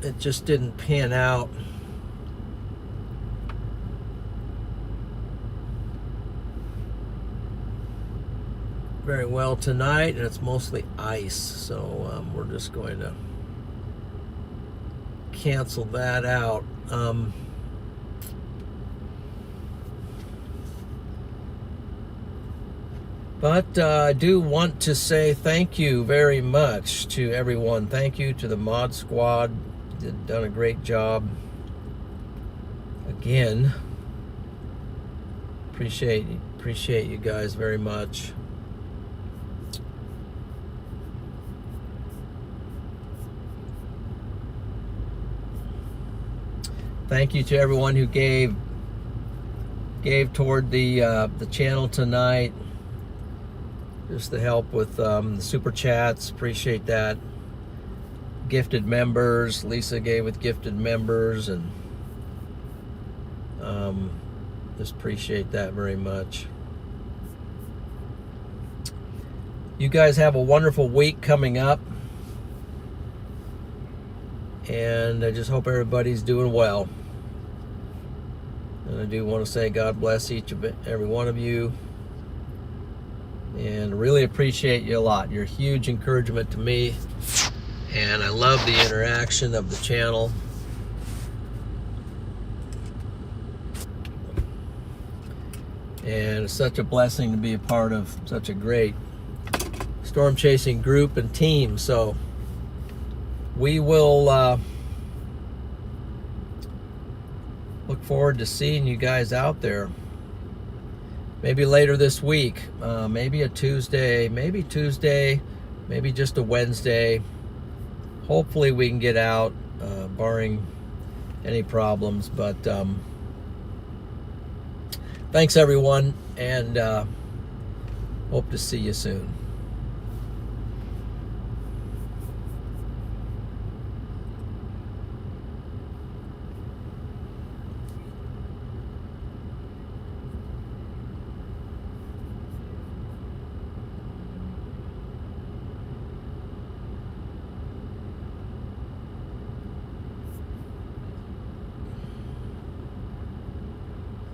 it just didn't pan out very well tonight, and it's mostly ice, so we're just going to cancel that out. But I do want to say thank you very much to everyone. Thank you to the Mod Squad. They've done a great job. Again, appreciate you guys very much. Thank you to everyone who gave toward the channel tonight. Just the help with the super chats, appreciate that. Gifted members, Lisa gave with gifted members, and just appreciate that very much. You guys have a wonderful week coming up, and I just hope everybody's doing well. And I do want to say God bless each of every one of you. and really appreciate you a lot. You're a huge encouragement to me, and I love the interaction of the channel. And it's such a blessing to be a part of such a great storm chasing group and team. So we will look forward to seeing you guys out there. Maybe later this week, maybe a Tuesday, maybe just a Wednesday. Hopefully we can get out, barring any problems. But thanks everyone, and hope to see you soon.